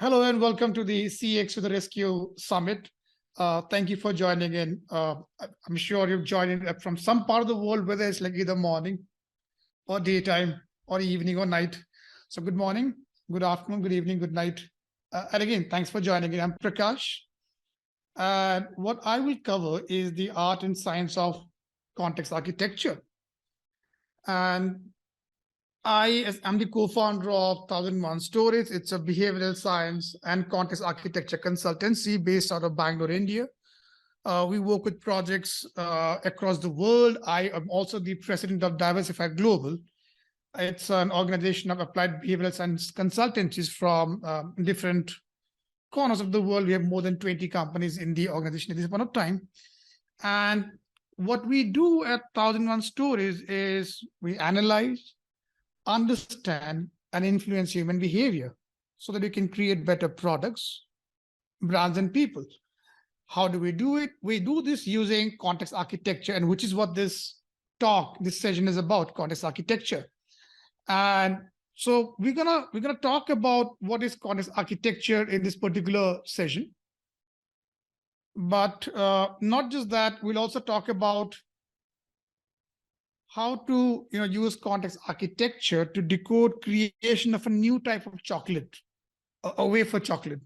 Hello and welcome to the CX to the Rescue Summit. Thank you for joining in. I'm sure you've joined in from some part of the world, whether it's like either morning or daytime or evening or night. So good morning, good afternoon, good evening, good night. And again, thanks for joining in. I'm Prakash. And what I will cover is the art and science of context architecture. And I am the co-founder of 1001 Stories. It's a behavioral science and context architecture consultancy based out of Bangalore, India. We work with projects across the world. I am also the president of Diversify Global. It's an organization of applied behavioral science consultancies from different corners of the world. We have more than 20 companies in the organization at this point of time. And what we do at 1001 Stories is we analyze, understand, and influence human behavior so that we can create better products, brands, and people. How do we do it? We do this using context architecture, and which is what this session is about, context architecture. And so we're gonna talk about what is context architecture in this particular session. But not just that, we'll also talk about how to use context architecture to decode creation of a new type of chocolate, a wafer chocolate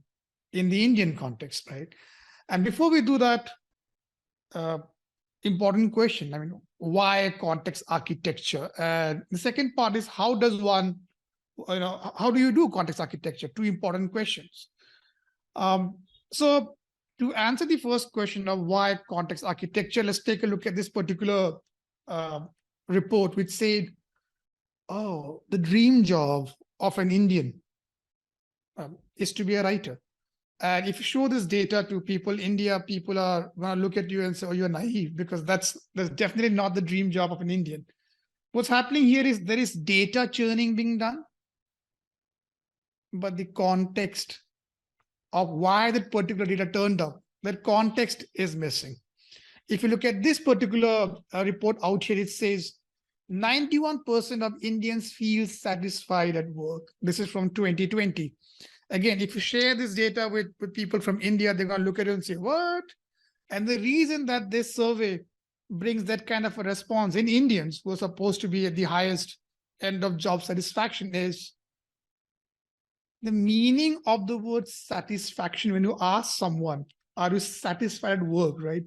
in the Indian context, right? And before we do that, important question, why context architecture? And the second part is how does one, how do you do context architecture? Two important questions. So to answer the first question of why context architecture, let's take a look at this particular report which said, oh, the dream job of an Indian is to be a writer. And if you show this data to people, India, people are going to look at you and say, oh, you're naive, because that's definitely not the dream job of an Indian. What's happening here is there is data churning being done, but the context of why that particular data turned up, that context is missing. If you look at this particular report out here, it says 91% of Indians feel satisfied at work. This is from 2020. Again, if you share this data with people from India, they're going to look at it and say, what? And the reason that this survey brings that kind of a response in Indians who are supposed to be at the highest end of job satisfaction is the meaning of the word satisfaction. When you ask someone, are you satisfied at work, right?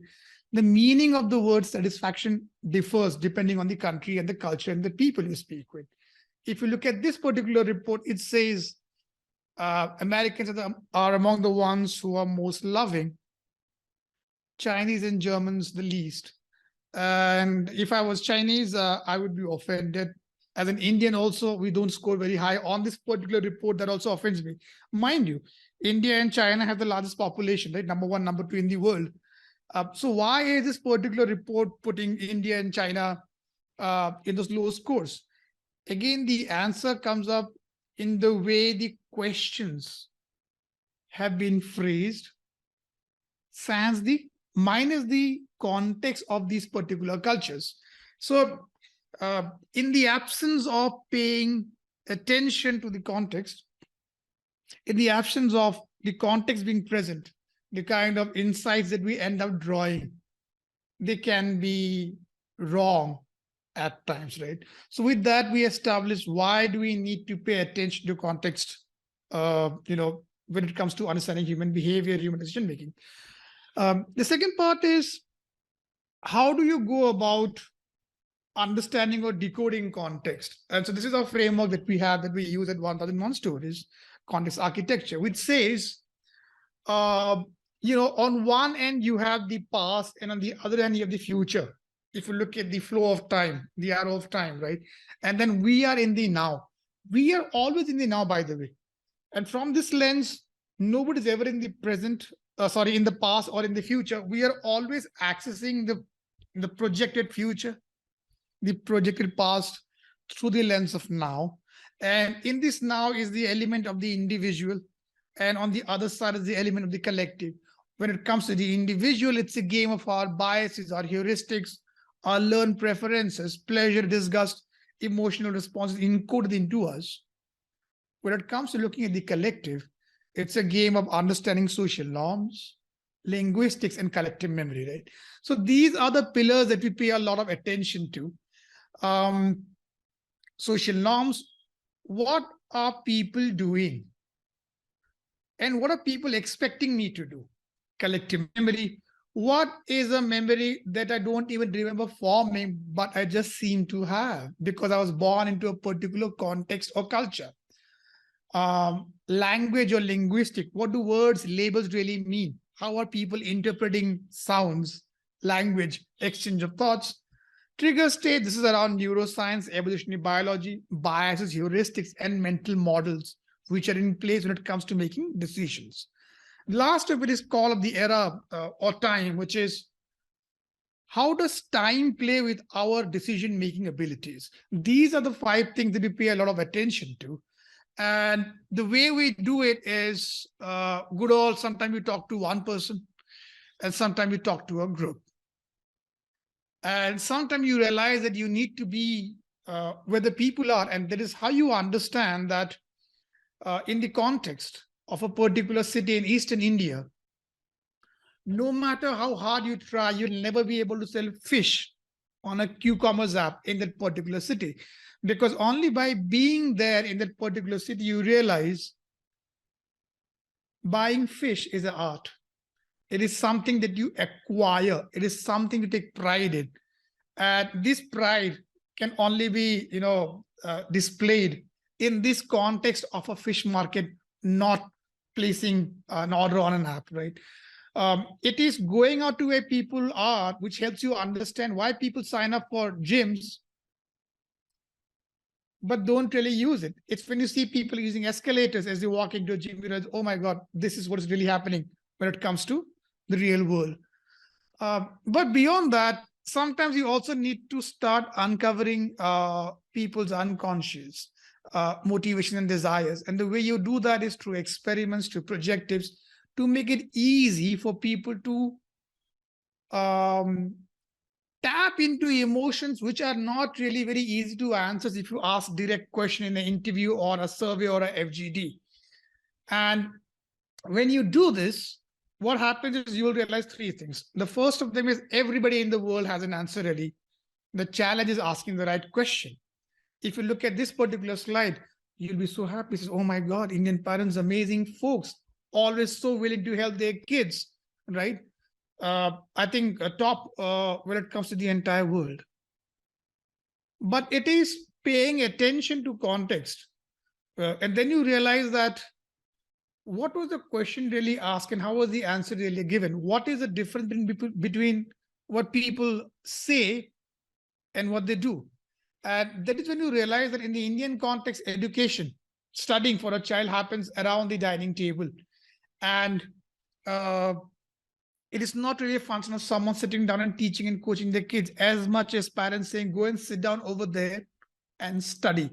The meaning of the word satisfaction differs depending on the country and the culture and the people you speak with. If you look at this particular report, it says Americans are among the ones who are most loving, Chinese and Germans the least. And if I was Chinese, I would be offended. As an Indian also, we don't score very high on this particular report. That also offends me. Mind you, India and China have the largest population, right? Number one, number two in the world. So why is this particular report putting India and China in those low scores? Again, the answer comes up in the way the questions have been phrased, minus the context of these particular cultures. So in the absence of paying attention to the context, In the absence of the context being present, the kind of insights that we end up drawing, they can be wrong at times, right? So with that, we established why do we need to pay attention to context, when it comes to understanding human behavior, human decision making. The second part is, how do you go about understanding or decoding context? And so this is our framework that we have, that we use at 1001 Stories, context architecture, which says, on one end you have the past, and on the other end you have the future. If you look at the flow of time, the arrow of time, right? And then we are in the now. We are always in the now, by the way. And from this lens, nobody's ever in the present, in the past or in the future. We are always accessing the projected future, the projected past through the lens of now. And in this now is the element of the individual. And on the other side is the element of the collective. When it comes to the individual, it's a game of our biases, our heuristics, our learned preferences, pleasure, disgust, emotional responses encoded into us. When it comes to looking at the collective, it's a game of understanding social norms, linguistics, and collective memory, right? So these are the pillars that we pay a lot of attention to. Social norms, what are people doing? And what are people expecting me to do? Collective memory, what is a memory that I don't even remember forming, but I just seem to have because I was born into a particular context or culture? Language or linguistic, what do words, labels really mean? How are people interpreting sounds, language, exchange of thoughts? Trigger state, this is around neuroscience, evolutionary biology, biases, heuristics, and mental models, which are in place when it comes to making decisions. Last of it is called the era or time, which is, how does time play with our decision-making abilities? These are the 5 things that we pay a lot of attention to. And the way we do it is good old, sometimes we talk to one person and sometimes we talk to a group. And sometimes you realize that you need to be where the people are. And that is how you understand that in the context of a particular city in Eastern India, no matter how hard you try, you'll never be able to sell fish on a q-commerce app in that particular city. Because only by being there in that particular city, you realize buying fish is an art. It is something that you acquire. It is something to take pride in. And this pride can only be, displayed in this context of a fish market, not placing an order on an app, right? It is going out to where people are, which helps you understand why people sign up for gyms, but don't really use it. It's when you see people using escalators as they walk into a gym, you realize, oh my God, this is what is really happening when it comes to the real world. But beyond that, sometimes you also need to start uncovering people's unconscious motivation and desires. And the way you do that is through experiments, through projectives, to make it easy for people to tap into emotions which are not really very easy to answer if you ask direct question in an interview or a survey or a FGD. And when you do this, what happens is you will realize 3 things. The first of them is everybody in the world has an answer ready. The challenge is asking the right question. If you look at this particular slide, you'll be so happy. Says, oh my God, Indian parents, amazing folks, always so willing to help their kids, right? I think top when it comes to the entire world. But it is paying attention to context. And then you realize that what was the question really asked and how was the answer really given? What is the difference between what people say and what they do? And that is when you realize that in the Indian context, education, studying for a child happens around the dining table. And it is not really a function of someone sitting down and teaching and coaching their kids as much as parents saying, go and sit down over there and study.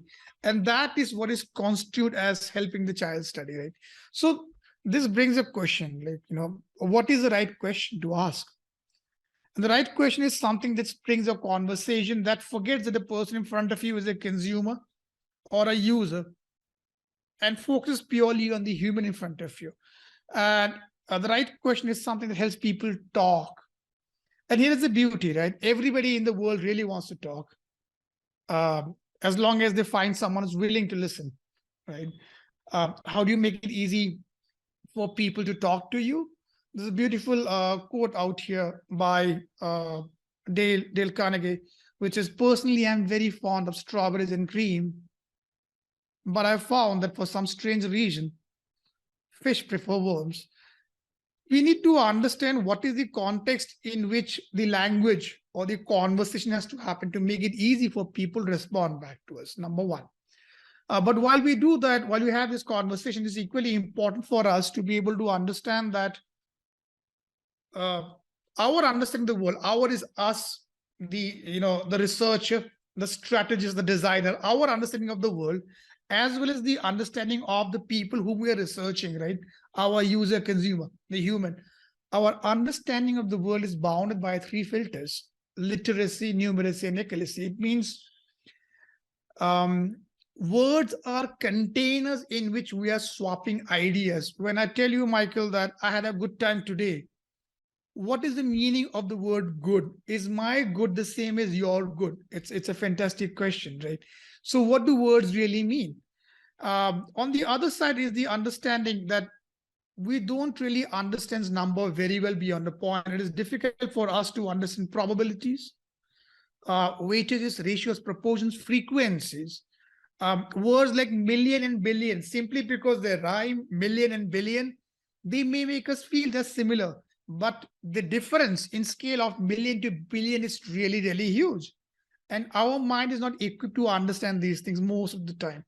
And that is what is constituted as helping the child study, right? So this brings up question, like, what is the right question to ask? And the right question is something that springs a conversation that forgets that the person in front of you is a consumer or a user, and focus purely on the human in front of you. And the right question is something that helps people talk. And here is the beauty, right? Everybody in the world really wants to talk, as long as they find someone who's willing to listen, right? How do you make it easy for people to talk to you? There's a beautiful quote out here by Dale Carnegie, which is, personally, I'm very fond of strawberries and cream, but I found that for some strange reason, fish prefer worms. We need to understand what is the context in which the language or the conversation has to happen to make it easy for people to respond back to us, number one. But while we do that, while we have this conversation, it's equally important for us to be able to understand that our understanding of the world, our is us, the researcher, the strategist, the designer, our understanding of the world, as well as the understanding of the people whom we are researching, right? Our user, consumer, the human. Our understanding of the world is bounded by three filters: literacy, numeracy, and accuracy. It means words are containers in which we are swapping ideas. When I tell you, Michael, that I had a good time today, what is the meaning of the word good? Is my good the same as your good? It's a fantastic question, right? So what do words really mean? On the other side is the understanding that we don't really understand number very well beyond the point. It is difficult for us to understand probabilities, weightages, ratios, proportions, frequencies. Words like million and billion, simply because they rhyme, million and billion, they may make us feel they're similar, but the difference in scale of million to billion is really, really huge. And our mind is not equipped to understand these things most of the time.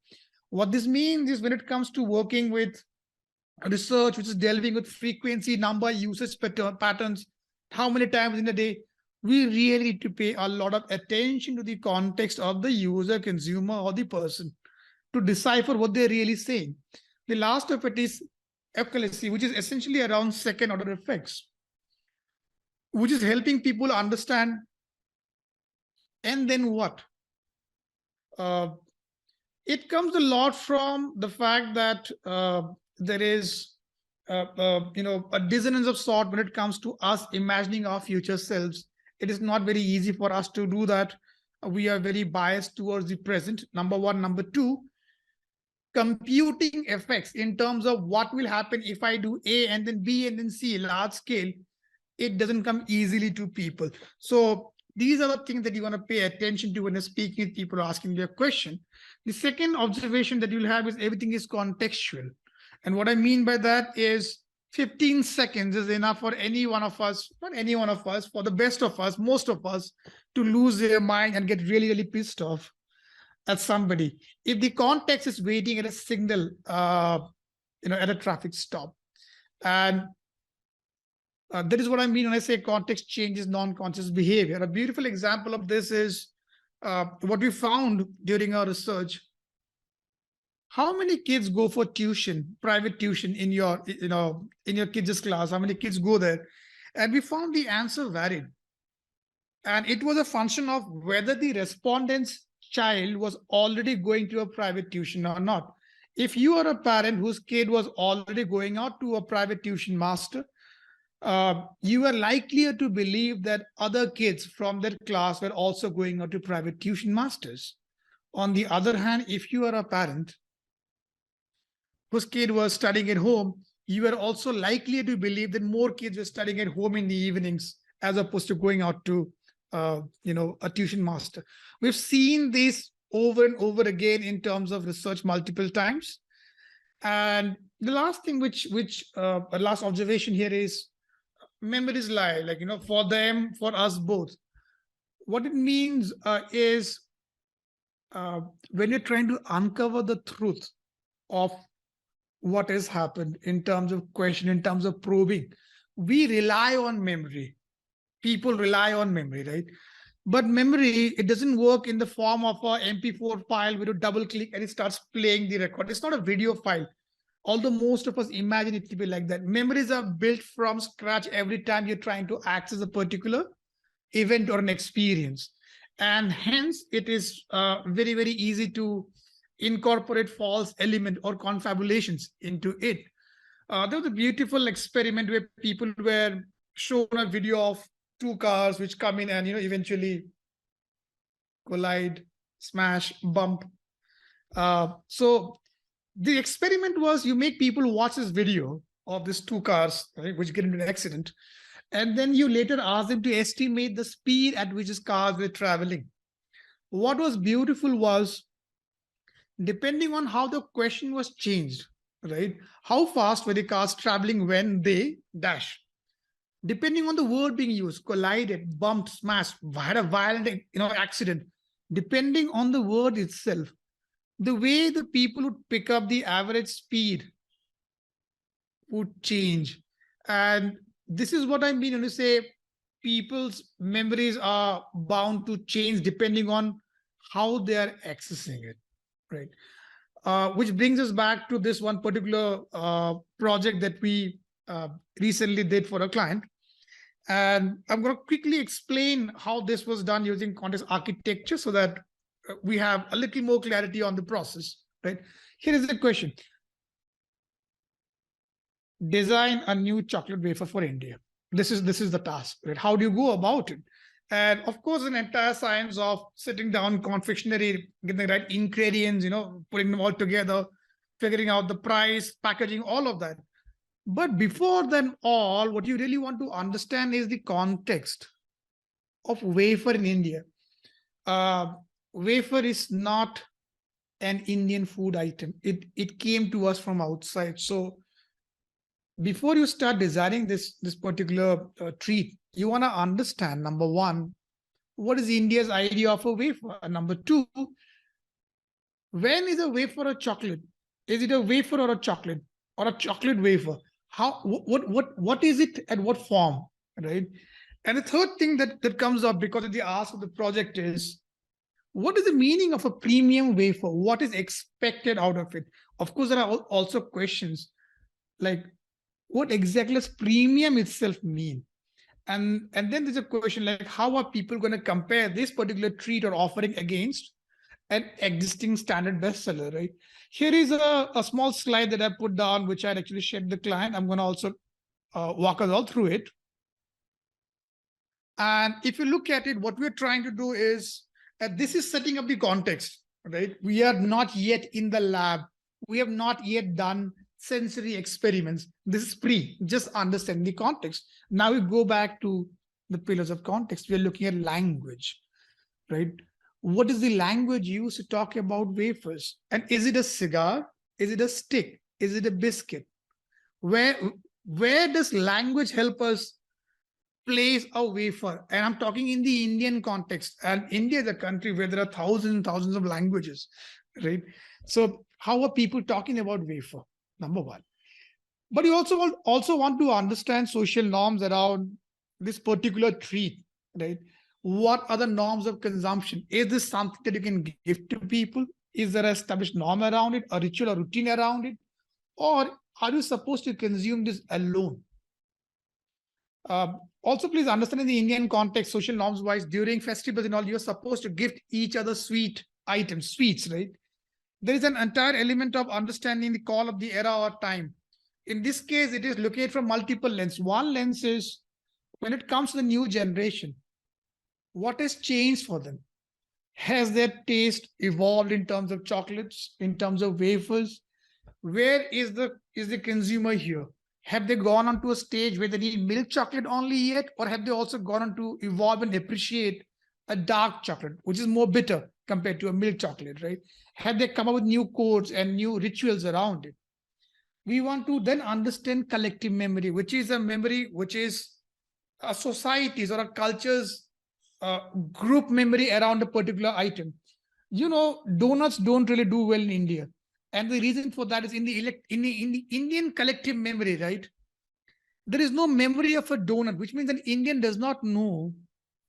What this means is, when it comes to working with research, which is delving with frequency, number, usage patterns, how many times in a day, we really need to pay a lot of attention to the context of the user, consumer, or the person to decipher what they're really saying. The last of it is accuracy, which is essentially around second order effects, which is helping people understand, and then what? It comes a lot from the fact that there is a dissonance of sort when it comes to us imagining our future selves. It is not very easy for us to do that. We are very biased towards the present, number one. Number two, computing effects in terms of what will happen if I do A and then B and then C, large scale, it doesn't come easily to people. So these are the things that you want to pay attention to when you're speaking with people, asking their question. The second observation that you'll have is everything is contextual. And what I mean by that is 15 seconds is enough for any one of us, not any one of us, for the best of us, most of us, to lose their mind and get really, really pissed off at somebody. If the context is waiting at a signal, at a traffic stop. And that is what I mean when I say context changes non-conscious behavior. A beautiful example of this is what we found during our research. How many kids go for tuition, private tuition in your kids' class? How many kids go there? And we found the answer varied. And it was a function of whether the respondent's child was already going to a private tuition or not. If you are a parent whose kid was already going out to a private tuition master, you are likelier to believe that other kids from their class were also going out to private tuition masters. On the other hand, if you are a parent whose kid was studying at home, you are also likely to believe that more kids were studying at home in the evenings as opposed to going out to a tuition master. We've seen this over and over again in terms of research multiple times. And the last thing, last observation here is memories lie, for them, for us both. What it means is when you're trying to uncover the truth of what has happened in terms of question, in terms of probing, we rely on memory. People rely on memory, right? But memory, it doesn't work in the form of a MP4 file where you double click and it starts playing the record. It's not a video file, although most of us imagine it to be like that. Memories are built from scratch every time you're trying to access a particular event or an experience. And hence, it is very, very easy to incorporate false element or confabulations into it. There was a beautiful experiment where people were shown a video of two cars which come in and eventually collide, smash, bump. So the experiment was, you make people watch this video of these two cars, right, which get into an accident, and then you later ask them to estimate the speed at which these cars were traveling. What was beautiful was, depending on how the question was changed, right, how fast were the cars traveling when they dash? Depending on the word being used, collided, bumped, smashed, had a violent accident, depending on the word itself, the way the people would pick up the average speed would change. And this is what I mean when you say people's memories are bound to change depending on how they are accessing it, right? Which brings us back to this one particular project that we recently did for a client. And I'm going to quickly explain how this was done using context architecture so that we have a little more clarity on the process, right? Here is the question. Design a new chocolate wafer for India. This is the task, right? How do you go about it? And of course, an entire science of sitting down, confectionery, getting the right ingredients, putting them all together, figuring out the price, packaging, all of that. But before then all, what you really want to understand is the context of wafer in India. Wafer is not an Indian food item. It came to us from outside. So before you start designing this particular treat, you want to understand, number one, what is India's idea of a wafer? And number two, when is a wafer a chocolate? Is it a wafer or a chocolate wafer? What is it and what form, right? And the third thing that comes up because of the ask of the project is, what is the meaning of a premium wafer? What is expected out of it? Of course, there are also questions like, what exactly does premium itself mean? And then there's a question like, how are people going to compare this particular treat or offering against an existing standard bestseller, right? Here is a small slide that I put down, which I actually shared with the client. I'm going to also walk us all through it. And if you look at it, what we're trying to do is, this is setting up the context, right? We are not yet in the lab. We have not yet done sensory experiments. This is just understand the context. Now we go back to the pillars of context. We're looking at language, right? What is the language used to talk about wafers? And is it a cigar? Is it a stick? Is it a biscuit? Where does language help us place a wafer? And I'm talking in the Indian context. And India is a country where there are thousands and thousands of languages, right? So how are people talking about wafer? Number one. But you also want to understand social norms around this particular treat, right? What are the norms of consumption? Is this something that you can give to people? Is there an established norm around it, a ritual or routine around it? Or are you supposed to consume this alone? Also, please understand in the Indian context, social norms wise, during festivals and all, you're supposed to gift each other sweets, right? There is an entire element of understanding the call of the era or time. In this case, it is located from multiple lenses. One lens is, when it comes to the new generation, what has changed for them? Has their taste evolved in terms of chocolates, in terms of wafers? Where is the consumer here? Have they gone on to a stage where they need milk chocolate only yet? Or have they also gone on to evolve and appreciate a dark chocolate, which is more bitter compared to a milk chocolate, right? Have they come up with new codes and new rituals around it? We want to then understand collective memory, which is a memory which is a society's or a culture's group memory around a particular item. Donuts don't really do well in India. And the reason for that is in the Indian collective memory, right? There is no memory of a donut, which means an Indian does not know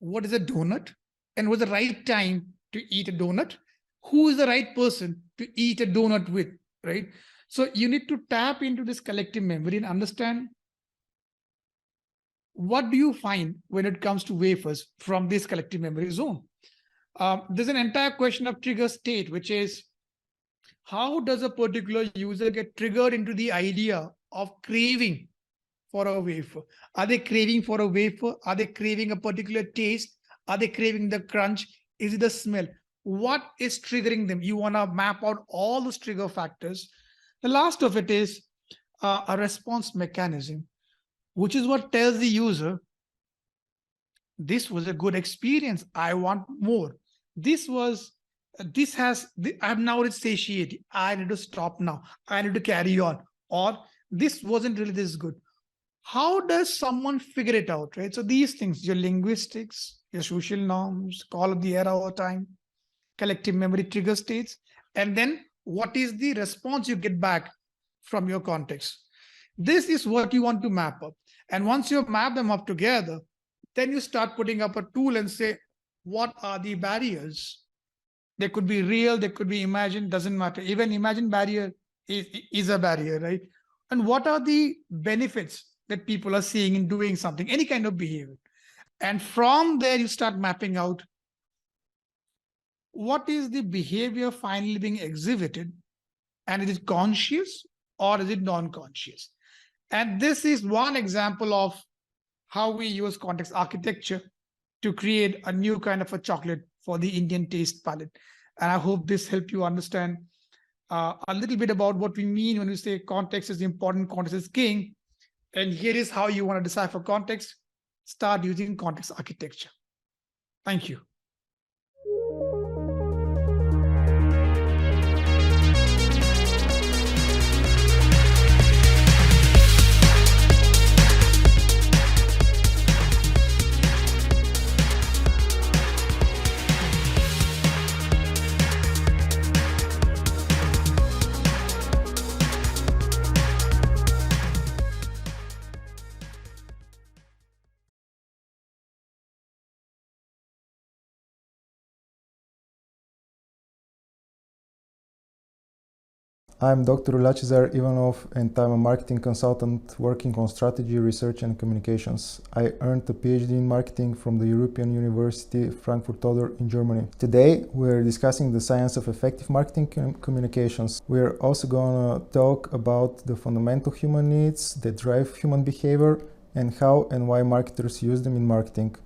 what is a donut and what's the right time to eat a donut. Who is the right person to eat a donut with, right? So you need to tap into this collective memory and understand, what do you find when it comes to wafers from this collective memory zone? There's an entire question of trigger state, which is, how does a particular user get triggered into the idea of craving for a wafer? Are they craving for a wafer? Are they craving a particular taste? Are they craving the crunch? Is it the smell? What is triggering them? You want to map out all those trigger factors. The last of it is a response mechanism, which is what tells the user, this was a good experience. I want more. This was, this has, I'm now satiated. I need to stop now. I need to carry on. Or this wasn't really this good. How does someone figure it out, right? So these things, your linguistics, your social norms, call of the era or time, collective memory trigger states, and then what is the response you get back from your context. This is what you want to map up. And once you map them up together, then you start putting up a tool and say, what are the barriers? They could be real, they could be imagined, doesn't matter. Even imagined barrier is a barrier, right? And what are the benefits that people are seeing in doing something, any kind of behavior? And from there, you start mapping out what is the behavior finally being exhibited, and is it conscious or is it non-conscious? And this is one example of how we use context architecture to create a new kind of a chocolate for the Indian taste palette. And I hope this helped you understand a little bit about what we mean when we say context is important, context is king. And here is how you want to decipher context. Start using context architecture. Thank you. I'm Dr. Lachezar Ivanov, and I'm a marketing consultant working on strategy, research, and communications. I earned a PhD in marketing from the European University Frankfurt-Oder in Germany. Today, we're discussing the science of effective marketing communications. We're also going to talk about the fundamental human needs that drive human behavior and how and why marketers use them in marketing.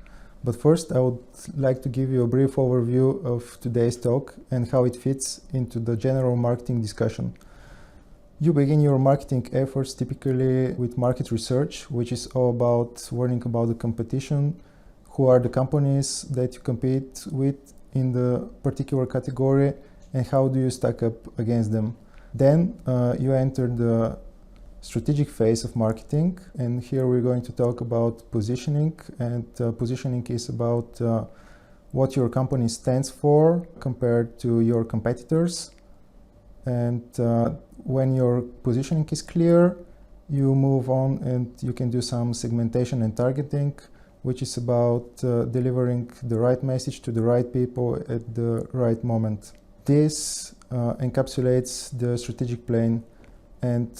But first, I would like to give you a brief overview of today's talk and how it fits into the general marketing discussion. You begin your marketing efforts typically with market research, which is all about learning about the competition, who are the companies that you compete with in the particular category, and how do you stack up against them. Then you enter the strategic phase of marketing, and here we're going to talk about positioning, and positioning is about what your company stands for compared to your competitors. And when your positioning is clear, you move on and you can do some segmentation and targeting, which is about delivering the right message to the right people at the right moment. This encapsulates the strategic plane. And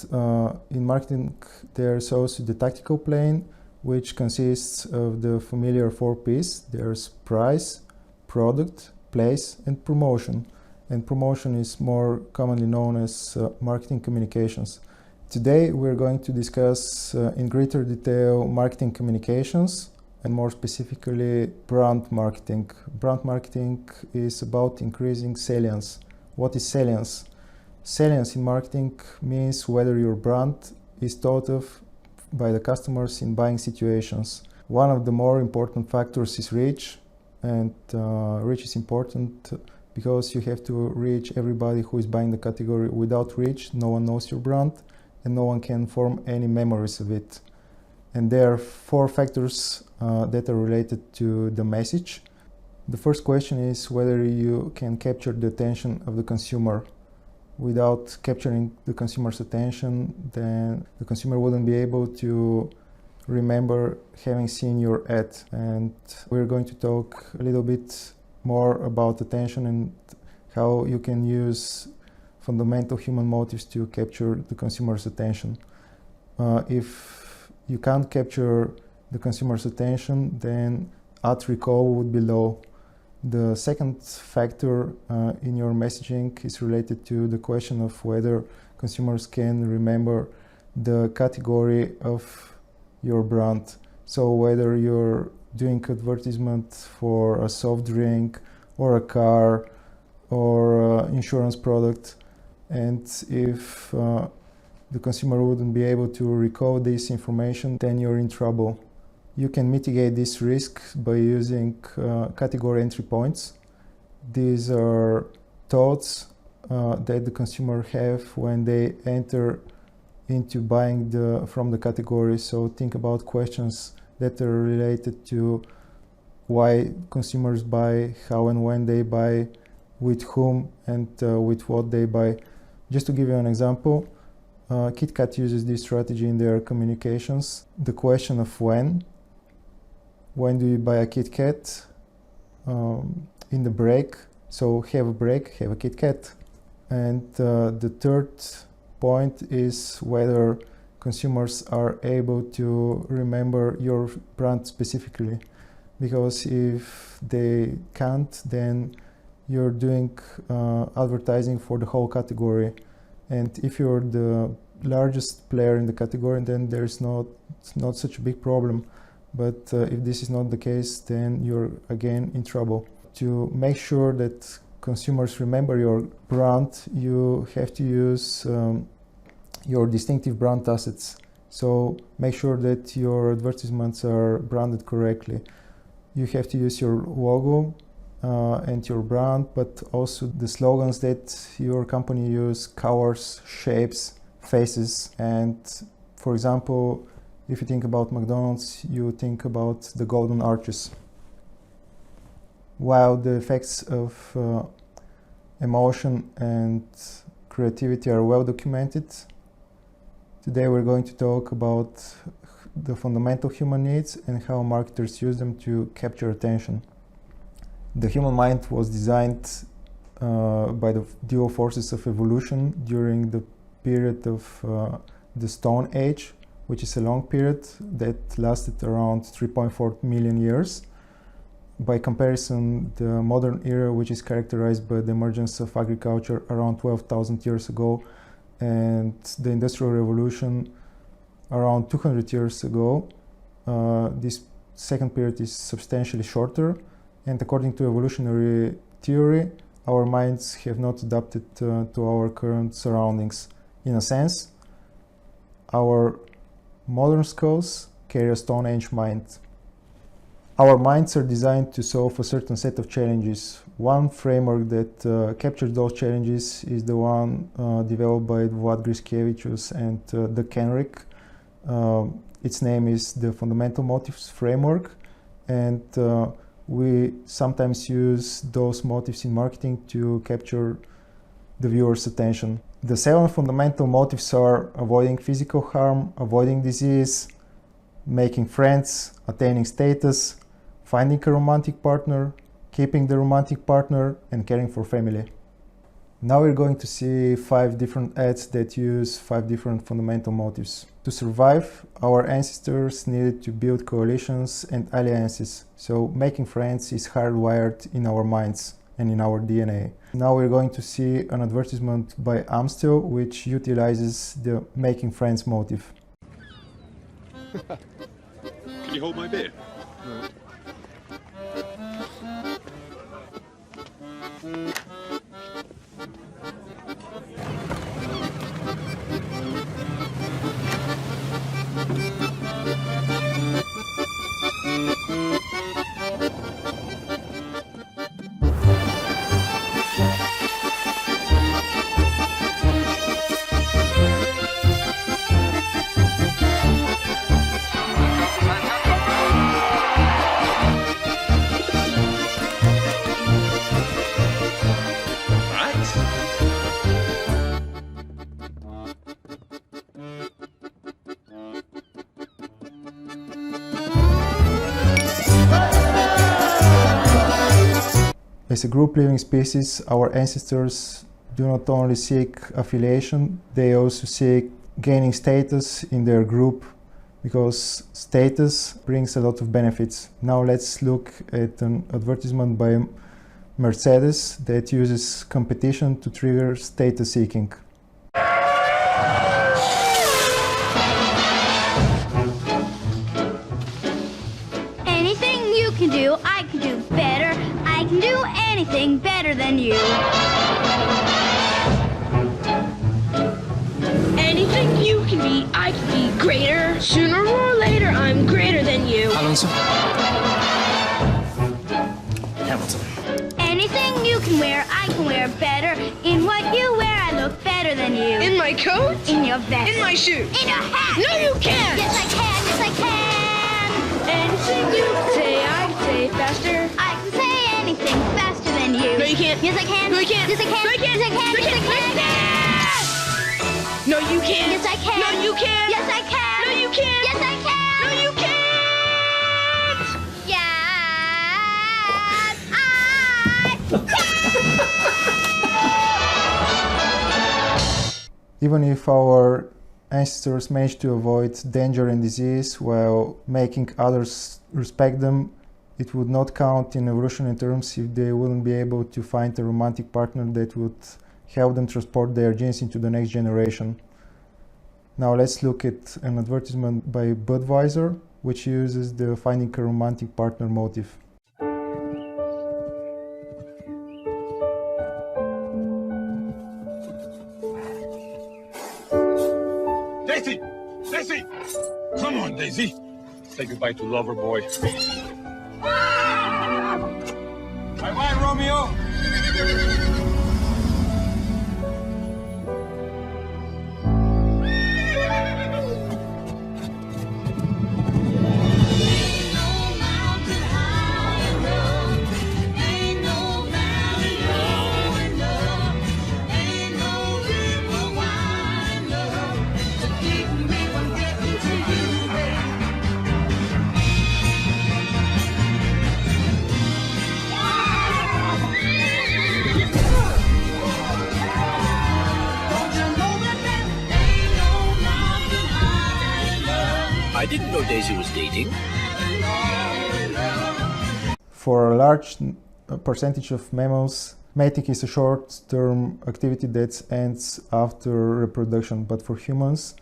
in marketing, there's also the tactical plane, which consists of the familiar 4 P's. There's price, product, place, and promotion. And promotion is more commonly known as marketing communications. Today, we're going to discuss in greater detail marketing communications, and more specifically, brand marketing. Brand marketing is about increasing salience. What is salience? Salience in marketing means whether your brand is thought of by the customers in buying situations. One of the more important factors is reach, and reach is important because you have to reach everybody who is buying the category. Without reach, no one knows your brand and no one can form any memories of it. And there are 4 factors that are related to the message. The first question is whether you can capture the attention of the consumer. Without capturing the consumer's attention, then the consumer wouldn't be able to remember having seen your ad. And we're going to talk a little bit more about attention and how you can use fundamental human motives to capture the consumer's attention. If you can't capture the consumer's attention, then ad recall would be low. The second factor in your messaging is related to the question of whether consumers can remember the category of your brand. So whether you're doing advertisement for a soft drink or a car or insurance product, and if the consumer wouldn't be able to recall this information, then you're in trouble. You can mitigate this risk by using category entry points. These are thoughts that the consumer have when they enter into buying from the category. So think about questions that are related to why consumers buy, how and when they buy, with whom and with what they buy. Just to give you an example, KitKat uses this strategy in their communications. The question of when do you buy a KitKat? In the break, so have a break, have a KitKat. And the third point is whether consumers are able to remember your brand specifically. Because if they can't, then you're doing advertising for the whole category. And if you're the largest player in the category, then there's not such a big problem. But if this is not the case, then you're again in trouble. To make sure that consumers remember your brand, you have to use your distinctive brand assets. So make sure that your advertisements are branded correctly. You have to use your logo and your brand, but also the slogans that your company use, colors, shapes, faces. And for example, if you think about McDonald's, you think about the golden arches. While the effects of emotion and creativity are well documented, today we're going to talk about the fundamental human needs and how marketers use them to capture attention. The human mind was designed by the dual forces of evolution during the period of the Stone Age, which is a long period that lasted around 3.4 million years. By comparison, the modern era, which is characterized by the emergence of agriculture around 12,000 years ago, and the Industrial Revolution around 200 years ago, this second period is substantially shorter. And according to evolutionary theory, our minds have not adapted to our current surroundings. In a sense, our modern skulls carry a Stone Age mind. Our minds are designed to solve a certain set of challenges. One framework that captures those challenges is the one developed by Vlad Griskevicius and the Kenrick. Its name is the Fundamental Motives Framework, and we sometimes use those motives in marketing to capture the viewer's attention. The 7 fundamental motives are avoiding physical harm, avoiding disease, making friends, attaining status, finding a romantic partner, keeping the romantic partner, and caring for family. Now we're going to see 5 different ads that use 5 different fundamental motives. To survive, our ancestors needed to build coalitions and alliances, so making friends is hardwired in our minds and in our DNA. Now we're going to see an advertisement by Amstel which utilizes the making friends motive. Can you hold my beer? As a group living species, our ancestors do not only seek affiliation, they also seek gaining status in their group, because status brings a lot of benefits. Now let's look at an advertisement by Mercedes that uses competition to trigger status seeking. Anything you can do, I can do better. I can do anything better than you. Anything you can be, I can be greater. Sooner or later, I'm greater than you. Alonso. Hamilton. Anything you can wear, I can wear better. In what you wear, I look better than you. In my coat? In your vest. In my shoes? In your hat. No, you can't! Yes, I can. Yes, I can. Anything you can say, I can say faster. I can say anything faster than you. No, you can't. Yes, I can. No, you can't. Yes, I can. No, you can't. Yes, I can. No, you Yes, I can't. can. No, you can't. Yes, I can. No, you can't. Yes, I can. No, you can't. Yes, I can. No, you can't. Yes, Even if our ancestors managed to avoid danger and disease while making others respect them, it would not count in evolutionary terms if they wouldn't be able to find a romantic partner that would help them transport their genes into the next generation. Now let's look at an advertisement by Budweiser, which uses the finding a romantic partner motif. Daisy! Daisy! Come on, Daisy. Say goodbye to lover boy. Bye-bye, Romeo. I didn't know Daisy was dating. For a large percentage of mammals, mating is a short-term activity that ends after reproduction, but for humans,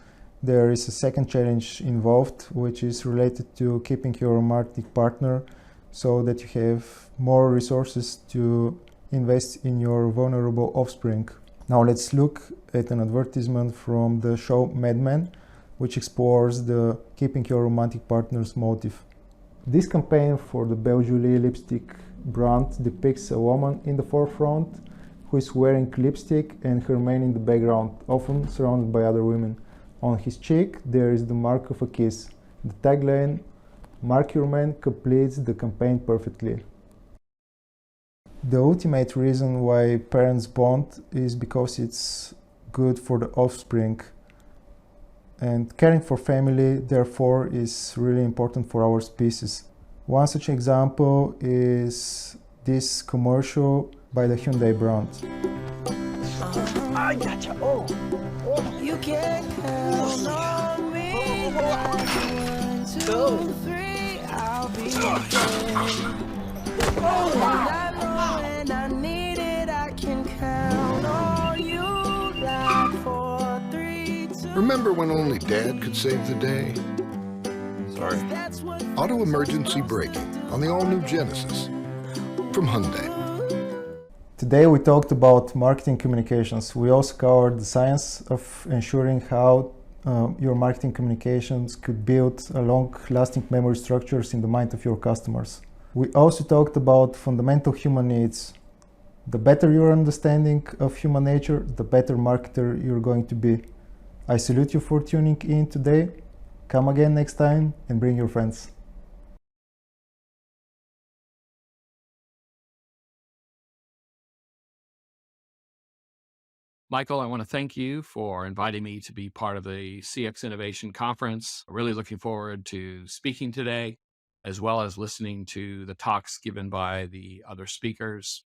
there is a second challenge involved, which is related to keeping your romantic partner so that you have more resources to invest in your vulnerable offspring. Now let's look at an advertisement from the show Mad Men, which explores the keeping your romantic partner's motive. This campaign for the Belle Jolie lipstick brand depicts a woman in the forefront who is wearing lipstick and her man in the background, often surrounded by other women. On his cheek there is the mark of a kiss. The tagline, "Mark your man," completes the campaign perfectly. The ultimate reason why parents bond is because it's good for the offspring. And caring for family, therefore, is really important for our species. One such example is this commercial by the Hyundai brand. I gotcha. Oh, you can count on me. 1, 2, 3, I'll be there. Oh, I know when I need it, I can count on you. Like 4, 3, 2. Remember when only Dad could save the day? Sorry. Auto emergency braking on the all-new Genesis from Hyundai. Today we talked about marketing communications. We also covered the science of ensuring how your marketing communications could build a long-lasting memory structures in the mind of your customers. We also talked about fundamental human needs. The better your understanding of human nature, the better marketer you're going to be. I salute you for tuning in today. Come again next time and bring your friends. Michael, I want to thank you for inviting me to be part of the CX Innovation Conference. Really looking forward to speaking today, as well as listening to the talks given by the other speakers.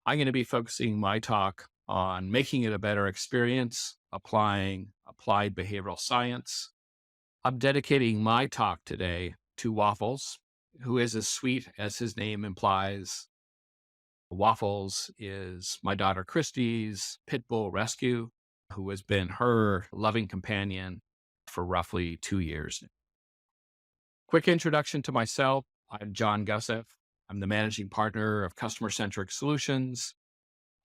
I'm going to be focusing my talk on making it a better experience, applying applied behavioral science. I'm dedicating my talk today to Waffles, who is as sweet as his name implies. Waffles is my daughter Christy's pit bull rescue, who has been her loving companion for roughly 2 years now. Quick introduction to myself. I'm John Gusiff. I'm the managing partner of Customer-Centric Solutions.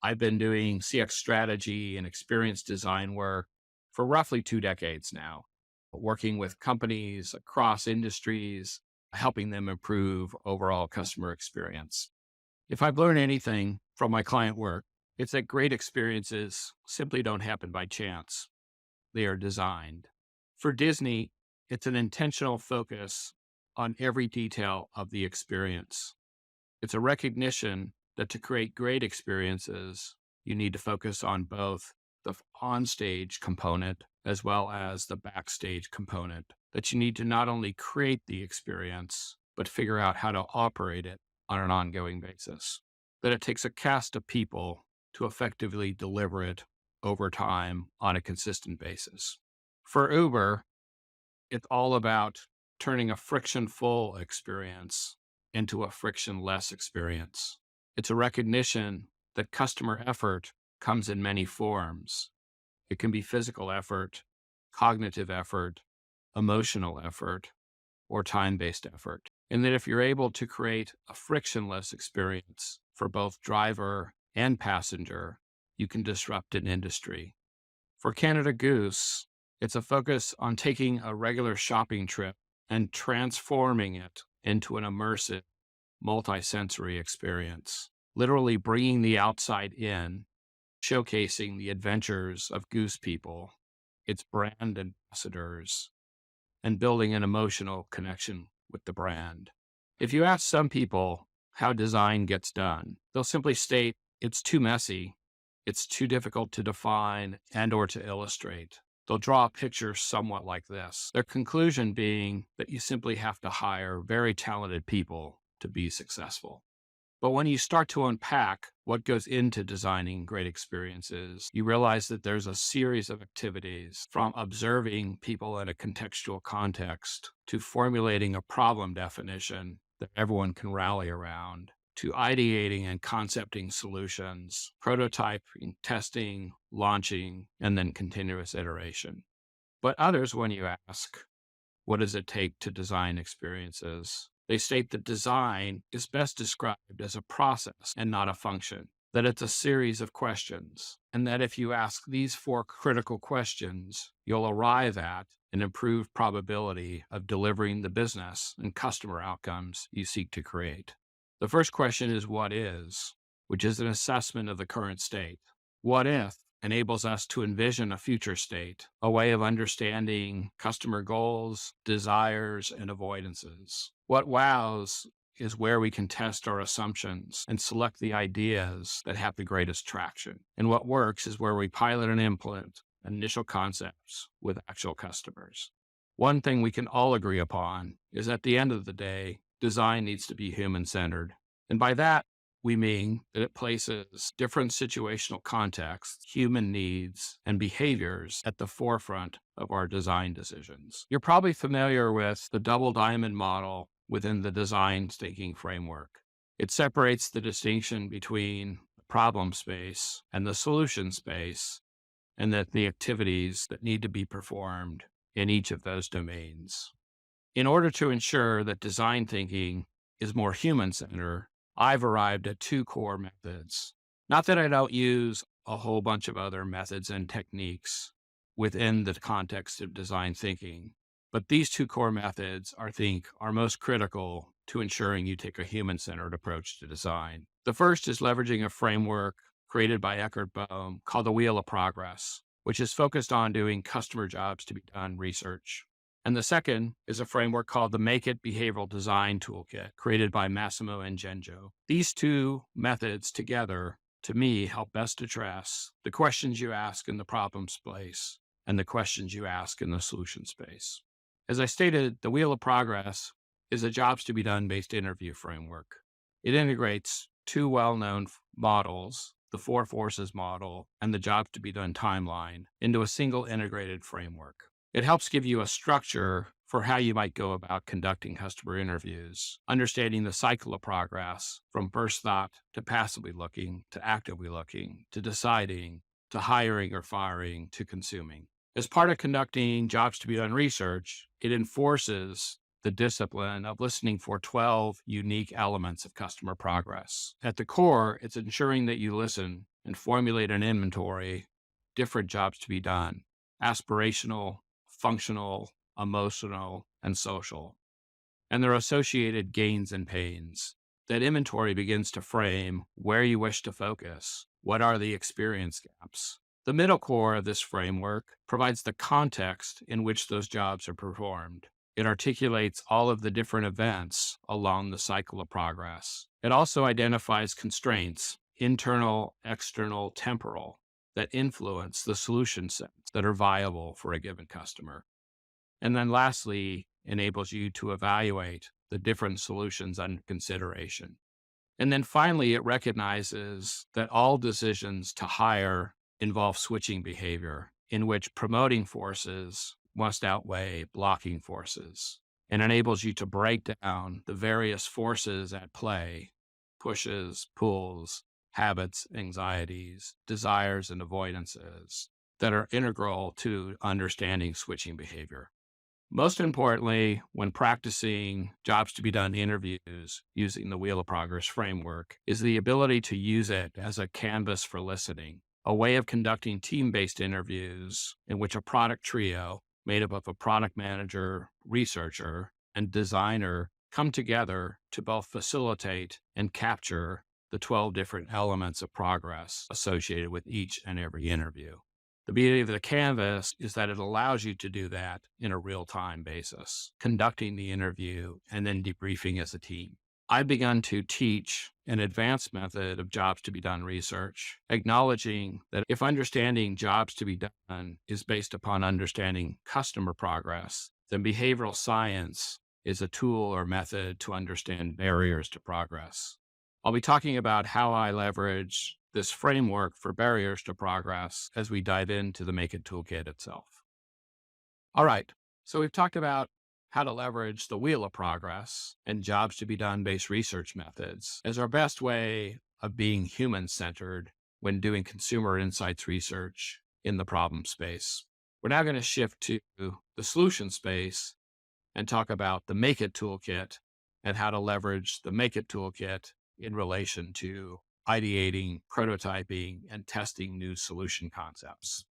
I've been doing CX strategy and experience design work for roughly 2 decades now, working with companies across industries, helping them improve overall customer experience. If I've learned anything from my client work, it's that great experiences simply don't happen by chance. They are designed. For Disney, it's an intentional focus on every detail of the experience. It's a recognition that to create great experiences, you need to focus on both the onstage component as well as the backstage component, that you need to not only create the experience, but figure out how to operate it on an ongoing basis, that it takes a cast of people to effectively deliver it over time on a consistent basis. For Uber, it's all about turning a friction-full experience into a frictionless experience. It's a recognition that customer effort comes in many forms. It can be physical effort, cognitive effort, emotional effort, or time-based effort. And that if you're able to create a frictionless experience for both driver and passenger, you can disrupt an industry. For Canada Goose, it's a focus on taking a regular shopping trip and transforming it into an immersive, multi-sensory experience, literally bringing the outside in, showcasing the adventures of Goose people, its brand ambassadors, and building an emotional connection with the brand. If you ask some people how design gets done, they'll simply state it's too messy, it's too difficult to define and or to illustrate. They'll draw a picture somewhat like this, their conclusion being that you simply have to hire very talented people to be successful. But when you start to unpack what goes into designing great experiences, you realize that there's a series of activities, from observing people in a contextual context to formulating a problem definition that everyone can rally around, to ideating and concepting solutions, prototyping, testing, launching, and then continuous iteration. But others, when you ask, what does it take to design experiences? They state that design is best described as a process and not a function, that it's a series of questions, and that if you ask these 4 critical questions, you'll arrive at an improved probability of delivering the business and customer outcomes you seek to create. The first question is what is, which is an assessment of the current state. What if enables us to envision a future state, a way of understanding customer goals, desires, and avoidances. What wows is where we can test our assumptions and select the ideas that have the greatest traction. And what works is where we pilot and implement initial concepts with actual customers. One thing we can all agree upon is at the end of the day, design needs to be human-centered. And by that, we mean that it places different situational contexts, human needs, and behaviors at the forefront of our design decisions. You're probably familiar with the double diamond model within the design thinking framework. It separates the distinction between the problem space and the solution space, and that the activities that need to be performed in each of those domains. In order to ensure that design thinking is more human-centered, I've arrived at 2 core methods. Not that I don't use a whole bunch of other methods and techniques within the context of design thinking, but these 2 core methods I think are most critical to ensuring you take a human-centered approach to design. The first is leveraging a framework created by Eckhart Boehm called the Wheel of Progress, which is focused on doing customer jobs to be done research. And the second is a framework called the Make It Behavioral Design Toolkit, created by Massimo Ingenio. These 2 methods together, to me, help best address the questions you ask in the problem space and the questions you ask in the solution space. As I stated, the Wheel of Progress is a jobs to be done based interview framework. It integrates 2 well-known models, the 4 forces model and the jobs to be done timeline, into a single integrated framework. It helps give you a structure for how you might go about conducting customer interviews, understanding the cycle of progress from first thought to passively looking to actively looking to deciding to hiring or firing to consuming. As part of conducting jobs to be done research, it enforces the discipline of listening for 12 unique elements of customer progress. At the core, it's ensuring that you listen and formulate an inventory, different jobs to be done, aspirational, functional, emotional, and social, and their associated gains and pains. That inventory begins to frame where you wish to focus. What are the experience gaps? The middle core of this framework provides the context in which those jobs are performed. It articulates all of the different events along the cycle of progress. It also identifies constraints, internal, external, temporal, that influence the solution sets that are viable for a given customer. And then lastly, enables you to evaluate the different solutions under consideration. And then finally, it recognizes that all decisions to hire involve switching behavior, in which promoting forces must outweigh blocking forces, and enables you to break down the various forces at play, pushes, pulls, habits, anxieties, desires, and avoidances that are integral to understanding switching behavior. Most importantly, when practicing jobs to be done interviews using the Wheel of Progress framework is the ability to use it as a canvas for listening, a way of conducting team-based interviews in which a product trio made up of a product manager, researcher, and designer come together to both facilitate and capture the 12 different elements of progress associated with each and every interview. The beauty of the canvas is that it allows you to do that in a real-time basis, conducting the interview and then debriefing as a team. I've begun to teach an advanced method of jobs to be done research, acknowledging that if understanding jobs to be done is based upon understanding customer progress, then behavioral science is a tool or method to understand barriers to progress. I'll be talking about how I leverage this framework for barriers to progress as we dive into the Make It Toolkit itself. All right, so we've talked about how to leverage the Wheel of Progress and jobs to be done based research methods as our best way of being human-centered when doing consumer insights research in the problem space. We're now going to shift to the solution space and talk about the Make It Toolkit and how to leverage the Make It Toolkit in relation to ideating, prototyping, and testing new solution concepts.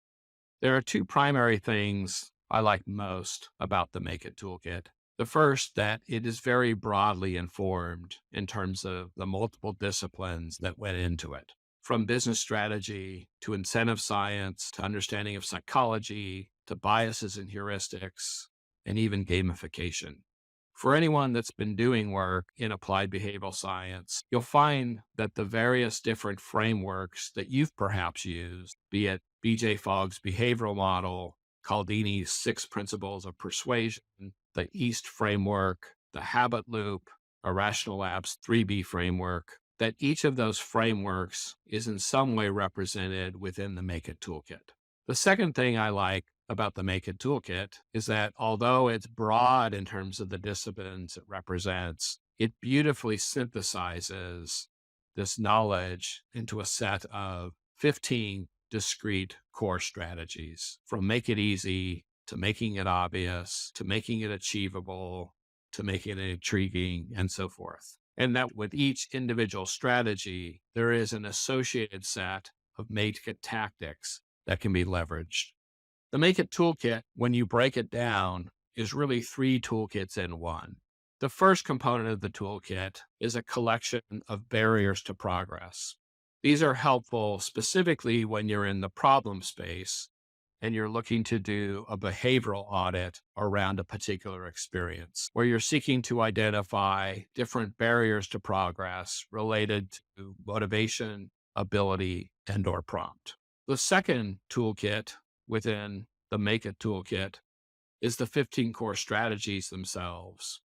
There are two primary things I like most about the Make It Toolkit. The first, that it is very broadly informed in terms of the multiple disciplines that went into it, from business strategy to incentive science to understanding of psychology to biases and heuristics and even gamification. For anyone that's been doing work in applied behavioral science, you'll find that the various different frameworks that you've perhaps used, be it B.J. Fogg's behavioral model, Cialdini's 6 principles of persuasion, the EAST framework, the habit loop, Irrational Labs 3B framework, that each of those frameworks is in some way represented within the Make It Toolkit. The second thing I like about the Make It Toolkit is that although it's broad in terms of the disciplines it represents, it beautifully synthesizes this knowledge into a set of 15 discrete core strategies, from make it easy to making it obvious, to making it achievable, to making it intriguing, and so forth. And that with each individual strategy, there is an associated set of Make It tactics that can be leveraged. The Make It Toolkit, when you break it down, is really 3 toolkits in one. The first component of the toolkit is a collection of barriers to progress. These are helpful specifically when you're in the problem space and you're looking to do a behavioral audit around a particular experience, where you're seeking to identify different barriers to progress related to motivation, ability, and/or prompt. The second toolkit within the Make It Toolkit is the 15 core strategies themselves.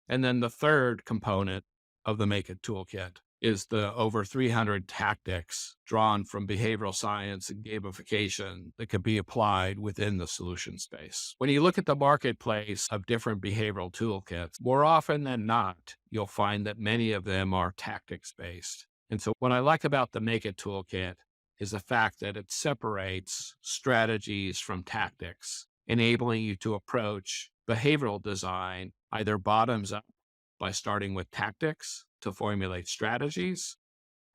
And then the third component of the Make It Toolkit is the over 300 tactics drawn from behavioral science and gamification that can be applied within the solution space. When you look at the marketplace of different behavioral toolkits, more often than not, you'll find that many of them are tactics-based. And so what I like about the Make It toolkit is the fact that it separates strategies from tactics, enabling you to approach behavioral design either bottoms up by starting with tactics to formulate strategies,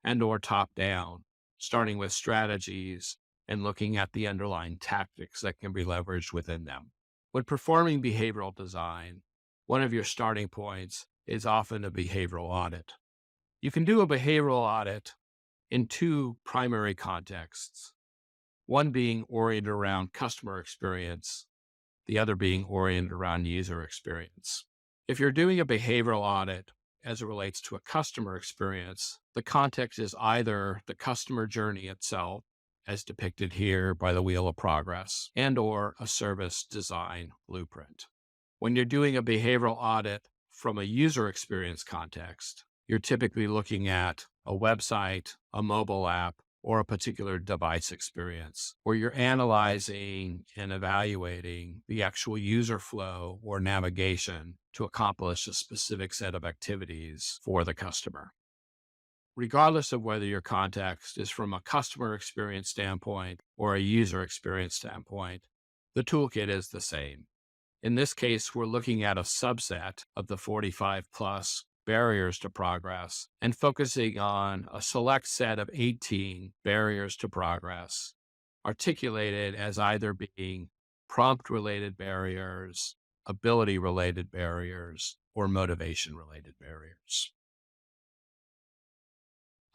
and or top down, starting with strategies and looking at the underlying tactics that can be leveraged within them. When performing behavioral design, one of your starting points is often a behavioral audit. You can do a behavioral audit in two primary contexts, one being oriented around customer experience, the other being oriented around user experience. If you're doing a behavioral audit as it relates to a customer experience, the context is either the customer journey itself, as depicted here by the Wheel of Progress, and or a service design blueprint. When you're doing a behavioral audit from a user experience context, you're typically looking at a website, a mobile app, or a particular device experience, where you're analyzing and evaluating the actual user flow or navigation to accomplish a specific set of activities for the customer. Regardless of whether your context is from a customer experience standpoint or a user experience standpoint, the toolkit is the same. In this case, we're looking at a subset of the 45 plus barriers to progress and focusing on a select set of 18 barriers to progress, articulated as either being prompt-related barriers, ability-related barriers, or motivation-related barriers.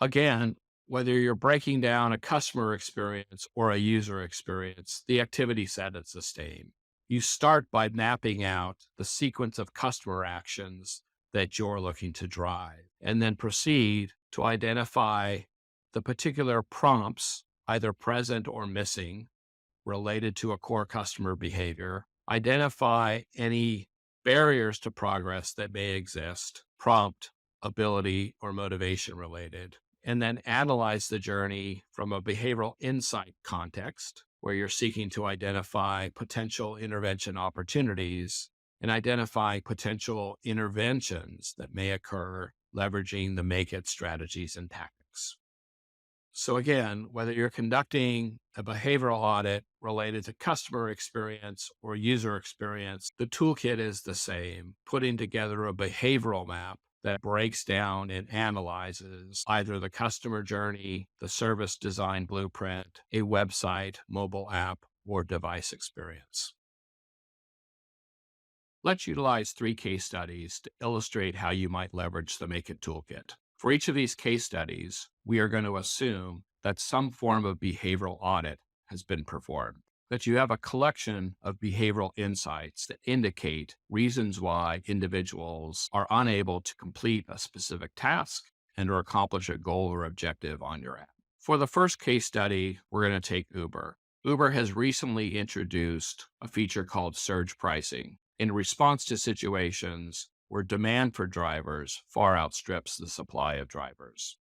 Again, whether you're breaking down a customer experience or a user experience, the activity set is the same. You start by mapping out the sequence of customer actions that you're looking to drive, and then proceed to identify the particular prompts, either present or missing, related to a core customer behavior, identify any barriers to progress that may exist, prompt, ability, or motivation related, and then analyze the journey from a behavioral insight context, where you're seeking to identify potential intervention opportunities and identify potential interventions that may occur leveraging the Make It strategies and tactics. So again, whether you're conducting a behavioral audit related to customer experience or user experience, the toolkit is the same, putting together a behavioral map that breaks down and analyzes either the customer journey, the service design blueprint, a website, mobile app, or device experience. Let's utilize 3 case studies to illustrate how you might leverage the Make It toolkit. For each of these case studies, we are going to assume that some form of behavioral audit has been performed, that you have a collection of behavioral insights that indicate reasons why individuals are unable to complete a specific task and or accomplish a goal or objective on your app. For the first case study, we're going to take Uber. Uber has recently introduced a feature called surge pricing in response to situations where demand for drivers far outstrips the supply of drivers.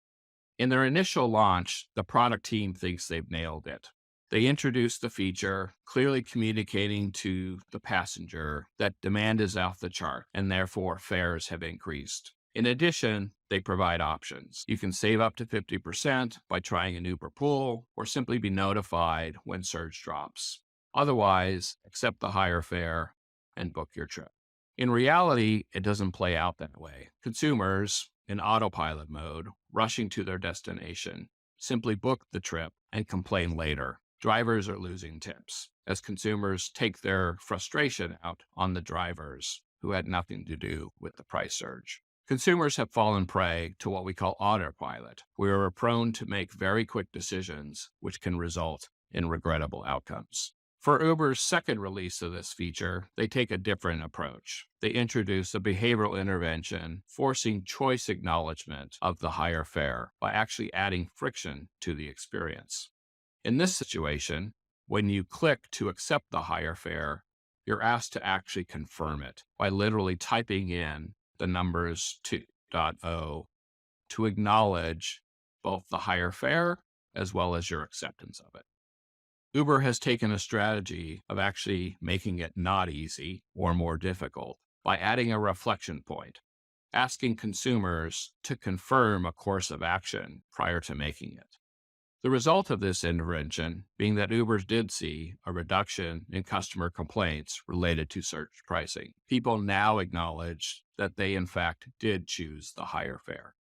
In their initial launch, the product team thinks they've nailed it. They introduced the feature, clearly communicating to the passenger that demand is off the chart and therefore fares have increased. In addition, they provide options. You can save up to 50% by trying an Uber pool or simply be notified when surge drops. Otherwise, accept the higher fare and book your trip. In reality, it doesn't play out that way. Consumers, in autopilot mode, rushing to their destination, simply book the trip and complain later. Drivers are losing tips as consumers take their frustration out on the drivers who had nothing to do with the price surge. Consumers have fallen prey to what we call autopilot. We are prone to make very quick decisions, which can result in regrettable outcomes. For Uber's second release of this feature, they take a different approach. They introduce a behavioral intervention forcing choice acknowledgement of the higher fare by actually adding friction to the experience. In this situation, when you click to accept the higher fare, you're asked to actually confirm it by literally typing in the numbers 2.0 to acknowledge both the higher fare as well as your acceptance of it. Uber has taken a strategy of actually making it not easy or more difficult by adding a reflection point, asking consumers to confirm a course of action prior to making it. The result of this intervention being that Uber did see a reduction in customer complaints related to surge pricing. People now acknowledge that they, in fact, did choose the higher fare.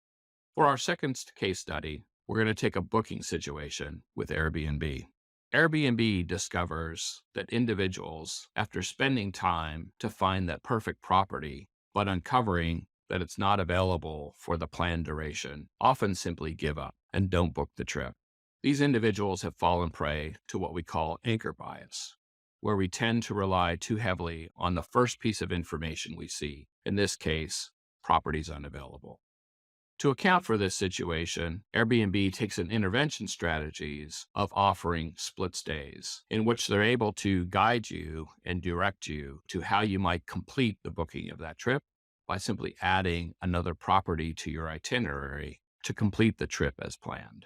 For our second case study, we're going to take a booking situation with Airbnb. Airbnb discovers that individuals, after spending time to find that perfect property, but uncovering that it's not available for the planned duration, often simply give up and don't book the trip. These individuals have fallen prey to what we call anchor bias, where we tend to rely too heavily on the first piece of information we see, in this case, properties unavailable. To account for this situation, Airbnb takes an intervention strategies of offering split stays, in which they're able to guide you and direct you to how you might complete the booking of that trip by simply adding another property to your itinerary to complete the trip as planned.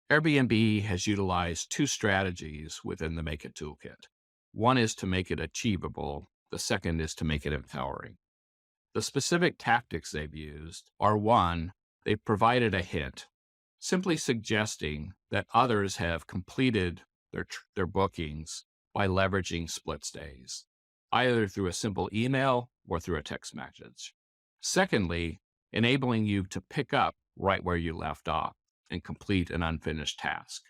Airbnb has utilized two strategies within the Make It Toolkit. One is to make it achievable. The second is to make it empowering. The specific tactics they've used are: one, they've provided a hint, simply suggesting that others have completed their bookings by leveraging split stays, either through a simple email or through a text message. Secondly, enabling you to pick up right where you left off and complete an unfinished task,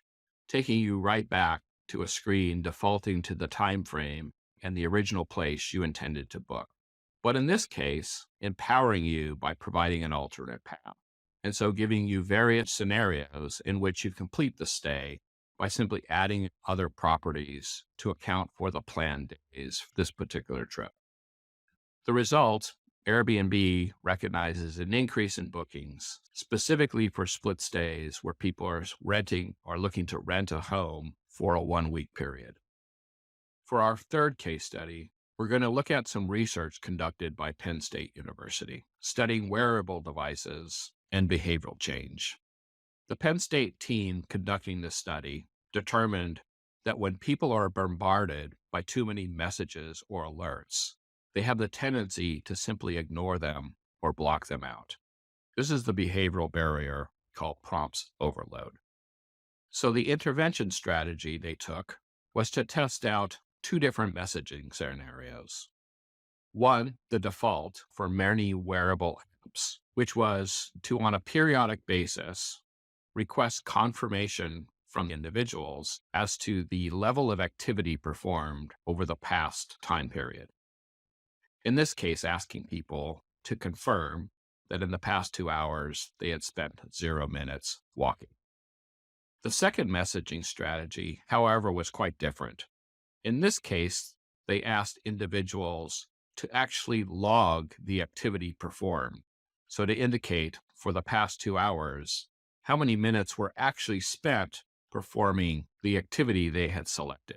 taking you right back to a screen defaulting to the time frame and the original place you intended to book. But in this case, empowering you by providing an alternate path, and so giving you various scenarios in which you complete the stay by simply adding other properties to account for the planned days for this particular trip. The result, Airbnb recognizes an increase in bookings, specifically for split stays where people are renting or looking to rent a home for a 1-week period. For our third case study, we're going to look at some research conducted by Penn State University, studying wearable devices and behavioral change. The Penn State team conducting this study determined that when people are bombarded by too many messages or alerts, they have the tendency to simply ignore them or block them out. This is the behavioral barrier called prompts overload. So the intervention strategy they took was to test out two different messaging scenarios. One, the default for many wearable apps, which was to, on a periodic basis, request confirmation from individuals as to the level of activity performed over the past time period. In this case, asking people to confirm that in the past 2 hours, they had spent 0 minutes walking. The second messaging strategy, however, was quite different. In this case, they asked individuals to actually log the activity performed. So to indicate for the past 2 hours, how many minutes were actually spent performing the activity they had selected.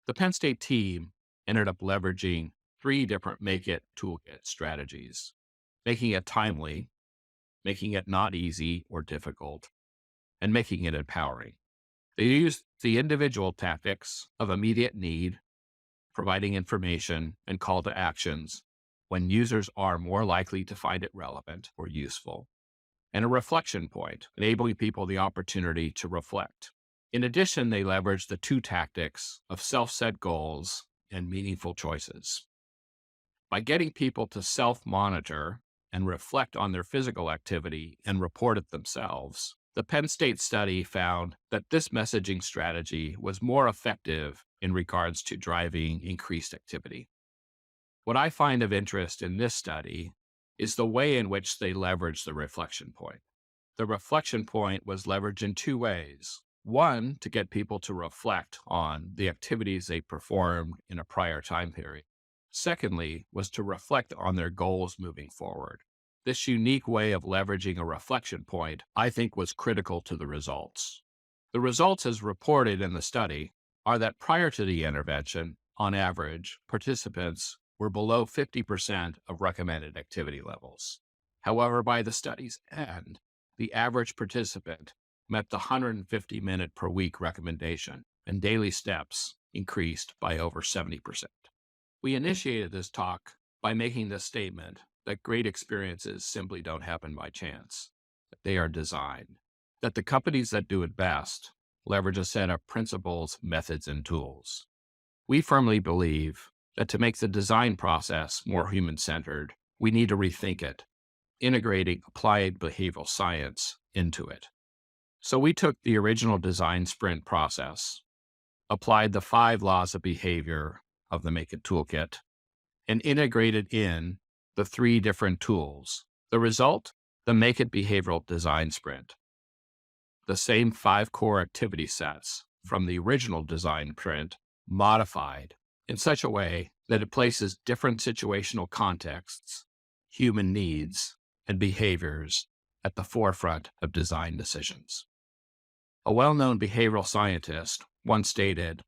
The Penn State team ended up leveraging 3 different Make It Toolkit strategies: making it timely, making it not easy or difficult, and making it empowering. They used the individual tactics of immediate need, providing information and call to actions when users are more likely to find it relevant or useful, and a reflection point, enabling people the opportunity to reflect. In addition, they leveraged the 2 tactics of self-set goals and meaningful choices. By getting people to self-monitor and reflect on their physical activity and report it themselves, the Penn State study found that this messaging strategy was more effective in regards to driving increased activity. What I find of interest in this study is the way in which they leveraged the reflection point. The reflection point was leveraged in 2 ways. One, to get people to reflect on the activities they performed in a prior time period. Secondly, was to reflect on their goals moving forward. This unique way of leveraging a reflection point, I think, was critical to the results. The results, as reported in the study, are that prior to the intervention, on average, participants were below 50% of recommended activity levels. However, by the study's end, the average participant met the 150-minute per week recommendation, and daily steps increased by over 70%. We initiated this talk by making the statement that great experiences simply don't happen by chance, that they are designed, that the companies that do it best leverage a set of principles, methods, and tools. We firmly believe that to make the design process more human-centered, we need to rethink it, integrating applied behavioral science into it. So we took the original design sprint process, applied the 5 laws of behavior of the Make It Toolkit, and integrated in the 3 different tools. The result, the Make It Behavioral Design Sprint. The same 5 core activity sets from the original design sprint modified in such a way that it places different situational contexts, human needs, and behaviors at the forefront of design decisions. A well-known behavioral scientist once stated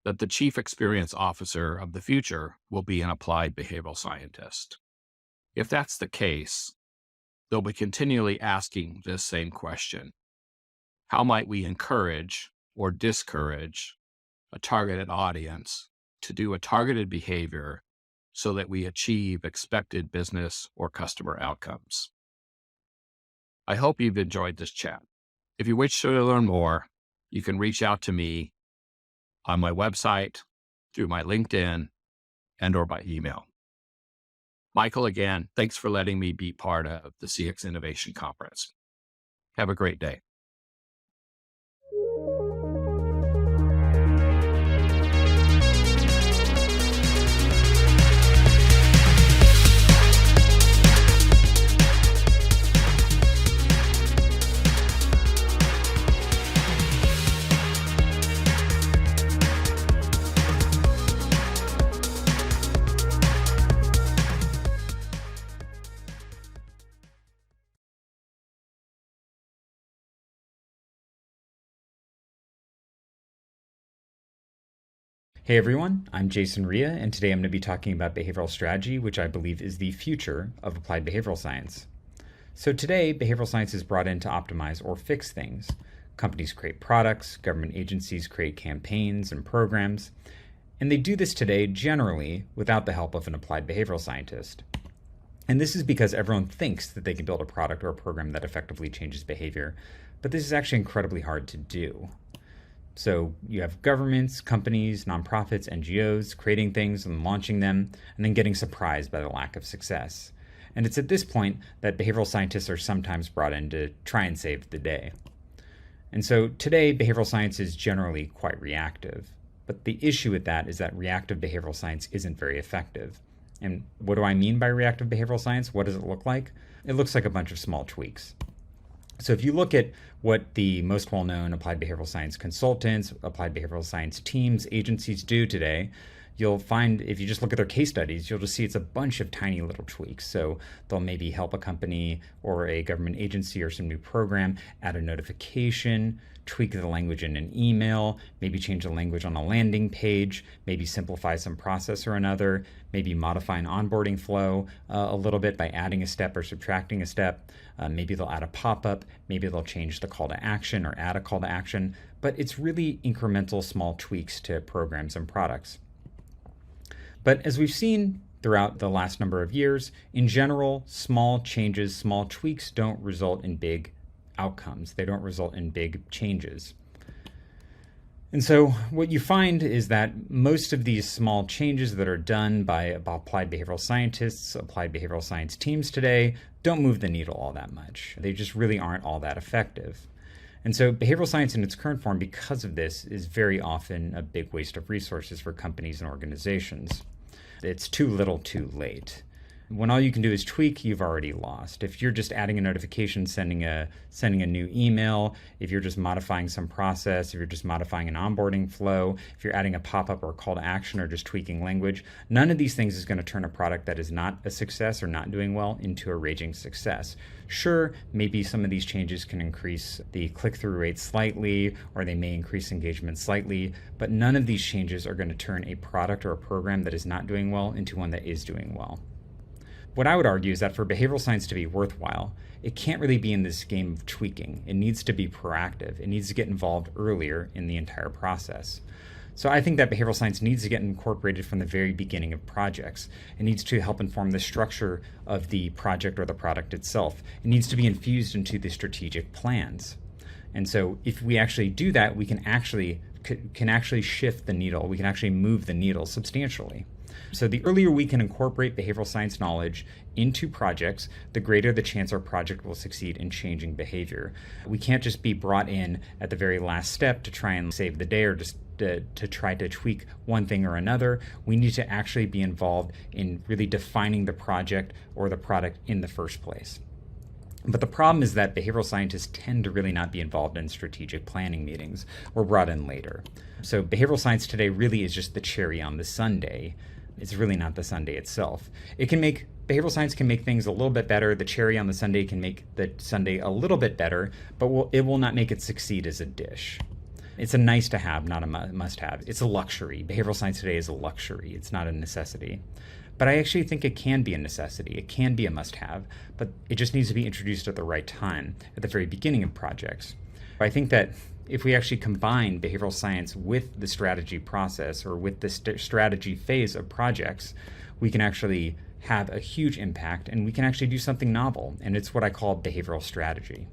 that the chief experience officer of the future will be an applied behavioral scientist. If that's the case, they'll be continually asking this same question: how might we encourage or discourage a targeted audience to do a targeted behavior so that we achieve expected business or customer outcomes? I hope you've enjoyed this chat. If you wish to learn more, you can reach out to me on my website, through my LinkedIn, and/or by email. Michael, again, thanks for letting me be part of the CX Innovation Conference. Have a great day. Hey everyone, I'm Jason Hreha, and today I'm going to be talking about behavioral strategy, which I believe is the future of applied behavioral science. So today, behavioral science is brought in to optimize or fix things. Companies create products, government agencies create campaigns and programs, and they do this today generally without the help of an applied behavioral scientist. And this is because everyone thinks that they can build a product or a program that effectively changes behavior, but this is actually incredibly hard to do. So you have governments, companies, nonprofits, NGOs creating things and launching them, and then getting surprised by the lack of success. And it's at this point that behavioral scientists are sometimes brought in to try and save the day. And so today, behavioral science is generally quite reactive. But the issue with that is that reactive behavioral science isn't very effective. And what do I mean by reactive behavioral science? What does it look like? It looks like a bunch of small tweaks. So if you look at what the most well-known applied behavioral science consultants, applied behavioral science teams, agencies do today, you'll find, if you just look at their case studies, you'll just see it's a bunch of tiny little tweaks. So they'll maybe help a company or a government agency or some new program add a notification, tweak the language in an email, maybe change the language on a landing page, maybe simplify some process or another, maybe modify an onboarding flow a little bit by adding a step or subtracting a step. Maybe they'll add a pop-up, maybe they'll change the call to action or add a call to action, but it's really incremental small tweaks to programs and products. But as we've seen throughout the last number of years, in general, small changes, small tweaks don't result in big outcomes. They don't result in big changes. And so what you find is that most of these small changes that are done by applied behavioral scientists, applied behavioral science teams today, don't move the needle all that much. They just really aren't all that effective. And so behavioral science in its current form, because of this, is very often a big waste of resources for companies and organizations. It's too little too late. When all you can do is tweak, you've already lost. If you're just adding a notification, sending a new email, if you're just modifying some process, if you're just modifying an onboarding flow, if you're adding a pop-up or a call to action or just tweaking language, none of these things is going to turn a product that is not a success or not doing well into a raging success. Sure, maybe some of these changes can increase the click-through rate slightly, or they may increase engagement slightly, but none of these changes are going to turn a product or a program that is not doing well into one that is doing well. What I would argue is that for behavioral science to be worthwhile, it can't really be in this game of tweaking. It needs to be proactive. It needs to get involved earlier in the entire process. So I think that behavioral science needs to get incorporated from the very beginning of projects. It needs to help inform the structure of the project or the product itself. It needs to be infused into the strategic plans. And so if we actually do that, we can actually shift the needle. We can actually move the needle substantially. So the earlier we can incorporate behavioral science knowledge into projects, the greater the chance our project will succeed in changing behavior. We can't just be brought in at the very last step to try and save the day or just to try to tweak one thing or another. We need to actually be involved in really defining the project or the product in the first place. But the problem is that behavioral scientists tend to really not be involved in strategic planning meetings. We're brought in later. So behavioral science today really is just the cherry on the sundae. It's really not the sundae itself. Behavioral science can make things a little bit better. The cherry on the sundae can make the sundae a little bit better, but it will not make it succeed as a dish. It's a nice to have, not a must have. It's a luxury. Behavioral science today is a luxury. It's not a necessity. But I actually think it can be a necessity. It can be a must have, but it just needs to be introduced at the right time, at the very beginning of projects. I think that if we actually combine behavioral science with the strategy process or with the strategy phase of projects, we can actually have a huge impact and we can actually do something novel. And it's what I call behavioral strategy.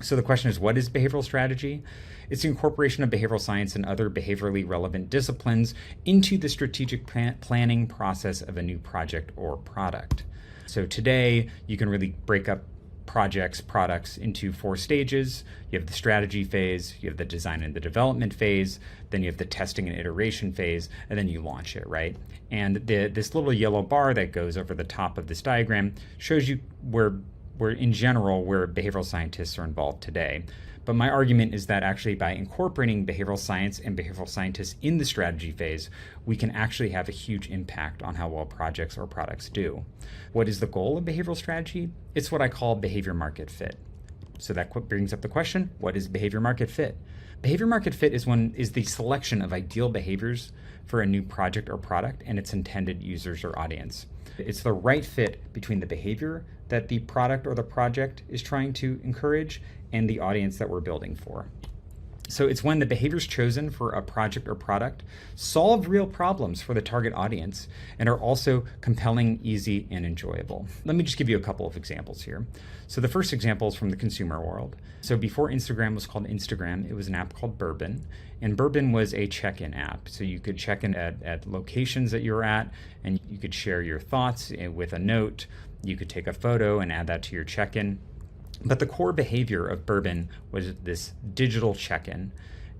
So the question is, what is behavioral strategy? It's the incorporation of behavioral science and other behaviorally relevant disciplines into the strategic planning process of a new project or product. So today, you can really break up products into 4 stages. You have the strategy phase, you have the design and the development phase, then you have the testing and iteration phase, and then you launch it, right? And this little yellow bar that goes over the top of this diagram shows you where in general where behavioral scientists are involved today. But my argument is that actually by incorporating behavioral science and behavioral scientists in the strategy phase, we can actually have a huge impact on how well projects or products do. What is the goal of behavioral strategy? It's what I call behavior market fit. So that brings up the question, what is behavior market fit? Behavior market fit is the selection of ideal behaviors for a new project or product and its intended users or audience. It's the right fit between the behavior that the product or the project is trying to encourage and the audience that we're building for. So it's when the behaviors chosen for a project or product solve real problems for the target audience and are also compelling, easy, and enjoyable. Let me just give you a couple of examples here. So the first example is from the consumer world. So before Instagram was called Instagram, it was an app called Bourbon. And Bourbon was a check-in app. So you could check in at locations that you were at, and you could share your thoughts with a note. You could take a photo and add that to your check-in. But the core behavior of Bourbon was this digital check-in.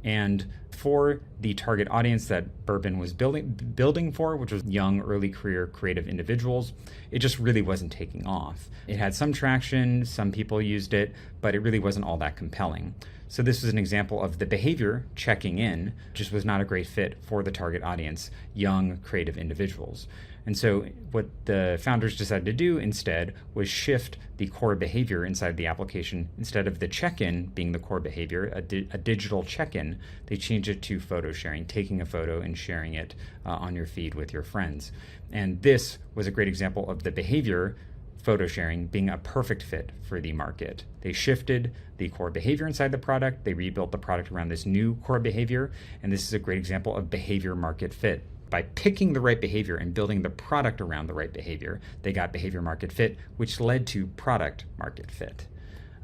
And for the target audience that Bourbon was building for, which was young, early career creative individuals, it just really wasn't taking off. It had some traction, some people used it, but it really wasn't all that compelling. So this was an example of the behavior checking in just was not a great fit for the target audience, young, creative individuals. And so what the founders decided to do instead was shift the core behavior inside the application. Instead of the check-in being the core behavior, a digital check-in, they changed it to photo sharing, taking a photo and sharing it on your feed with your friends. And this was a great example of the behavior, photo sharing, being a perfect fit for the market. They shifted the core behavior inside the product. They rebuilt the product around this new core behavior. And this is a great example of behavior market fit. By picking the right behavior and building the product around the right behavior, they got behavior market fit, which led to product market fit.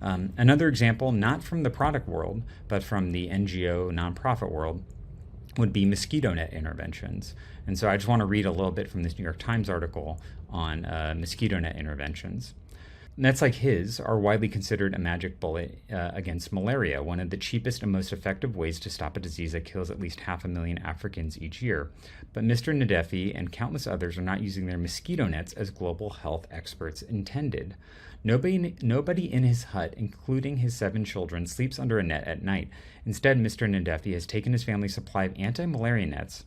Another example, not from the product world, but from the NGO nonprofit world, would be mosquito net interventions. And so I just want to read a little bit from this New York Times article on mosquito net interventions. Nets like his are widely considered a magic bullet against malaria, one of the cheapest and most effective ways to stop a disease that kills at least 500,000 Africans each year. But Mr. Nadefi and countless others are not using their mosquito nets as global health experts intended. Nobody in his hut, including his 7 children, sleeps under a net at night. Instead, Mr. Nadefi has taken his family's supply of anti-malaria nets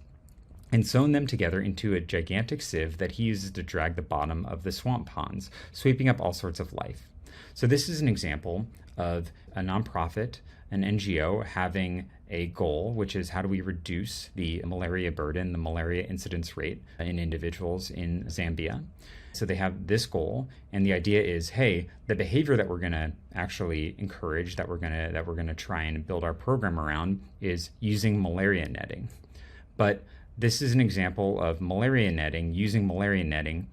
and sewn them together into a gigantic sieve that he uses to drag the bottom of the swamp ponds, sweeping up all sorts of life. So this is an example of a nonprofit, an NGO, having a goal, which is how do we reduce the malaria burden, the malaria incidence rate in individuals in Zambia. So they have this goal, and the idea is, hey, the behavior that we're going to actually encourage, that we're going to try and build our program around, is using malaria netting. But this is an example of malaria netting, using malaria netting,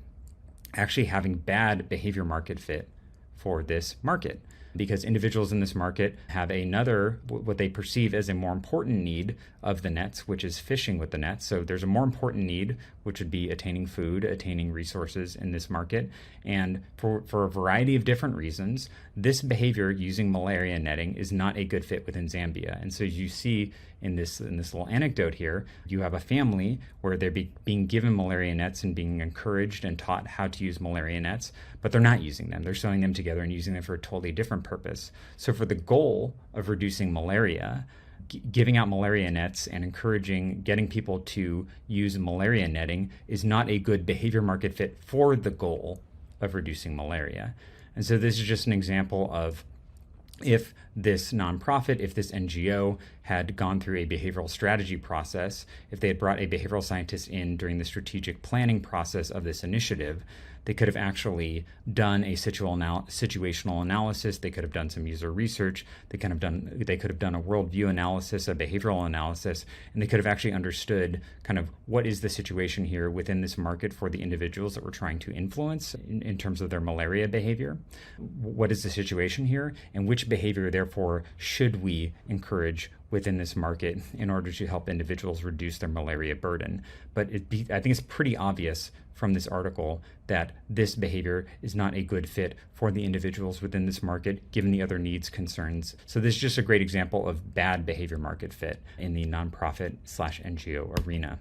actually having bad behavior market fit for this market, because individuals in this market have another, what they perceive as a more important need of the nets, which is fishing with the nets. So there's a more important need, which would be attaining food, attaining resources in this market. And for a variety of different reasons, this behavior using malaria netting is not a good fit within Zambia. And so you see in this little anecdote here, you have a family where they're being given malaria nets and being encouraged and taught how to use malaria nets, but they're not using them. They're sewing them together and using them for a totally different purpose. So for the goal of reducing malaria, giving out malaria nets and encouraging, getting people to use malaria netting is not a good behavior market fit for the goal of reducing malaria. And so this is just an example of, if this nonprofit, if this NGO had gone through a behavioral strategy process, if they had brought a behavioral scientist in during the strategic planning process of this initiative, they could have actually done a situational analysis. They could have done some user research. They could have done a worldview analysis, a behavioral analysis, and they could have actually understood kind of what is the situation here within this market for the individuals that we're trying to influence in terms of their malaria behavior. What is the situation here, and which behavior, therefore, should we encourage within this market in order to help individuals reduce their malaria burden? But I think it's pretty obvious from this article that this behavior is not a good fit for the individuals within this market, given the other needs, concerns. So this is just a great example of bad behavior market fit in the nonprofit/NGO arena.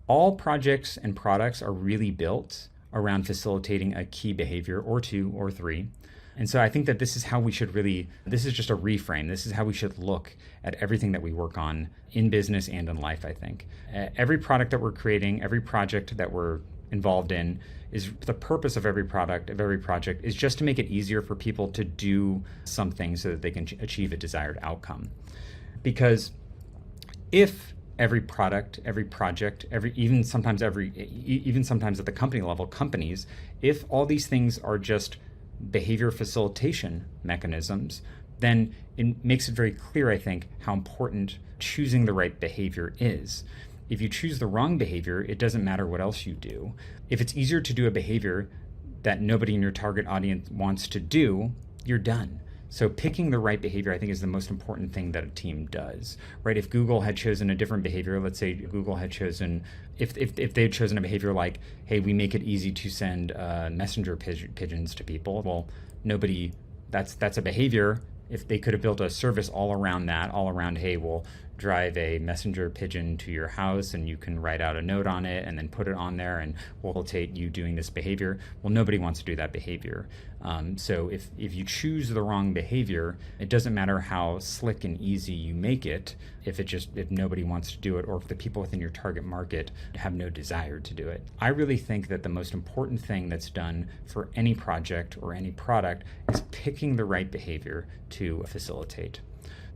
All projects and products are really built around facilitating a key behavior, or two or three. And so I think that this is how we should this is just a reframe. This is how we should look at everything that we work on in business and in life, I think. Every product that we're creating, every project that we're involved in, is the purpose of every product, of every project, is just to make it easier for people to do something so that they can achieve a desired outcome. Because if every product, every project, even sometimes at the company level, companies, if all these things are just behavior facilitation mechanisms, then it makes it very clear, I think, how important choosing the right behavior is. If you choose the wrong behavior, it doesn't matter what else you do. If it's easier to do a behavior that nobody in your target audience wants to do, you're done. So picking the right behavior, I think, is the most important thing that a team does, right? If Google had chosen a different behavior, let's say Google had chosen, if they had chosen a behavior like, hey, we make it easy to send messenger pigeons to people, well, nobody, that's a behavior. If they could have built a service all around, hey, we'll drive a messenger pigeon to your house and you can write out a note on it and then put it on there and we'll facilitate you doing this behavior. Well, nobody wants to do that behavior. So if you choose the wrong behavior, it doesn't matter how slick and easy you make it, if nobody wants to do it, or if the people within your target market have no desire to do it. I really think that the most important thing that's done for any project or any product is picking the right behavior to facilitate.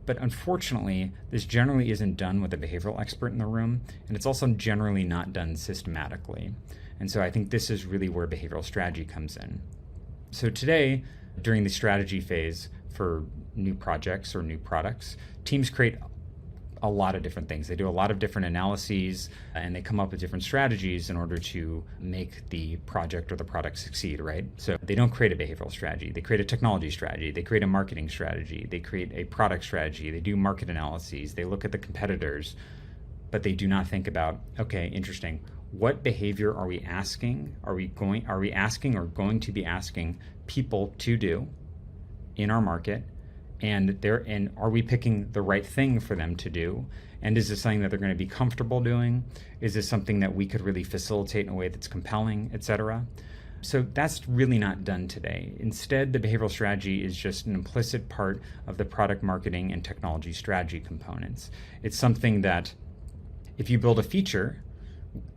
But unfortunately, this generally isn't done with a behavioral expert in the room, and it's also generally not done systematically. And so I think this is really where behavioral strategy comes in. So today, during the strategy phase for new projects or new products, teams create a lot of different things. They do a lot of different analyses and they come up with different strategies in order to make the project or the product succeed, right? So they don't create a behavioral strategy. They create a technology strategy. They create a marketing strategy. They create a product strategy. They do market analyses. They look at the competitors, but they do not think about, okay, interesting. What behavior are we asking? Are we asking or going to be asking people to do in our market? And are we picking the right thing for them to do? And is this something that they're going to be comfortable doing? Is this something that we could really facilitate in a way that's compelling, etc.? So that's really not done today. Instead, the behavioral strategy is just an implicit part of the product marketing and technology strategy components. It's something that if you build a feature,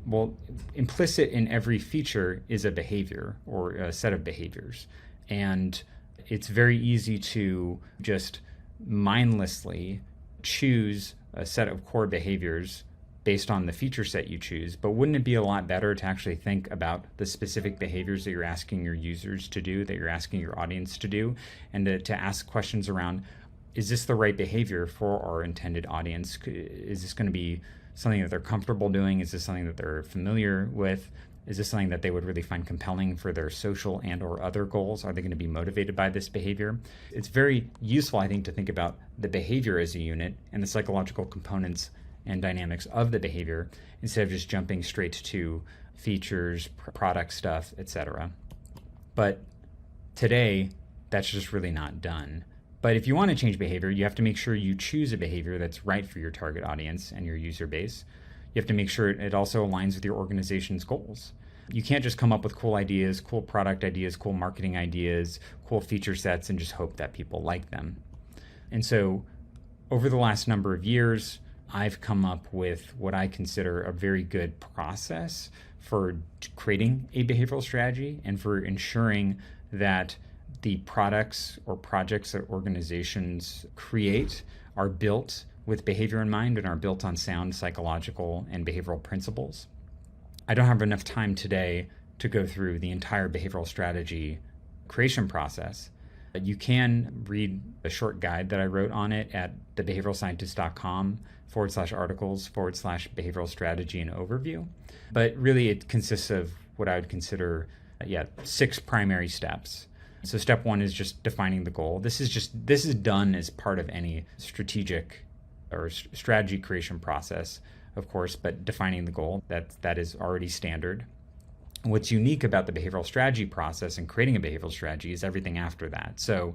well, implicit in every feature is a behavior or a set of behaviors. And it's very easy to just mindlessly choose a set of core behaviors based on the feature set you choose, but wouldn't it be a lot better to actually think about the specific behaviors that you're asking your users to do, that you're asking your audience to do, and to ask questions around, is this the right behavior for our intended audience? Is this going to be something that they're comfortable doing? Is this something that they're familiar with? Is this something that they would really find compelling for their social and or other goals? Are they going to be motivated by this behavior? It's very useful, I think, to think about the behavior as a unit and the psychological components and dynamics of the behavior instead of just jumping straight to features, product stuff, etc. But today, that's just really not done. But if you want to change behavior, you have to make sure you choose a behavior that's right for your target audience and your user base. You have to make sure it also aligns with your organization's goals. You can't just come up with cool ideas, cool product ideas, cool marketing ideas, cool feature sets, and just hope that people like them. And so over the last number of years, I've come up with what I consider a very good process for creating a behavioral strategy and for ensuring that the products or projects that organizations create are built with behavior in mind and are built on sound psychological and behavioral principles. I don't have enough time today to go through the entire behavioral strategy creation process. You can read a short guide that I wrote on it at thebehavioralscientist.com/articles/behavioral strategy and overview. But really it consists of what I would consider 6 primary steps. So step 1 is just defining the goal. This is done as part of any strategic or strategy creation process, of course, but defining the goal, that is already standard. What's unique about the behavioral strategy process and creating a behavioral strategy is everything after that. So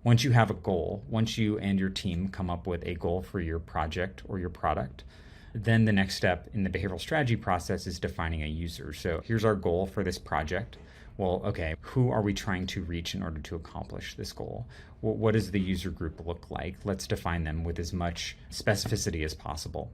once you have a goal, once you and your team come up with a goal for your project or your product, then the next step in the behavioral strategy process is defining a user. So here's our goal for this project. Well, okay, who are we trying to reach in order to accomplish this goal? What does the user group look like? Let's define them with as much specificity as possible.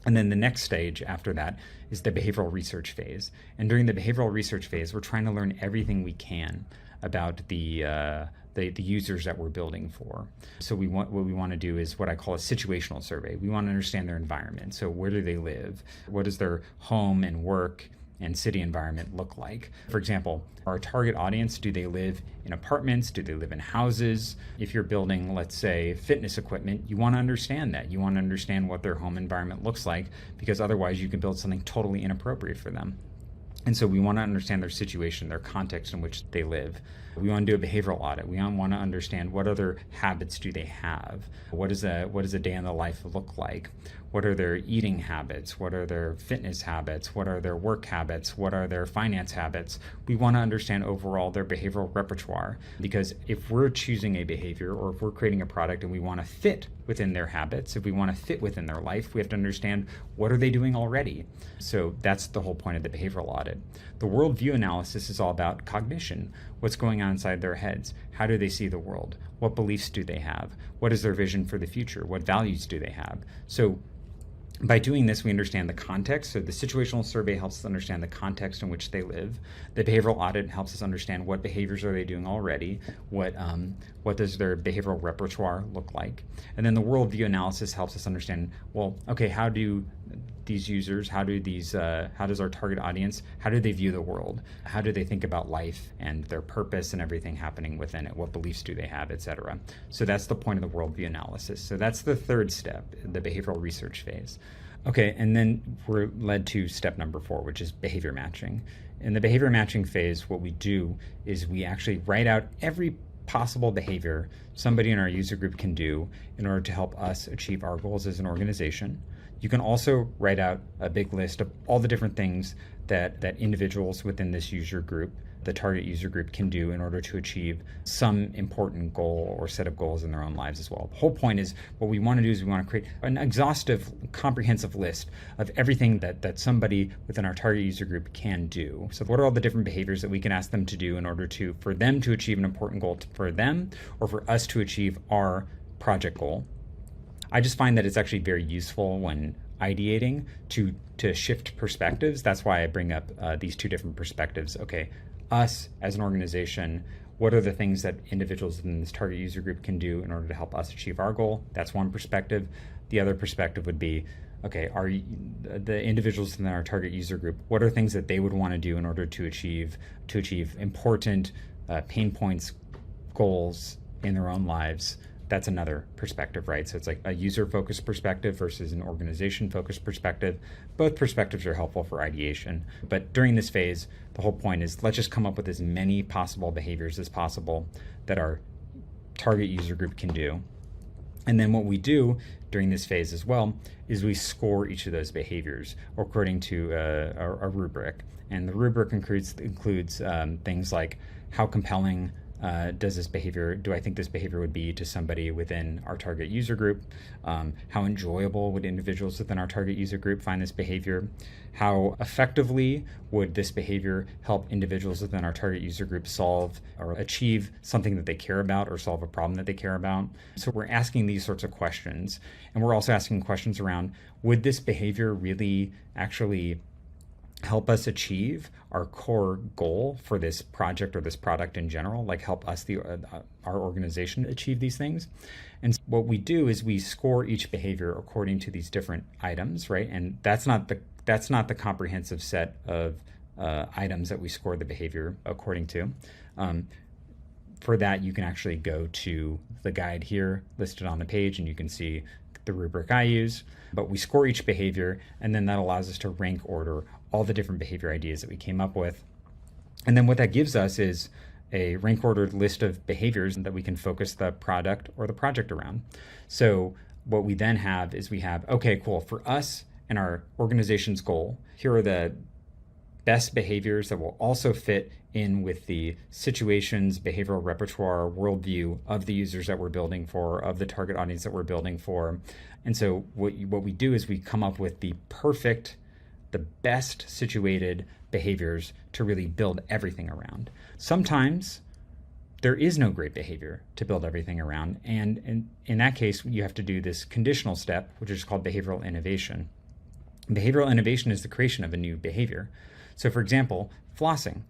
And then the next stage after that is the behavioral research phase. And during the behavioral research phase, we're trying to learn everything we can about the users that we're building for. So what we want to do is what I call a situational survey. We want to understand their environment. So where do they live? What does their home and work and city environment look like? For example, our target audience, do they live in apartments? Do they live in houses? If you're building, let's say, fitness equipment, you want to understand that. You want to understand what their home environment looks like, because otherwise you can build something totally inappropriate for them. And so we want to understand their situation, their context in which they live. We want to do a behavioral audit. We want to understand what other habits do they have? What does a day in the life look like? What are their eating habits? What are their fitness habits? What are their work habits? What are their finance habits? We want to understand overall their behavioral repertoire, because if we're choosing a behavior or if we're creating a product and we want to fit within their habits, if we want to fit within their life, we have to understand what are they doing already. So that's the whole point of the behavioral audit. The worldview analysis is all about cognition. What's going on inside their heads? How do they see the world? What beliefs do they have? What is their vision for the future? What values do they have? So by doing this, we understand the context. So the situational survey helps us understand the context in which they live. The behavioral audit helps us understand what behaviors are they doing already, what does their behavioral repertoire look like. And then the worldview analysis helps us understand, well, okay, how do these users, how does our target audience, how do they view the world? How do they think about life and their purpose and everything happening within it? What beliefs do they have, etc.? So that's the point of the worldview analysis. So that's the third step, the behavioral research phase. Okay, and then we're led to step number 4, which is behavior matching. In the behavior matching phase, what we do is we actually write out every possible behavior somebody in our user group can do in order to help us achieve our goals as an organization. You can also write out a big list of all the different things that individuals within this user group, the target user group, can do in order to achieve some important goal or set of goals in their own lives as well. The whole point is, what we want to do is we want to create an exhaustive, comprehensive list of everything that somebody within our target user group can do. So what are all the different behaviors that we can ask them to do in order for them to achieve an important goal for them, or for us to achieve our project goal? I just find that it's actually very useful when ideating to shift perspectives. That's why I bring up these 2 different perspectives. Okay, us as an organization, what are the things that individuals in this target user group can do in order to help us achieve our goal? That's one perspective. The other perspective would be, okay, are the individuals in our target user group, what are things that they would want to do in order to achieve important pain points, goals in their own lives? That's another perspective, right? So it's like a user-focused perspective versus an organization-focused perspective. Both perspectives are helpful for ideation. But during this phase, the whole point is let's just come up with as many possible behaviors as possible that our target user group can do. And then what we do during this phase as well is we score each of those behaviors according to a rubric. And the rubric includes things like how compelling do I think this behavior would be to somebody within our target user group? How enjoyable would individuals within our target user group find this behavior? How effectively would this behavior help individuals within our target user group solve or achieve something that they care about or solve a problem that they care about? So we're asking these sorts of questions. And we're also asking questions around, would this behavior really actually help us achieve our core goal for this project or this product in general, like help us, our organization, achieve these things? And what we do is we score each behavior according to these different items, right? And that's not the comprehensive set of items that we score the behavior according to. For that, you can actually go to the guide here listed on the page, and you can see the rubric I use. But we score each behavior, and then that allows us to rank order all the different behavior ideas that we came up with. And then what that gives us is a rank ordered list of behaviors that we can focus the product or the project around. So what we then have is okay, cool, for us and our organization's goal, here are the best behaviors that will also fit in with the situations, behavioral repertoire, worldview of the users that we're building for, of the target audience that we're building for. And so what we do is we come up with the best situated behaviors to really build everything around. Sometimes there is no great behavior to build everything around. And in that case, you have to do this conditional step, which is called behavioral innovation. Behavioral innovation is the creation of a new behavior. So for example, flossing.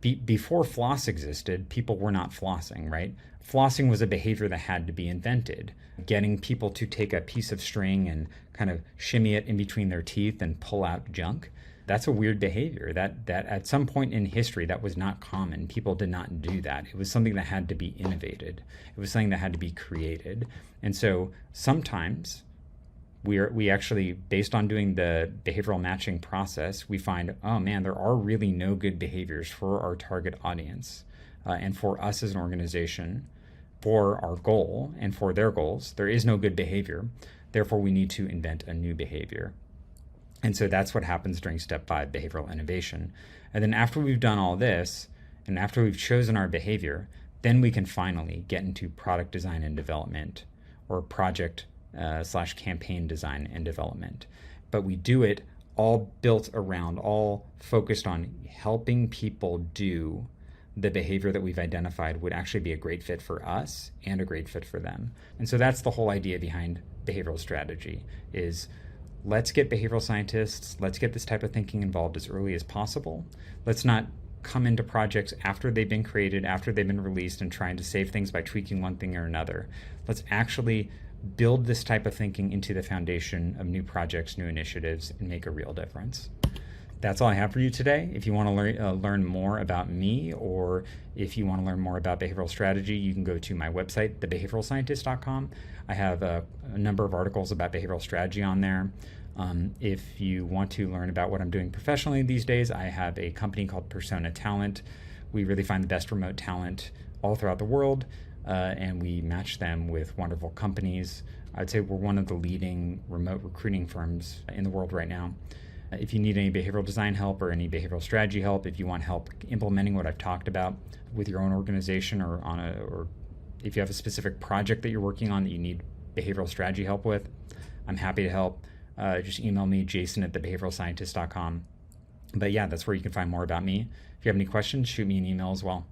Before floss existed, people were not flossing, right? Flossing was a behavior that had to be invented. Getting people to take a piece of string and kind of shimmy it in between their teeth and pull out junk. That's a weird behavior. That at some point in history, that was not common. People did not do that. It was something that had to be innovated. It was something that had to be created. And so sometimes we actually, based on doing the behavioral matching process, we find, oh man, there are really no good behaviors for our target audience. And for us as an organization, for our goal and for their goals, there is no good behavior. Therefore, we need to invent a new behavior. And so that's what happens during step 5, behavioral innovation. And then after we've done all this, and after we've chosen our behavior, then we can finally get into product design and development, or project / campaign design and development. But we do it all focused on helping people do the behavior that we've identified would actually be a great fit for us and a great fit for them. And so that's the whole idea behind behavioral strategy, is let's get behavioral scientists, let's get this type of thinking involved as early as possible. Let's not come into projects after they've been created, after they've been released, and trying to save things by tweaking one thing or another. Let's actually build this type of thinking into the foundation of new projects, new initiatives, and make a real difference. That's all I have for you today. If you want to learn more about me, or if you want to learn more about behavioral strategy, you can go to my website, thebehavioralscientist.com. I have a number of articles about behavioral strategy on there. If you want to learn about what I'm doing professionally these days, I have a company called Persona Talent. We really find the best remote talent all throughout the world, and we match them with wonderful companies. I'd say we're one of the leading remote recruiting firms in the world right now. If you need any behavioral design help or any behavioral strategy help, if you want help implementing what I've talked about with your own organization, or if you have a specific project that you're working on that you need behavioral strategy help with, I'm happy to help. Just email me, jason@thebehavioralscientist.com. But yeah, that's where you can find more about me. If you have any questions, shoot me an email as well.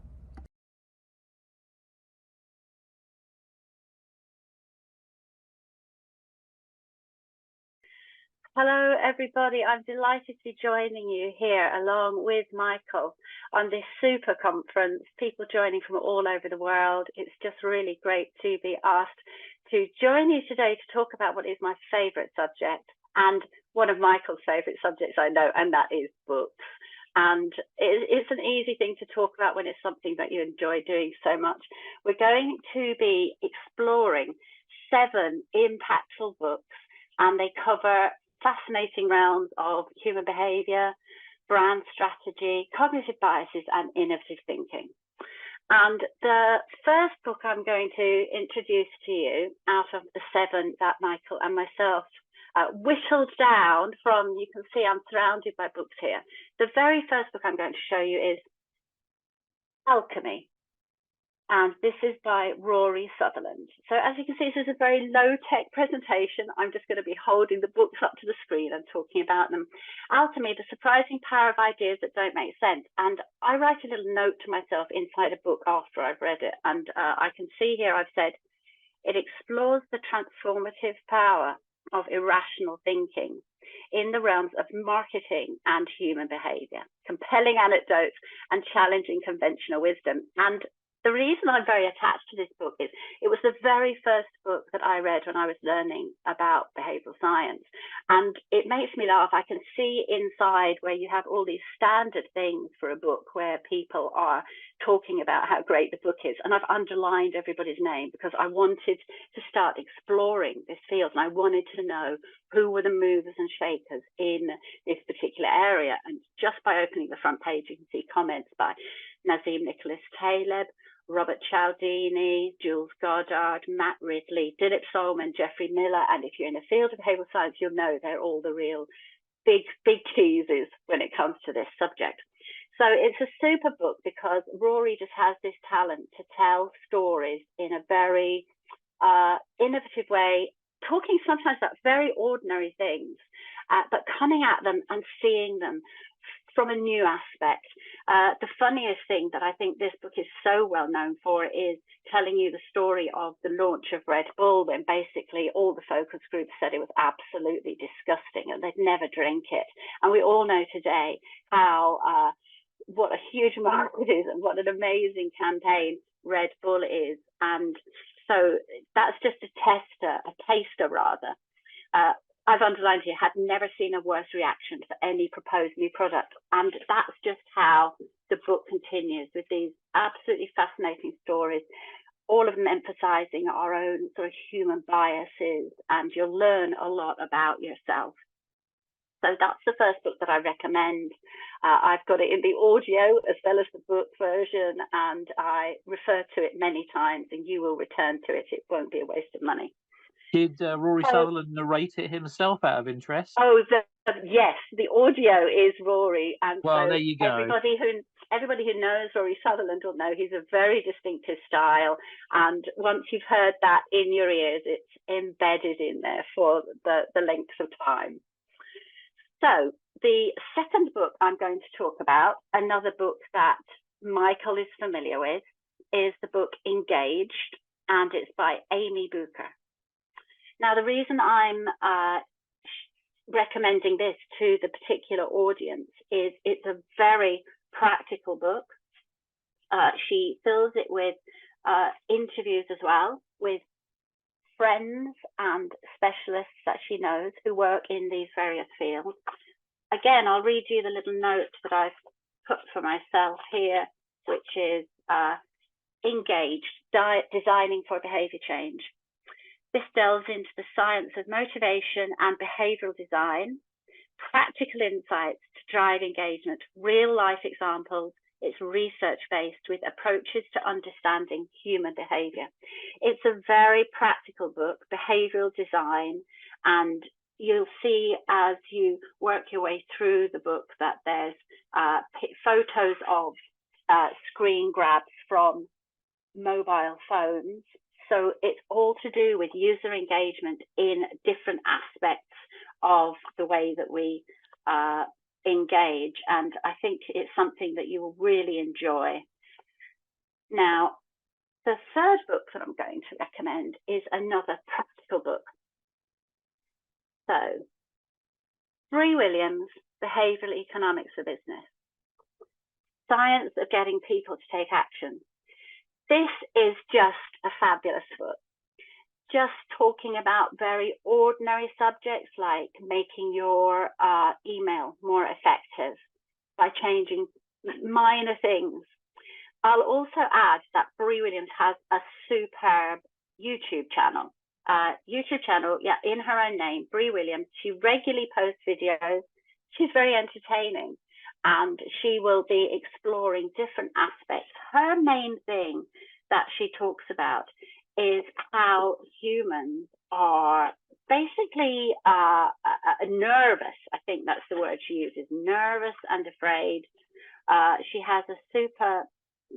Hello, everybody. I'm delighted to be joining you here along with Michael on this super conference, people joining from all over the world. It's just really great to be asked to join you today to talk about what is my favorite subject and one of Michael's favorite subjects, I know, and that is books. And it's an easy thing to talk about when it's something that you enjoy doing so much. We're going to be exploring 7 impactful books, and they cover fascinating realms of human behavior, brand strategy, cognitive biases, and innovative thinking. And the first book I'm going to introduce to you out of the 7 that Michael and myself whittled down from, you can see I'm surrounded by books here. The very first book I'm going to show you is Alchemy. And this is by Rory Sutherland. So as you can see, this is a very low-tech presentation. I'm just going to be holding the books up to the screen and talking about them. Alchemy, the surprising power of ideas that don't make sense. And I write a little note to myself inside a book after I've read it. And I can see here I've said, it explores the transformative power of irrational thinking in the realms of marketing and human behavior, compelling anecdotes and challenging conventional wisdom. And the reason I'm very attached to this book is it was the very first book that I read when I was learning about behavioral science. And it makes me laugh. I can see inside where you have all these standard things for a book where people are talking about how great the book is. And I've underlined everybody's name because I wanted to start exploring this field. And I wanted to know who were the movers and shakers in this particular area. And just by opening the front page, you can see comments by Nazim Nicholas Taleb, Robert Cialdini, Jules Goddard, Matt Ridley, Dilip Solman, Jeffrey Miller. And if you're in the field of behavioral science, you'll know they're all the real big teasers when it comes to this subject. So it's a super book because Rory just has this talent to tell stories in a very innovative way, talking sometimes about very ordinary things, but coming at them and seeing them from a new aspect. The funniest thing that I think this book is so well known for is telling you the story of the launch of Red Bull, when basically all the focus groups said it was absolutely disgusting and they'd never drink it. And we all know today how what a huge market is and what an amazing campaign Red Bull is. And so that's just a taster rather. I've underlined here, had never seen a worse reaction for any proposed new product. And that's just how the book continues with these absolutely fascinating stories, all of them emphasizing our own sort of human biases, and you'll learn a lot about yourself. So that's the first book that I recommend. I've got it in the audio as well as the book version, and I refer to it many times, and you will return to it. It won't be a waste of money. Did Rory Sutherland narrate it himself out of interest? Oh, yes, the audio is Rory. And well, so there you go. Everybody who knows Rory Sutherland will know he's a very distinctive style. And once you've heard that in your ears, it's embedded in there for the length of time. So the second book I'm going to talk about, another book that Michael is familiar with, is the book Engaged, and it's by Amy Bucher. Now, the reason I'm recommending this to the particular audience is it's a very practical book. She fills it with interviews as well with friends and specialists that she knows who work in these various fields. Again, I'll read you the little note that I've put for myself here, which is Engaged, Designing for Behavior Change. This delves into the science of motivation and behavioral design, practical insights to drive engagement, real life examples. It's research-based with approaches to understanding human behavior. It's a very practical book, behavioral design, and you'll see as you work your way through the book that there's photos of screen grabs from mobile phones. So it's all to do with user engagement in different aspects of the way that we engage. And I think it's something that you will really enjoy. Now, the third book that I'm going to recommend is another practical book. So Bree Williams, Behavioral Economics for Business. Science of Getting People to Take Action. This is just a fabulous book. Just talking about very ordinary subjects like making your email more effective by changing minor things. I'll also add that Bree Williams has a superb YouTube channel. In her own name, Bree Williams. She regularly posts videos. She's very entertaining, and she will be exploring different aspects. Her main thing that she talks about is how humans are basically nervous. I think that's the word she uses, nervous and afraid. She has a super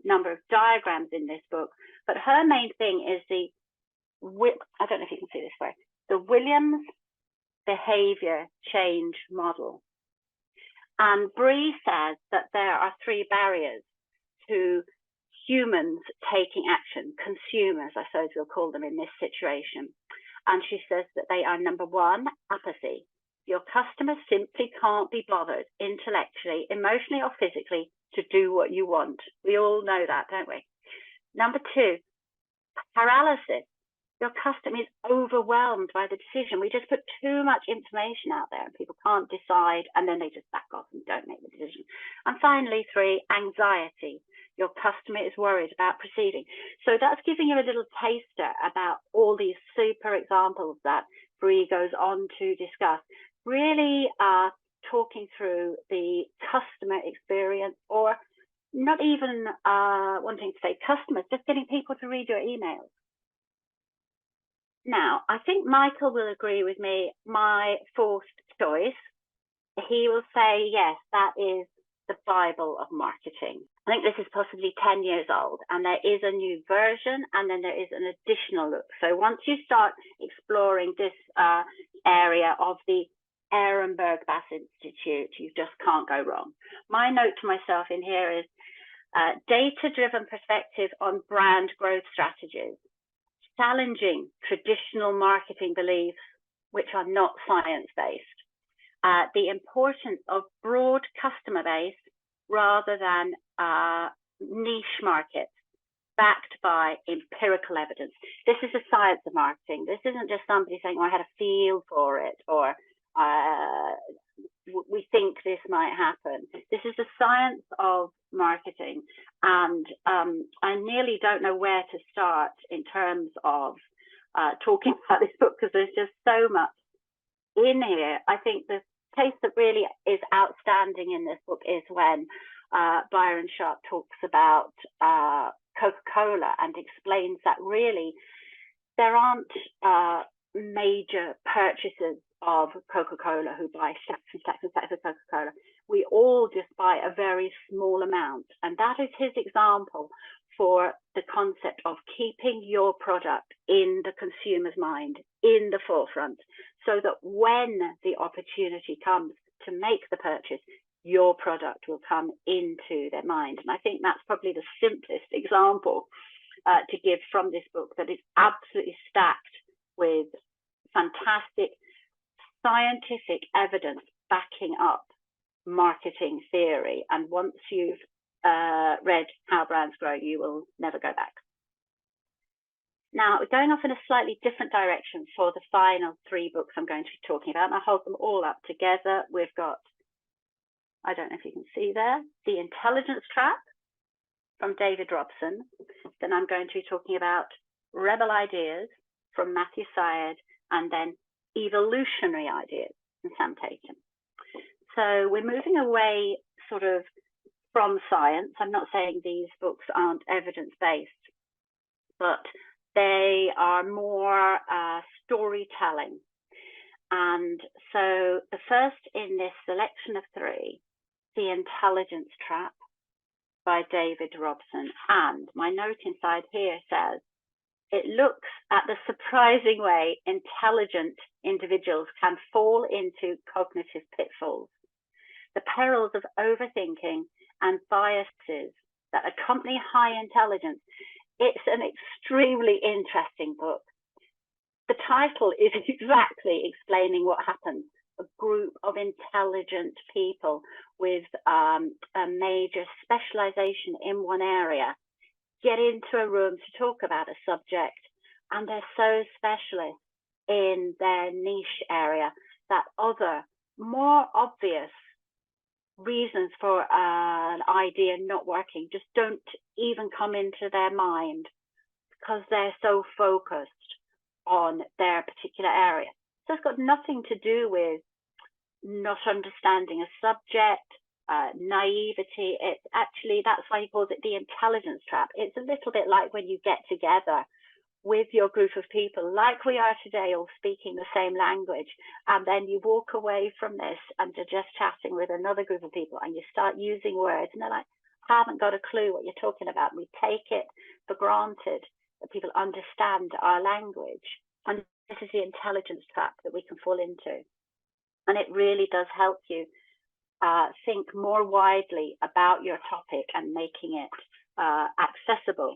number of diagrams in this book, but her main thing is I don't know if you can see this way, the Williams behavior change model. And Bree says that there are 3 barriers to humans taking action, consumers, I suppose we'll call them in this situation. And she says that they are, number 1, apathy. Your customers simply can't be bothered intellectually, emotionally, or physically to do what you want. We all know that, don't we? Number 2, paralysis. Your customer is overwhelmed by the decision. We just put too much information out there and people can't decide, and then they just back off and don't make the decision. And finally, 3, anxiety. Your customer is worried about proceeding. So that's giving you a little taster about all these super examples that Bree goes on to discuss. Really talking through the customer experience, or not even wanting to say customers, just getting people to read your emails. Now, I think Michael will agree with me, my 4th choice. He will say, yes, that is the Bible of marketing. I think this is possibly 10 years old, and there is a new version, and then there is an additional look. So once you start exploring this area of the Ehrenberg Bass Institute, you just can't go wrong. My note to myself in here is data-driven perspective on brand growth strategies, challenging traditional marketing beliefs which are not science-based, the importance of broad customer base rather than niche markets backed by empirical evidence. This is the science of marketing. This isn't just somebody saying, oh, I had a feel for it, or we think this might happen. This is the science of marketing, and I nearly don't know where to start in terms of talking about this book, because there's just so much in here. I think the case that really is outstanding in this book is when Byron Sharp talks about Coca-Cola and explains that really there aren't major purchasers of Coca-Cola who buy stacks and stacks and stacks of Coca-Cola. We all just buy a very small amount. And that is his example for the concept of keeping your product in the consumer's mind, in the forefront, so that when the opportunity comes to make the purchase, your product will come into their mind. And I think that's probably the simplest example to give from this book, that is absolutely stacked with fantastic scientific evidence backing up marketing theory. And once you've read How Brands Grow, you will never go back. Now, we're going off in a slightly different direction for the final 3 books I'm going to be talking about, and I'll hold them all up together. We've got, I don't know if you can see there, The Intelligence Trap from David Robson. Then I'm going to be talking about Rebel Ideas from Matthew Syed, and then Evolutionary Ideas from Sam Tatum. So we're moving away sort of from science. I'm not saying these books aren't evidence-based, but they are more storytelling. And so the first in this selection of 3, The Intelligence Trap by David Robson. And my note inside here says, it looks at the surprising way intelligent individuals can fall into cognitive pitfalls, the perils of overthinking and biases that accompany high intelligence. It's an extremely interesting book. The title is exactly explaining what happens a group of intelligent people with a major specialization in one area get into a room to talk about a subject, and they're so specialist in their niche area that other, more obvious reasons for an idea not working just don't even come into their mind, because they're so focused on their particular area. So it's got nothing to do with not understanding a subject, naivety. It's actually, that's why he calls it the intelligence trap. It's a little bit like when you get together with your group of people, like we are today, all speaking the same language, and then you walk away from this and you're just chatting with another group of people, and you start using words, and they're like, I haven't got a clue what you're talking about. We take it for granted that people understand our language. And this is the intelligence trap that we can fall into. And it really does help you think more widely about your topic and making it accessible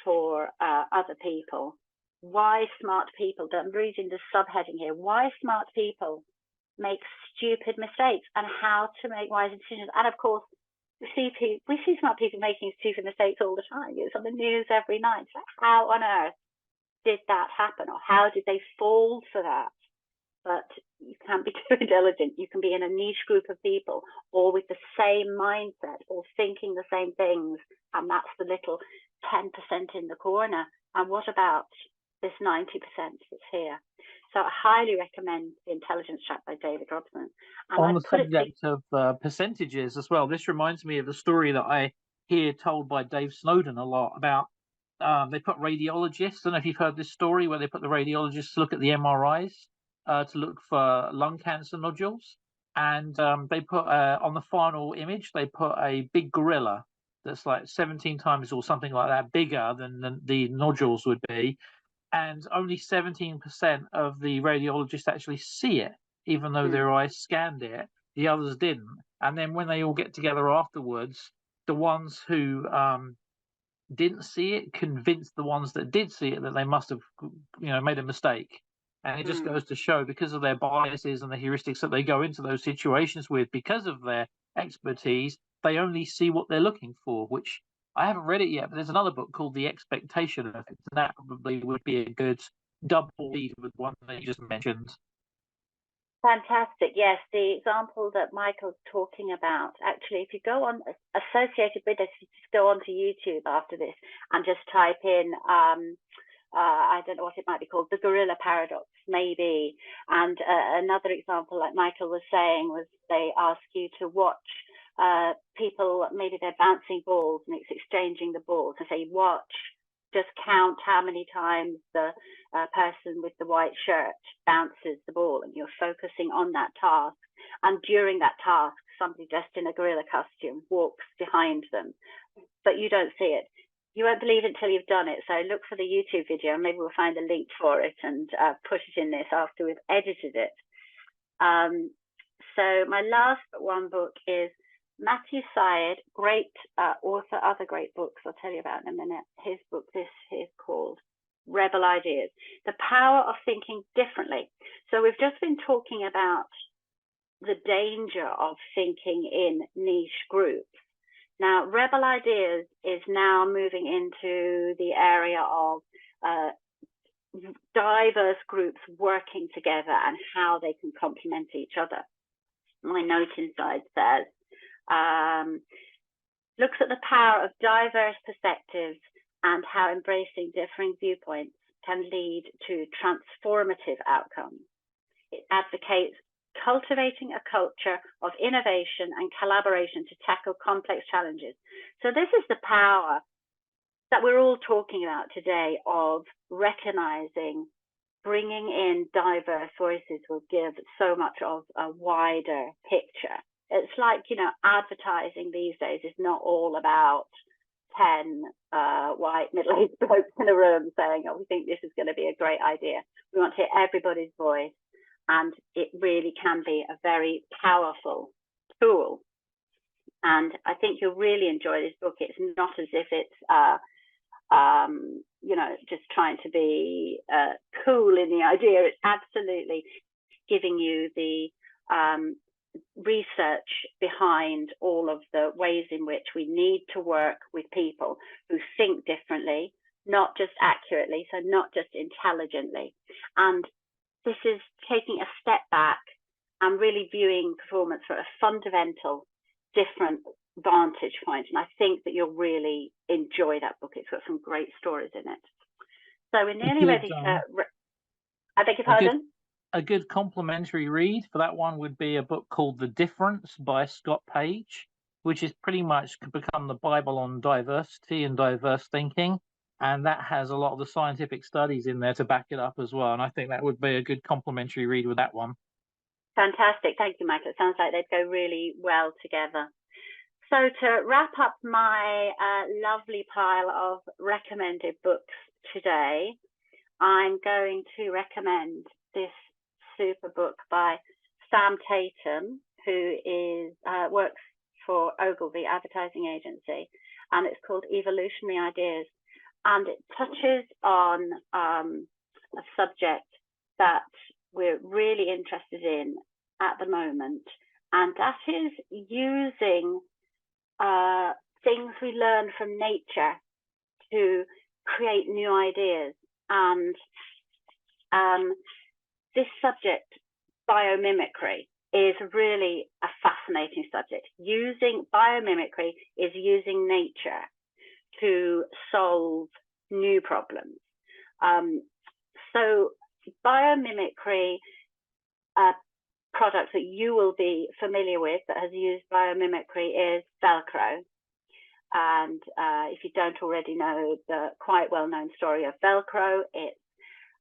for other people. Why smart people, I'm reading the subheading here, why smart people make stupid mistakes and how to make wise decisions. And of course, we see smart people making stupid mistakes all the time. It's on the news every night. So how on earth did that happen, or how did they fall for that? But you can't be too intelligent. You can be in a niche group of people, or with the same mindset, or thinking the same things, and that's the little 10% in the corner. And what about this 90% that's here? So I highly recommend The Intelligence Trap by David Robson. And on the subject of percentages as well, this reminds me of a story that I hear told by Dave Snowden a lot about. They put radiologists, I don't know if you've heard this story, where they put the radiologists to look at the MRIs to look for lung cancer nodules. And they put on the final image, they put a big gorilla that's like 17 times or something like that bigger than the nodules would be. And only 17% of the radiologists actually see it, even though their eyes scanned it. The others didn't. And then when they all get together afterwards, the ones who didn't see it convinced the ones that did see it that they must have, made a mistake. And it just goes to show, because of their biases and the heuristics that they go into those situations with, because of their expertise, they only see what they're looking for, which I haven't read it yet, but there's another book called The Expectation Effect, and that probably would be a good double read with one that you just mentioned. Fantastic. Yes, the example that Michael's talking about, actually, if you go on, associated with this, you just go onto YouTube after this and just type in, I don't know what it might be called, the gorilla paradox, maybe. And another example, like Michael was saying, was they ask you to watch people, maybe they're bouncing balls and it's exchanging the balls, and say, watch, just count how many times the person with the white shirt bounces the ball, and you're focusing on that task. And during that task, somebody dressed in a gorilla costume walks behind them, but you don't see it. You won't believe it until you've done it. So look for the YouTube video, and maybe we'll find a link for it and put it in this after we've edited it. So my last one book is Matthew Syed, great author, other great books I'll tell you about in a minute. His book, this is called Rebel Ideas, The Power of Thinking Differently. So we've just been talking about the danger of thinking in niche groups. Now, Rebel Ideas is now moving into the area of diverse groups working together and how they can complement each other. My note inside says, looks at the power of diverse perspectives and how embracing differing viewpoints can lead to transformative outcomes. It advocates cultivating a culture of innovation and collaboration to tackle complex challenges. So this is the power that we're all talking about today, of recognizing bringing in diverse voices will give so much of a wider picture. It's like, advertising these days is not all about 10 white middle-aged blokes in a room saying, oh, we think this is going to be a great idea. We want to hear everybody's voice, and it really can be a very powerful tool. And I think you'll really enjoy this book. It's not as if it's, just trying to be cool in the idea. It's absolutely giving you the research behind all of the ways in which we need to work with people who think differently, not just accurately, so not just intelligently. And this is taking a step back and really viewing performance from a fundamental, different vantage point. And I think that you'll really enjoy that book. It's got some great stories in it. So we're nearly ready to... I beg your pardon? A good complementary read for that one would be a book called The Difference by Scott Page, which is pretty much become the Bible on diversity and diverse thinking. And that has a lot of the scientific studies in there to back it up as well. And I think that would be a good complementary read with that one. Fantastic. Thank you, Michael. It sounds like they'd go really well together. So to wrap up my lovely pile of recommended books today, I'm going to recommend this super book by Sam Tatum, who is works for Ogilvy Advertising Agency, and it's called Evolutionary Ideas. And it touches on a subject that we're really interested in at the moment, and that is using things we learn from nature to create new ideas. And this subject, biomimicry, is really a fascinating subject. Using biomimicry is using nature to solve new problems. So biomimicry, product that you will be familiar with that has used biomimicry is Velcro. And if you don't already know the quite well-known story of Velcro, it's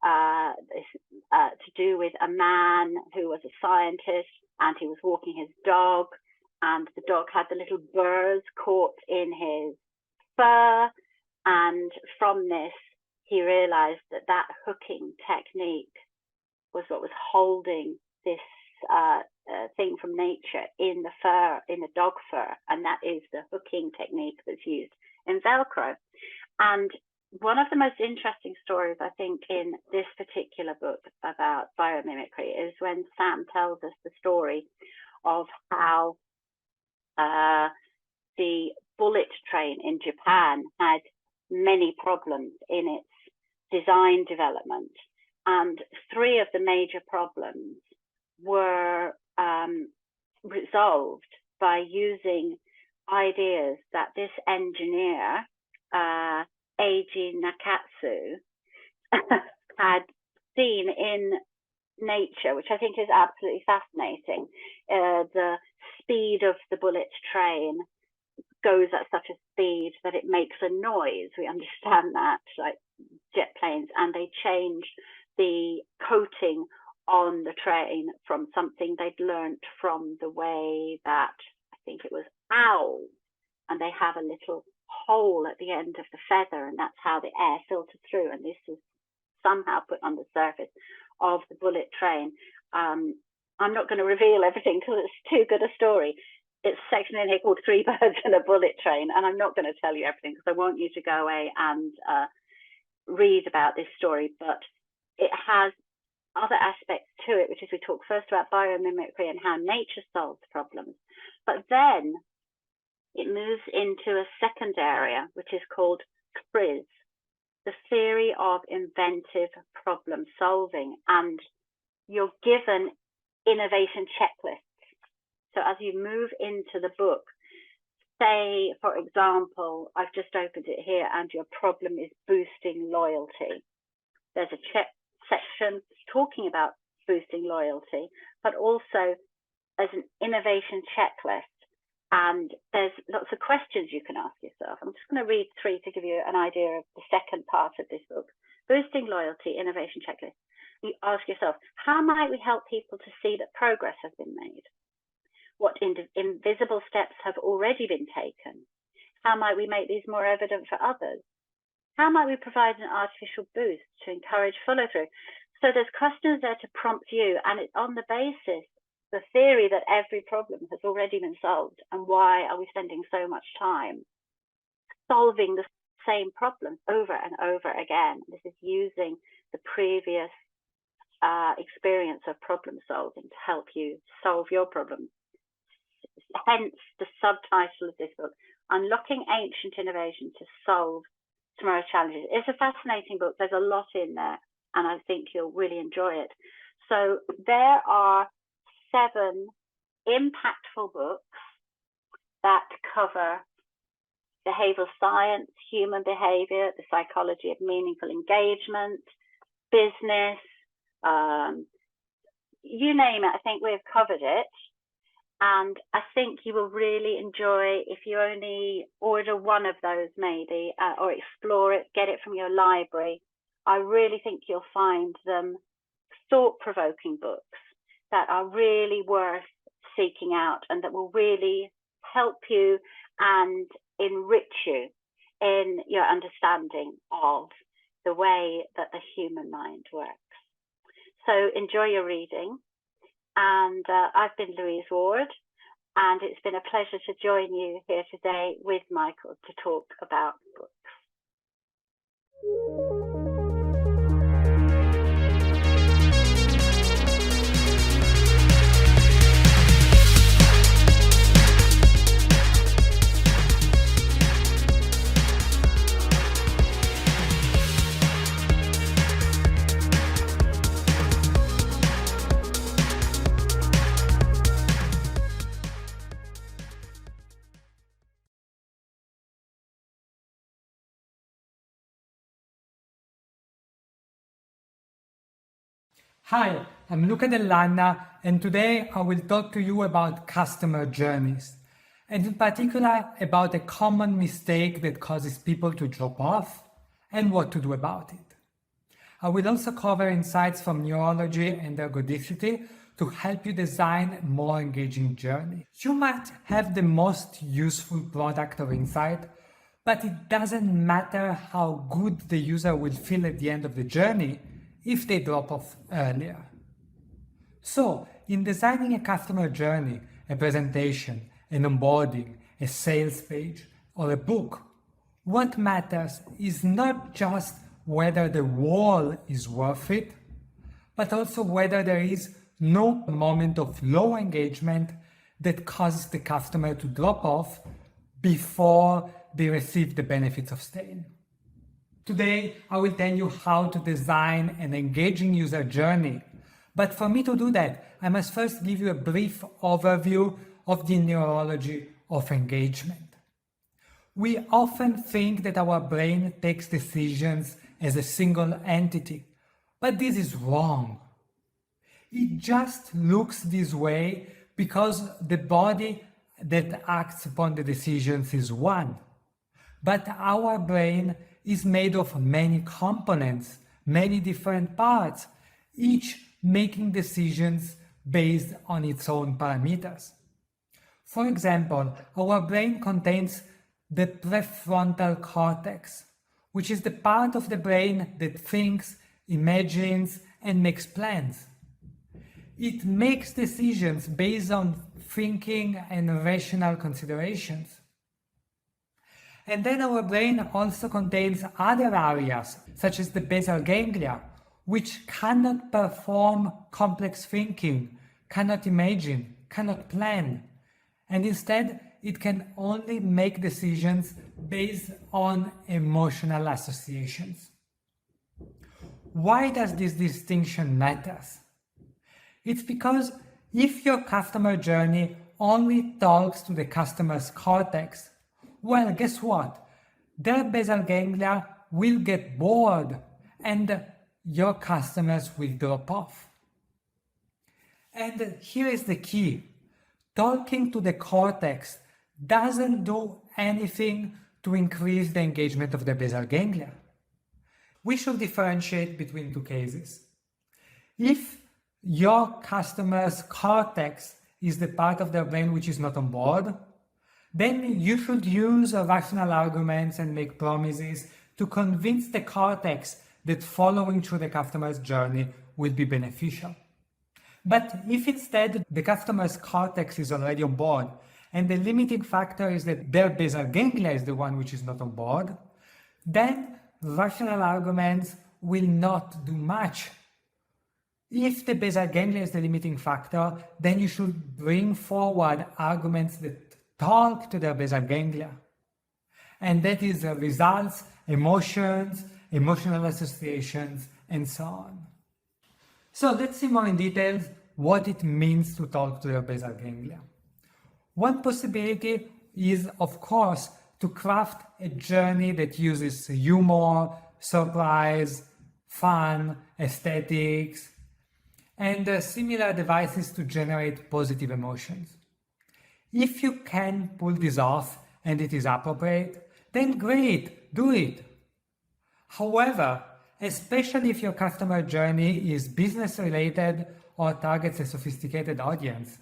to do with a man who was a scientist, and he was walking his dog, and the dog had the little burrs caught in his fur, and from this he realized that that hooking technique was what was holding this thing from nature in the fur, in the dog fur, and that is the hooking technique that's used in Velcro. And one of the most interesting stories, I think, in this particular book about biomimicry is when Sam tells us the story of how the bullet train in Japan had many problems in its design development. And three of the major problems were resolved by using ideas that this engineer, Eiji Nakatsu, had seen in nature, which I think is absolutely fascinating. The speed of the bullet train goes at such a speed that it makes a noise. We understand that, like jet planes, and they changed the coating on the train from something they'd learnt from the way that, I think it was owls, and they have a little hole at the end of the feather, and that's how the air filters through, and this is somehow put on the surface of the bullet train. I'm not going to reveal everything because it's too good a story. It's a section in here called Three Birds and a Bullet Train, and I'm not going to tell you everything because I want you to go away and read about this story, but it has other aspects to it, which is we talk first about biomimicry and how nature solves problems, but then it moves into a second area, which is called CRIS, the theory of inventive problem solving, and you're given innovation checklists. So as you move into the book, say, for example, I've just opened it here, and your problem is boosting loyalty. There's a section talking about boosting loyalty, but also as an innovation checklist. And there's lots of questions you can ask yourself. I'm just going to read three to give you an idea of the second part of this book. Boosting loyalty, innovation checklist. You ask yourself, how might we help people to see that progress has been made? What invisible steps have already been taken? How might we make these more evident for others? How might we provide an artificial boost to encourage follow-through? So there's questions there to prompt you, and it's on the basis, the theory that every problem has already been solved, and why are we spending so much time solving the same problem over and over again? This is using the previous experience of problem solving to help you solve your problems. Hence the subtitle of this book, Unlocking Ancient Innovation to Solve Tomorrow's Challenges. It's a fascinating book. There's a lot in there, and I think you'll really enjoy it. So there are 7 impactful books that cover behavioral science, human behavior, the psychology of meaningful engagement, business, you name it. I think we've covered it. And I think you will really enjoy, if you only order one of those maybe, or explore it, get it from your library. I really think you'll find them thought-provoking books that are really worth seeking out and that will really help you and enrich you in your understanding of the way that the human mind works. So enjoy your reading. And I've been Louise Ward, and it's been a pleasure to join you here today with Michael to talk about books. Hi, I'm Luca Dellanna, and today I will talk to you about customer journeys, and in particular about a common mistake that causes people to drop off and what to do about it. I will also cover insights from neurology and ergodicity to help you design a more engaging journey. You might have the most useful product or insight, but it doesn't matter how good the user will feel at the end of the journey if they drop off earlier. So, in designing a customer journey, a presentation, an onboarding, a sales page, or a book, what matters is not just whether the wall is worth it, but also whether there is no moment of low engagement that causes the customer to drop off before they receive the benefits of staying. Today, I will tell you how to design an engaging user journey. But for me to do that, I must first give you a brief overview of the neurology of engagement. We often think that our brain takes decisions as a single entity, but this is wrong. It just looks this way because the body that acts upon the decisions is one. But our brain is made of many components, many different parts, each making decisions based on its own parameters. For example, our brain contains the prefrontal cortex, which is the part of the brain that thinks, imagines, and makes plans. It makes decisions based on thinking and rational considerations. And then our brain also contains other areas, such as the basal ganglia, which cannot perform complex thinking, cannot imagine, cannot plan, and instead it can only make decisions based on emotional associations. Why does this distinction matter? It's because if your customer journey only talks to the customer's cortex, well, guess what? Their basal ganglia will get bored and your customers will drop off. And here is the key. Talking to the cortex doesn't do anything to increase the engagement of the basal ganglia. We should differentiate between two cases. If your customer's cortex is the part of their brain which is not on board, then you should use rational arguments and make promises to convince the cortex that following through the customer's journey will be beneficial. But if instead the customer's cortex is already on board and the limiting factor is that their basal ganglia is the one which is not on board, then rational arguments will not do much. If the basal ganglia is the limiting factor, then you should bring forward arguments that talk to the basal ganglia. And that is results, emotions, emotional associations, and so on. So let's see more in detail what it means to talk to the basal ganglia. One possibility is, of course, to craft a journey that uses humor, surprise, fun, aesthetics, and similar devices to generate positive emotions. If you can pull this off and it is appropriate, then great, do it. However, especially if your customer journey is business related or targets a sophisticated audience,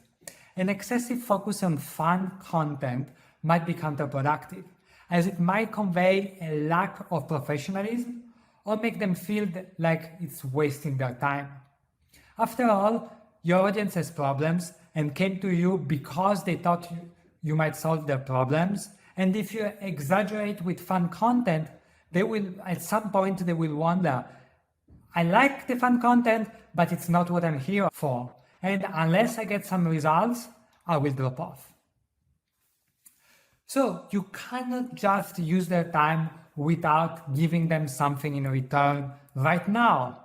an excessive focus on fun content might be counterproductive, as it might convey a lack of professionalism or make them feel like it's wasting their time. After all, your audience has problems and came to you because they thought you might solve their problems, and if you exaggerate with fun content, they will, at some point, they will wonder, I like the fun content, but it's not what I'm here for, and unless I get some results, I will drop off. So you cannot just use their time without giving them something in return right now.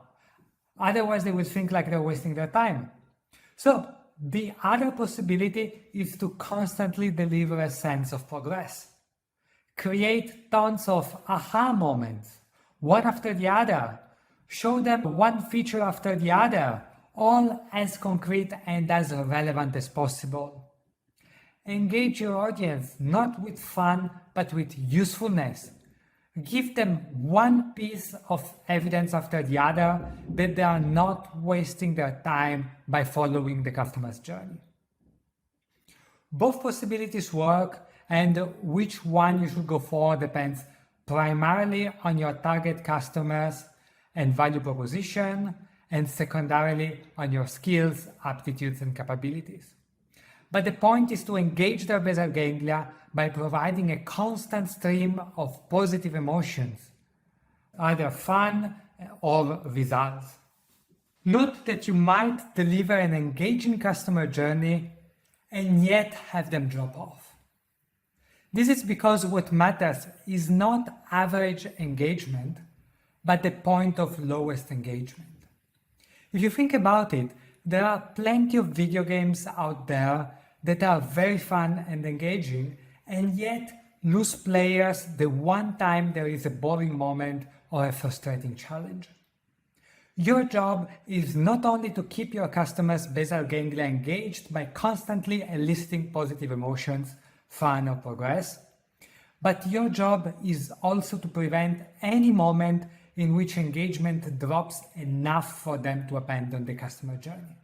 Otherwise, they will think like they're wasting their time. So the other possibility is to constantly deliver a sense of progress. Create tons of aha moments, one after the other. Show them one feature after the other, all as concrete and as relevant as possible. Engage your audience not with fun, but with usefulness. Give them one piece of evidence after the other that they are not wasting their time by following the customer's journey. Both possibilities work, and which one you should go for depends primarily on your target customers and value proposition, and secondarily on your skills, aptitudes, and capabilities. But the point is to engage their basal ganglia by providing a constant stream of positive emotions, either fun or results. Note that you might deliver an engaging customer journey and yet have them drop off. This is because what matters is not average engagement, but the point of lowest engagement. If you think about it, there are plenty of video games out there that are very fun and engaging, and yet lose players the one time there is a boring moment or a frustrating challenge. Your job is not only to keep your customers' basal ganglia engaged by constantly eliciting positive emotions, fun or progress, but your job is also to prevent any moment in which engagement drops enough for them to abandon the customer journey.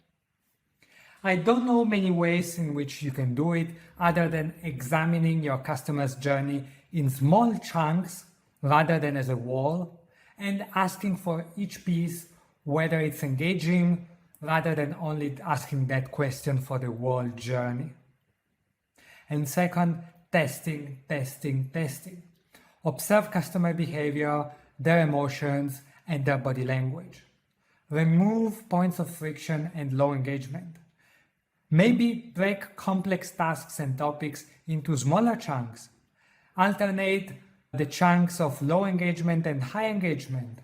I don't know many ways in which you can do it other than examining your customer's journey in small chunks rather than as a whole, and asking for each piece whether it's engaging rather than only asking that question for the whole journey. And second, testing. Observe customer behavior, their emotions, and their body language. Remove points of friction and low engagement. Maybe break complex tasks and topics into smaller chunks. Alternate the chunks of low engagement and high engagement.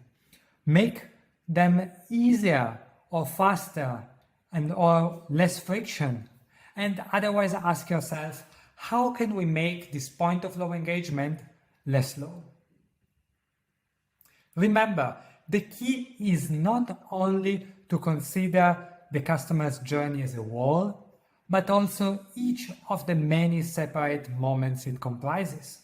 Make them easier or faster or less friction. And otherwise ask yourself, how can we make this point of low engagement less low? Remember, the key is not only to consider the customer's journey as a whole, but also each of the many separate moments it comprises.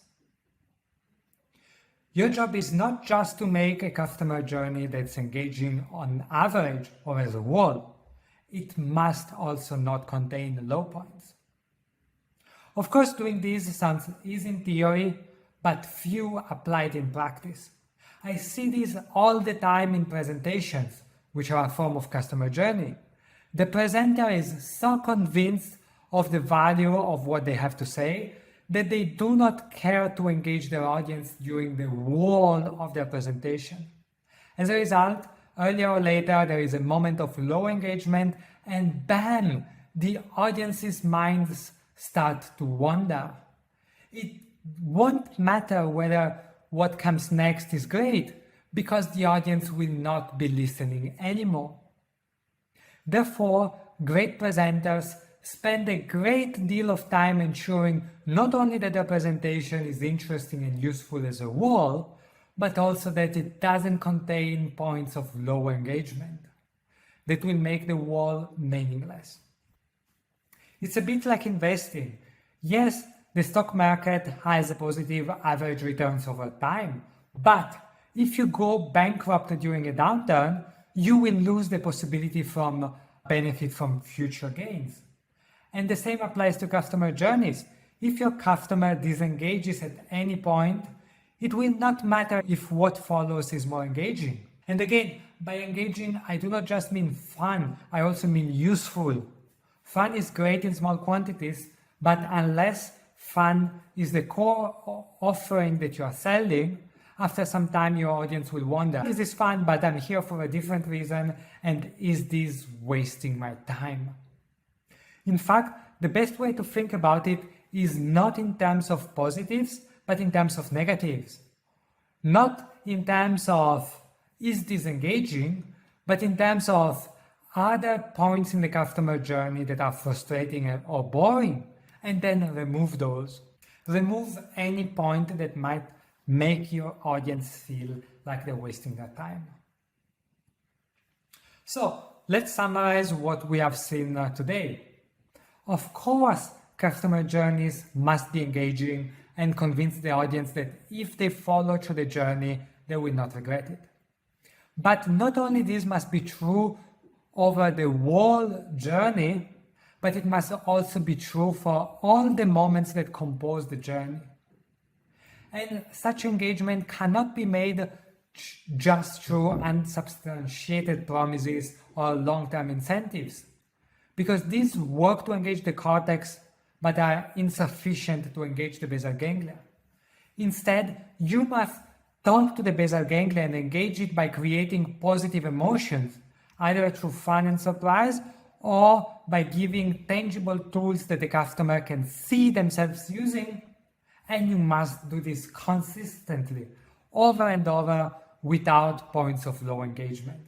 Your job is not just to make a customer journey that's engaging on average or as a whole. It must also not contain low points. Of course, doing this sounds easy in theory, but few applied in practice. I see this all the time in presentations, which are a form of customer journey. The presenter is so convinced of the value of what they have to say that they do not care to engage their audience during the whole of their presentation. As a result, Earlier or later, there is a moment of low engagement, and bam, the audience's minds start to wander. It won't matter whether what comes next is great, because the audience will not be listening anymore. Therefore, great presenters spend a great deal of time ensuring not only that their presentation is interesting and useful as a whole, but also that it doesn't contain points of low engagement that will make the wall meaningless. It's a bit like investing. Yes, the stock market has a positive average returns over time, but if you go bankrupt during a downturn, you will lose the possibility from benefit from future gains. And the same applies to customer journeys. If your customer disengages at any point, it will not matter if what follows is more engaging. And again, by engaging, I do not just mean fun, I also mean useful. Fun is great in small quantities, but unless fun is the core offering that you are selling, after some time your audience will wonder, is this fun, but I'm here for a different reason, and is this wasting my time? In fact, the best way to think about it is not in terms of positives, but in terms of negatives. Not in terms of, is this engaging, but in terms of, are there points in the customer journey that are frustrating or boring? And then remove those. Remove any point that might make your audience feel like they're wasting their time. So let's summarize what we have seen today. Of course, customer journeys must be engaging and convince the audience that if they follow through the journey, they will not regret it. But not only this must be true over the whole journey, but it must also be true for all the moments that compose the journey. And such engagement cannot be made just through unsubstantiated promises or long-term incentives, because these work to engage the cortex but are insufficient to engage the basal ganglia. Instead, you must talk to the basal ganglia and engage it by creating positive emotions, either through fun and surprise or by giving tangible tools that the customer can see themselves using. And you must do this consistently, over and over, without points of low engagement.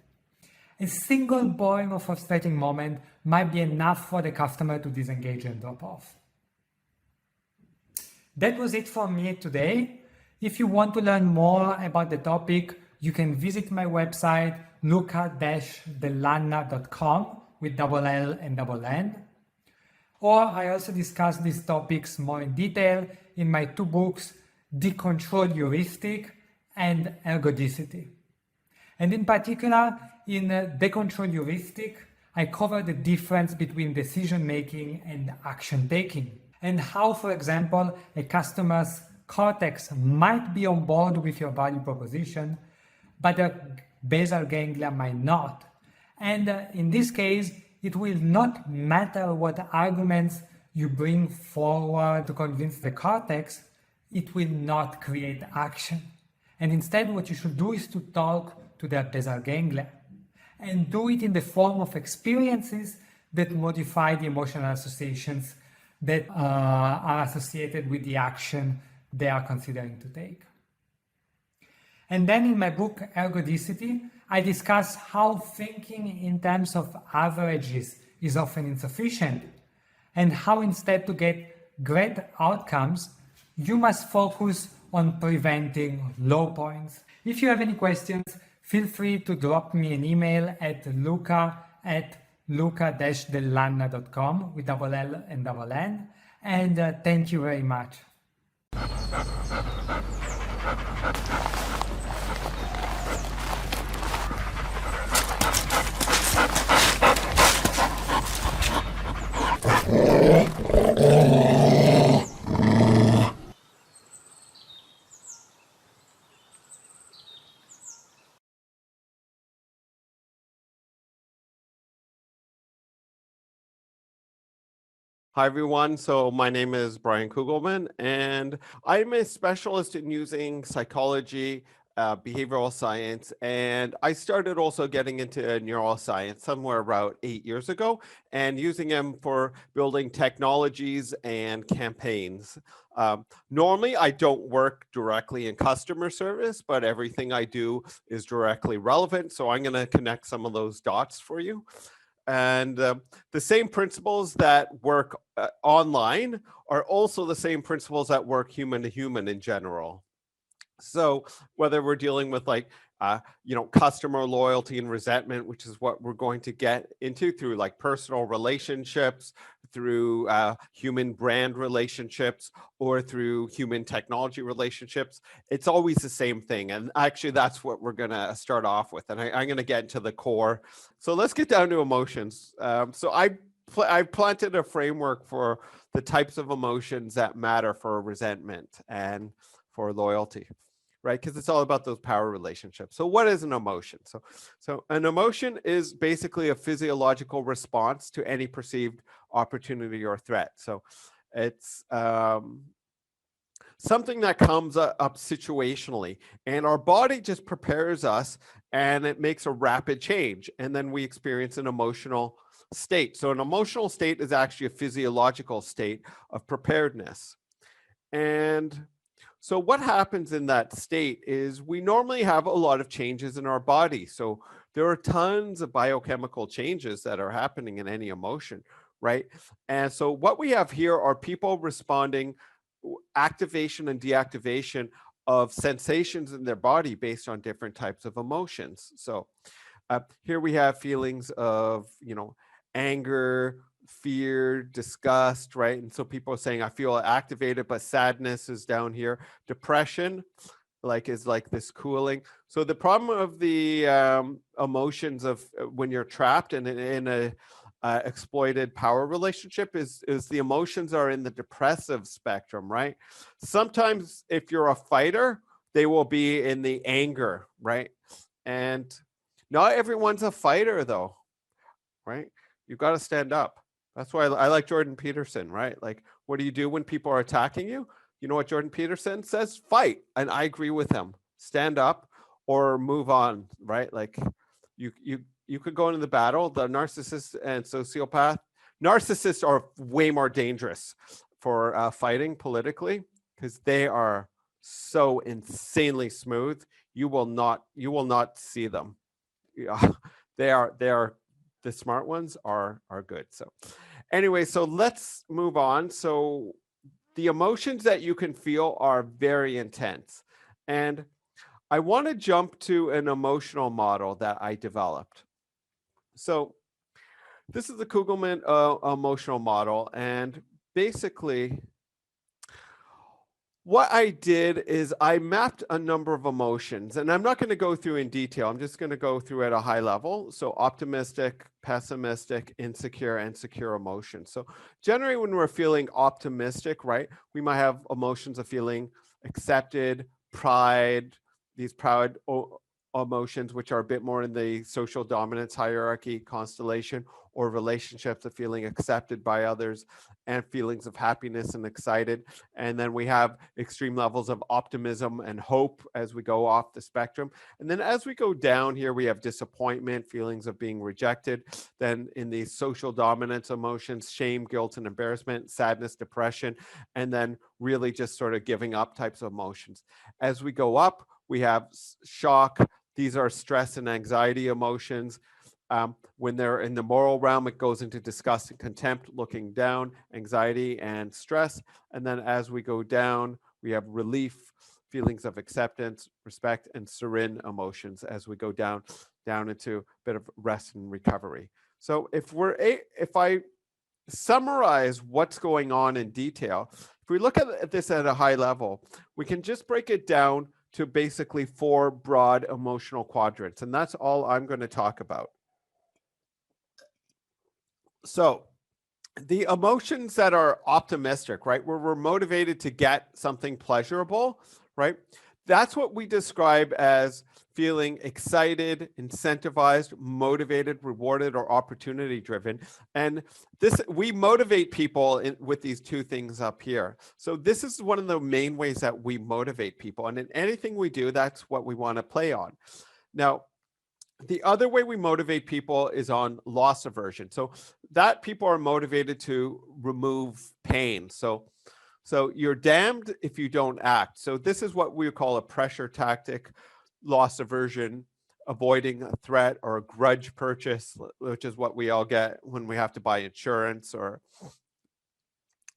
A single boring or frustrating moment might be enough for the customer to disengage and drop off. That was it for me today. If you want to learn more about the topic, you can visit my website, luca-dellanna.com with double L and double N. Or I also discuss these topics more in detail in my two books, Decontrol Heuristic and Ergodicity. And in particular, in Decontrol Heuristic, I cover the difference between decision-making and action-taking, and how, for example, a customer's cortex might be on board with your value proposition, but the basal ganglia might not. And in this case, it will not matter what arguments you bring forward to convince the cortex, it will not create action. And instead, what you should do is to talk to the basal ganglia, and do it in the form of experiences that modify the emotional associations that are associated with the action they are considering to take. And then in my book, Ergodicity, I discuss how thinking in terms of averages is often insufficient, and how instead to get great outcomes, you must focus on preventing low points. If you have any questions, feel free to drop me an email at luca-dellanna.com with double L and double N. And thank you very much. Hi, everyone. So my name is Brian Cugelman, and I'm a specialist in using psychology behavioral science, and I started also getting into neuroscience somewhere about 8 years ago, and using them for building technologies and campaigns. Normally, I don't work directly in customer service, but everything I do is directly relevant. So I'm going to connect some of those dots for you. And the same principles that work online are also the same principles that work human to human in general. So whether we're dealing with like, customer loyalty and resentment, which is what we're going to get into through like personal relationships, through human brand relationships, or through human technology relationships, it's always the same thing. And actually, that's what we're going to start off with. And I'm going to get into the core. So let's get down to emotions. So I planted a framework for the types of emotions that matter for resentment and for loyalty, right? Because it's all about those power relationships. So what is an emotion? So an emotion is basically a physiological response to any perceived opportunity or threat. So it's something that comes up situationally, and our body just prepares us, and it makes a rapid change, and then we experience an emotional state. So an emotional state is actually a physiological state of preparedness. And so what happens in that state is we normally have a lot of changes in our body. So there are tons of biochemical changes that are happening in any emotion, right? And so what we have here are people responding activation and deactivation of sensations in their body based on different types of emotions. So here we have feelings of, anger, fear, disgust, right? And so people are saying, I feel activated, but sadness is down here. Depression, is like this cooling. So the problem of the emotions of when you're trapped in a exploited power relationship is the emotions are in the depressive spectrum, right? Sometimes if you're a fighter, they will be in the anger, right? And not everyone's a fighter though, right? You've got to stand up. That's why I like Jordan Peterson, right? Like, what do you do when people are attacking you? You know what Jordan Peterson says? Fight. And I agree with him. Stand up or move on, right? Like you could go into the battle. The narcissist and sociopath. Narcissists are way more dangerous for fighting politically because they are so insanely smooth. You will not see them. Yeah, they are. The smart ones are good. So anyway, so let's move on. So the emotions that you can feel are very intense. And I want to jump to an emotional model that I developed. So this is the Cugelman emotional model. And basically, what I did is I mapped a number of emotions, and I'm not going to go through in detail. I'm just going to go through at a high level. So optimistic, pessimistic, insecure, and secure emotions. So generally when we're feeling optimistic, right, we might have emotions of feeling accepted, pride, these proud emotions, which are a bit more in the social dominance hierarchy constellation, or relationships of feeling accepted by others, and feelings of happiness and excited. And then we have extreme levels of optimism and hope as we go off the spectrum. And then as we go down here, we have disappointment, feelings of being rejected. Then in the social dominance emotions, shame, guilt, and embarrassment, sadness, depression, and then really just sort of giving up types of emotions. As we go up, we have shock. These are stress and anxiety emotions. When they're in the moral realm, it goes into disgust and contempt, looking down, anxiety and stress. And then as we go down, we have relief, feelings of acceptance, respect, and serene emotions as we go down into a bit of rest and recovery. So if I summarize what's going on in detail, if we look at this at a high level, we can just break it down to basically 4 broad emotional quadrants. And that's all I'm going to talk about. So the emotions that are optimistic, right, where we're motivated to get something pleasurable, right, that's what we describe as feeling excited, incentivized, motivated, rewarded, or opportunity driven. And this, we motivate people with these two things up here. So this is one of the main ways that we motivate people. And in anything we do, that's what we want to play on. Now, the other way we motivate people is on loss aversion. So that people are motivated to remove pain. So you're damned if you don't act. So this is what we call a pressure tactic, loss aversion, avoiding a threat, or a grudge purchase, which is what we all get when we have to buy insurance or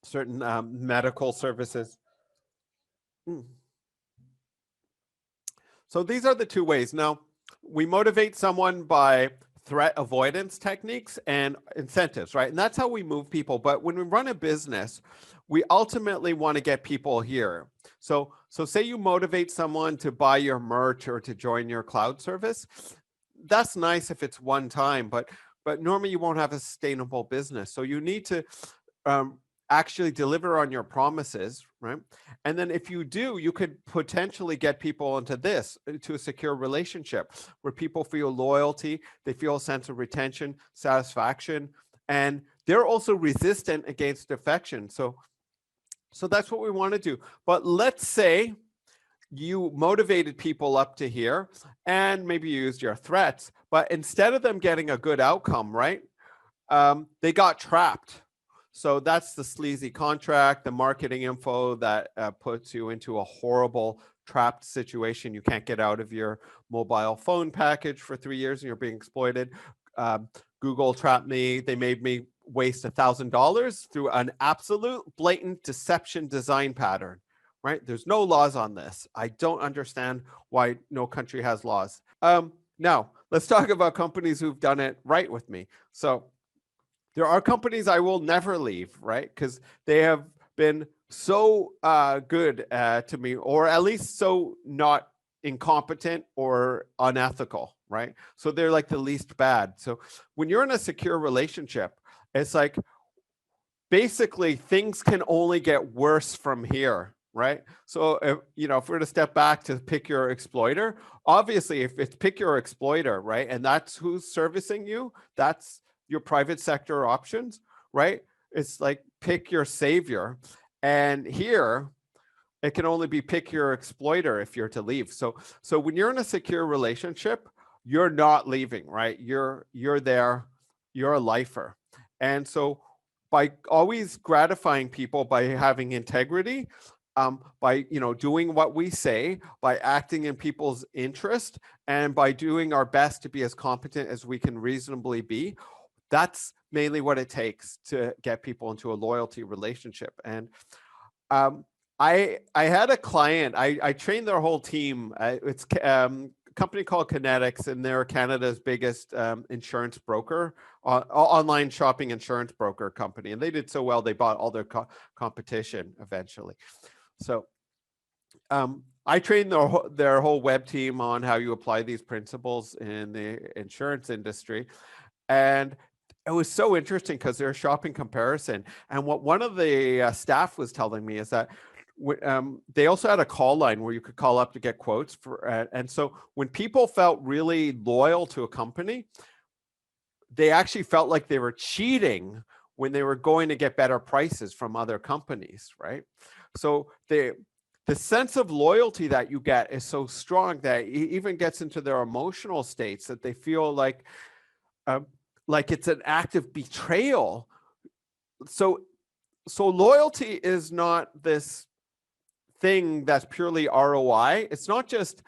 certain medical services. So these are the two ways. Now, we motivate someone by threat avoidance techniques and incentives, right? And that's how we move people. But when we run a business, we ultimately want to get people here. So say you motivate someone to buy your merch or to join your cloud service. That's nice if it's one time, but normally you won't have a sustainable business. So you need to actually deliver on your promises, right? And then if you do, you could potentially get people into a secure relationship where people feel loyalty, they feel a sense of retention, satisfaction, and they're also resistant against defection. So that's what we want to do. But let's say you motivated people up to here and maybe you used your threats, but instead of them getting a good outcome, right? They got trapped. So that's the sleazy contract, the marketing info that puts you into a horrible trapped situation. You can't get out of your mobile phone package for 3 years and you're being exploited. Google trapped me. They made me waste $1,000 through an absolute blatant deception design pattern, right? There's no laws on this. I don't understand why no country has laws. Now, let's talk about companies who've done it right with me. So there are companies I will never leave, right? Because they have been so good to me, or at least so not incompetent or unethical, right? So they're like the least bad. So when you're in a secure relationship, it's like basically things can only get worse from here, right? So if we're to step back to pick your exploiter, obviously if it's pick your exploiter, right? And that's who's servicing you, that's your private sector options, right? It's like pick your savior. And here it can only be pick your exploiter if you're to leave. So when you're in a secure relationship, you're not leaving, right? You're there, you're a lifer. And so by always gratifying people, by having integrity, by doing what we say, by acting in people's interest, and by doing our best to be as competent as we can reasonably be, that's mainly what it takes to get people into a loyalty relationship. And I had a client, I trained their whole team. It's a company called Kinetics, and they're Canada's biggest insurance broker, online shopping insurance broker company. And they did so well, they bought all their competition eventually. So I trained their whole web team on how you apply these principles in the insurance industry. And it was so interesting because they're a shopping comparison. And what one of the staff was telling me is that they also had a call line where you could call up to get quotes for. And so when people felt really loyal to a company, they actually felt like they were cheating when they were going to get better prices from other companies, right? So the sense of loyalty that you get is so strong that it even gets into their emotional states, that they feel like it's an act of betrayal. So loyalty is not this thing that's purely ROI. It's not just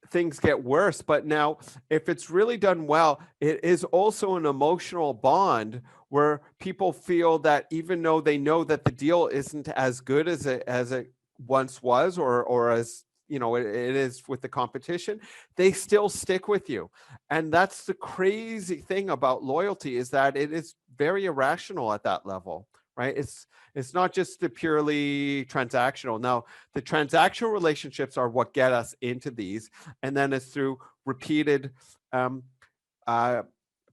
things get worse, but now if it's really done well, it is also an emotional bond where people feel that even though they know that the deal isn't as good as it once was, or as it is with the competition, they still stick with you. And that's the crazy thing about loyalty, is that it is very irrational at that level, right? It's not just the purely transactional. Now, the transactional relationships are what get us into these, and then it's through repeated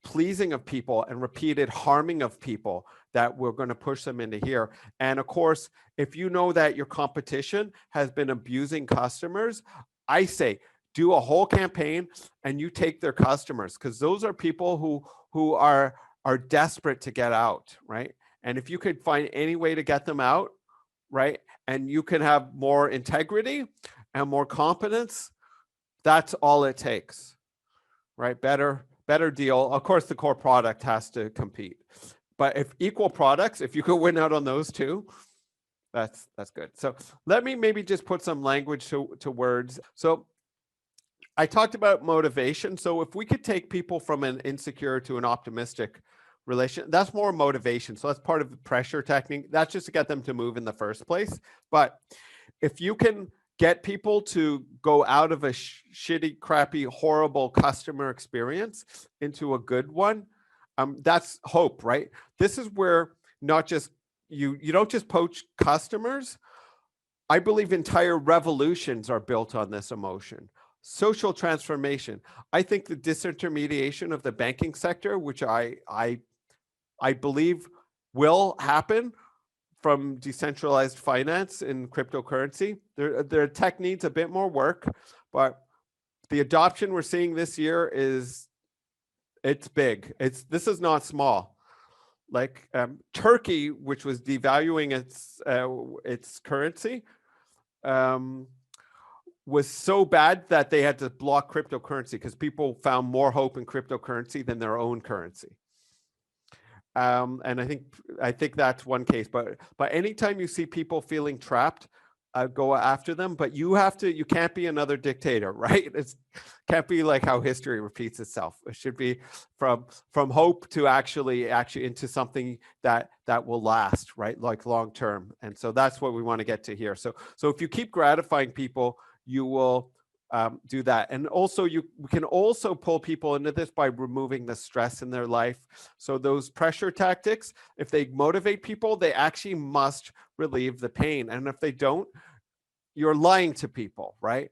pleasing of people and repeated harming of people that we're going to push them into here. And of course, if you know that your competition has been abusing customers, I say do a whole campaign and you take their customers, because those are people who are desperate to get out, right? And if you could find any way to get them out, right, and you can have more integrity and more competence, that's all it takes, right? Better deal. Of course, the core product has to compete, but if equal products, if you could win out on those two, that's good. So let me maybe just put some language to words. So I talked about motivation. So if we could take people from an insecure to an optimistic relation, that's more motivation. So that's part of the pressure technique. That's just to get them to move in the first place. But if you can get people to go out of a shitty, crappy, horrible customer experience into a good one, that's hope, right? This is where not just you don't just poach customers. I believe entire revolutions are built on this emotion. Social transformation. I think the disintermediation of the banking sector, which I believe will happen from decentralized finance and cryptocurrency. Their tech needs a bit more work, but the adoption we're seeing this year it's big. This is not small. Like Turkey, which was devaluing its currency, was so bad that they had to block cryptocurrency because people found more hope in cryptocurrency than their own currency. And I think that's one case, but anytime you see people feeling trapped, go after them, but you can't be another dictator, right? It can't be like how history repeats itself. It should be from hope to actually into something that will last, right? Like long term. And so that's what we want to get to here. So if you keep gratifying people, you will do that. And also we can also pull people into this by removing the stress in their life. So those pressure tactics, if they motivate people, they actually must relieve the pain. And if they don't, you're lying to people, right?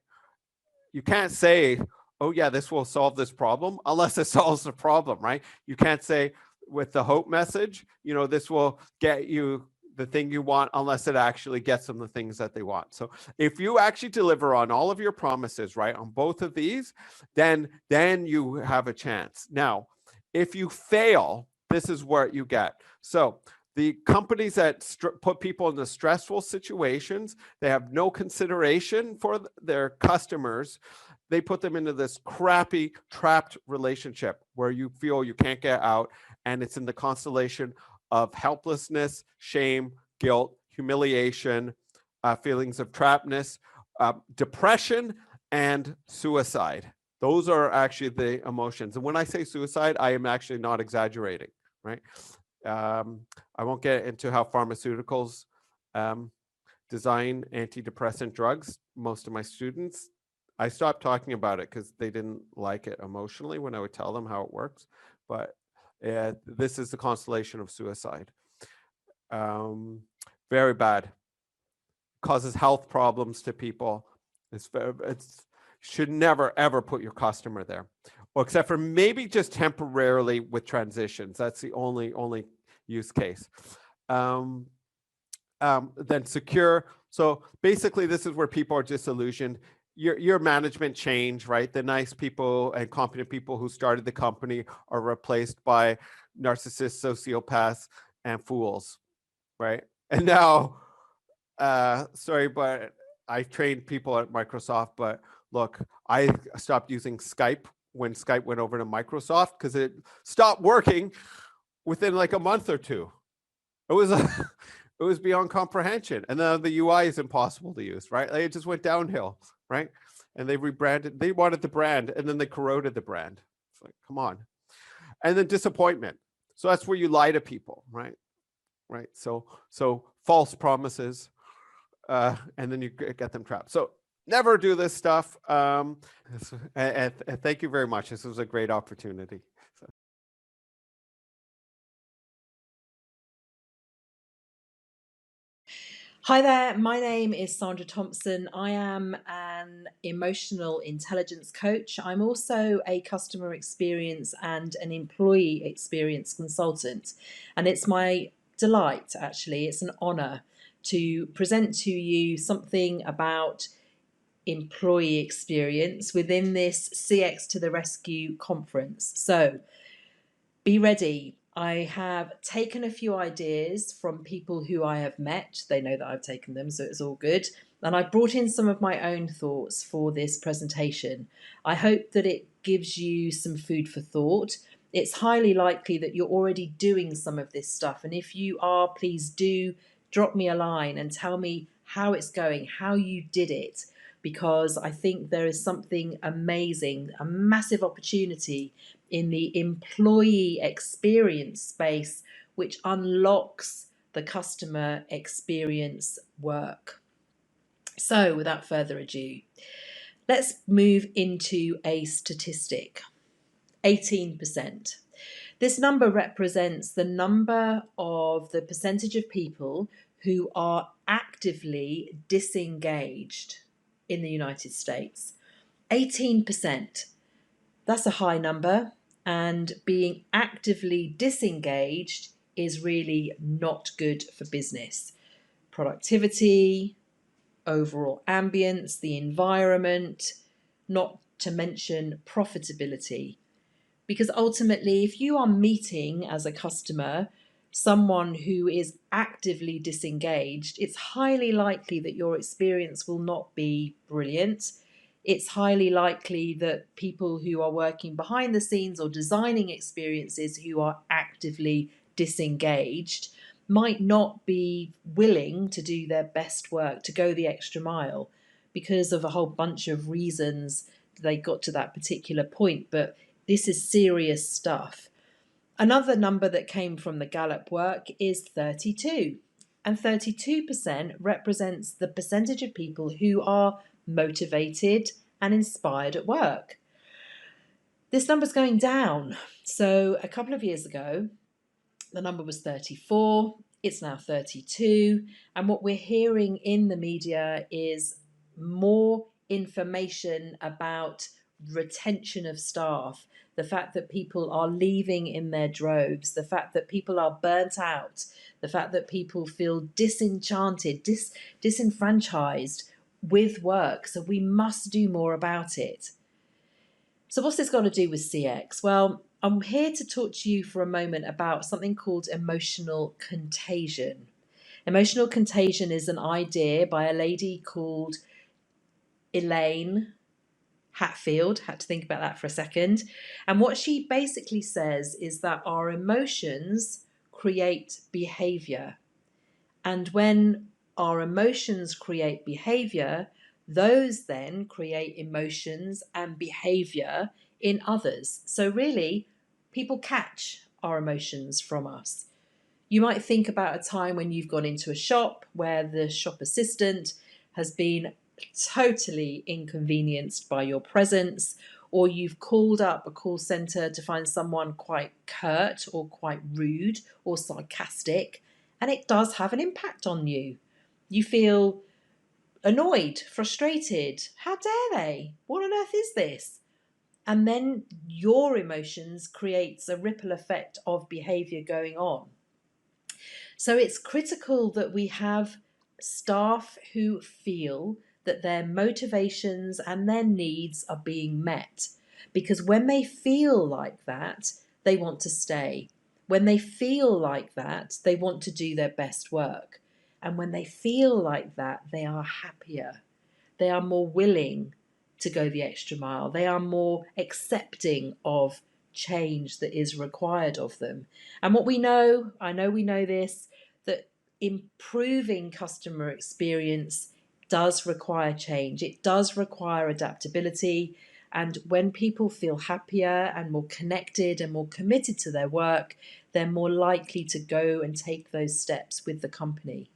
You can't say, oh yeah, this will solve this problem unless it solves the problem, right? You can't say with the hope message, this will get you the thing you want unless it actually gets them the things that they want. So if you actually deliver on all of your promises, right, on both of these, then you have a chance. Now, if you fail, this is what you get. So the companies that put people in the stressful situations, they have no consideration for their customers. They put them into this crappy, trapped relationship where you feel you can't get out, and it's in the constellation of helplessness, shame, guilt, humiliation, feelings of trappedness, depression, and suicide. Those are actually the emotions. And when I say suicide, I am actually not exaggerating, right? I won't get into how pharmaceuticals design antidepressant drugs. Most of my students, I stopped talking about it because they didn't like it emotionally when I would tell them how it works. But this is the constellation of suicide. Very bad. Causes health problems to people. It's should never ever put your customer there, well, except for maybe just temporarily with transitions. That's the only use case. Then secure. So basically, this is where people are disillusioned. Your management change, right? The nice people and competent people who started the company are replaced by narcissists, sociopaths, and fools, right? And now, sorry, but I trained people at Microsoft, but look, I stopped using Skype when Skype went over to Microsoft because it stopped working within like a month or two. It was beyond comprehension. And then the UI is impossible to use, right? Like it just went downhill, right? And they rebranded, they wanted the brand and then they corroded the brand. It's like, come on. And then disappointment. So that's where you lie to people, right? Right. So false promises, and then you get them trapped. So never do this stuff. And thank you very much. This was a great opportunity. So. Hi there, my name is Sandra Thompson. I am an emotional intelligence coach. I'm also a customer experience and an employee experience consultant. And it's my delight, actually, it's an honour to present to you something about employee experience within this CX to the Rescue conference. So be ready. I have taken a few ideas from people who I have met. They know that I've taken them, so it's all good. And I brought in some of my own thoughts for this presentation. I hope that it gives you some food for thought. It's highly likely that you're already doing some of this stuff. And if you are, please do drop me a line and tell me how it's going, how you did it, because I think there is something amazing, a massive opportunity in the employee experience space, which unlocks the customer experience work. So without further ado, let's move into a statistic. 18%. This number represents the number of the percentage of people who are actively disengaged in the United States. 18%. That's a high number, and being actively disengaged is really not good for business. Productivity, overall ambience, the environment, not to mention profitability. Because ultimately, if you are meeting as a customer someone who is actively disengaged, it's highly likely that your experience will not be brilliant. It's highly likely that people who are working behind the scenes or designing experiences who are actively disengaged might not be willing to do their best work, to go the extra mile, because of a whole bunch of reasons they got to that particular point. But this is serious stuff. Another number that came from the Gallup work is 32. And 32% represents the percentage of people who are motivated and inspired at work. This number's going down. So a couple of years ago, the number was 34. It's now 32. And what we're hearing in the media is more information about retention of staff, the fact that people are leaving in their droves, the fact that people are burnt out, the fact that people feel disenchanted, disenfranchised with work. So we must do more about it. So what's this got to do with CX? Well, I'm here to talk to you for a moment about something called emotional contagion. Emotional contagion is an idea by a lady called Elaine Hatfield. Had to think about that for a second. And what she basically says is that our emotions create behavior. And when our emotions create behavior, those then create emotions and behavior in others. So really, people catch our emotions from us. You might think about a time when you've gone into a shop where the shop assistant has been totally inconvenienced by your presence, or you've called up a call centre to find someone quite curt or quite rude or sarcastic, and it does have an impact on you. You feel annoyed, frustrated. How dare they? What on earth is this? And then your emotions creates a ripple effect of behaviour going on. So it's critical that we have staff who feel that their motivations and their needs are being met. Because when they feel like that, they want to stay. When they feel like that, they want to do their best work. And when they feel like that, they are happier. They are more willing to go the extra mile. They are more accepting of change that is required of them. And what we know, I know we know this, that improving customer experience does require change. It does require adaptability. And when people feel happier and more connected and more committed to their work, they're more likely to go and take those steps with the company.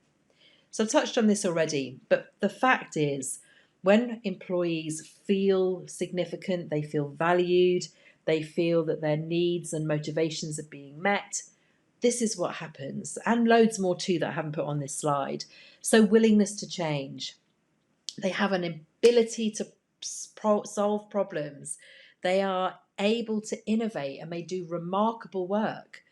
So I've touched on this already, but the fact is, when employees feel significant, they feel valued, they feel that their needs and motivations are being met, this is what happens. And loads more too that I haven't put on this slide. So willingness to change. They have an ability to solve problems. They are able to innovate and they do remarkable work.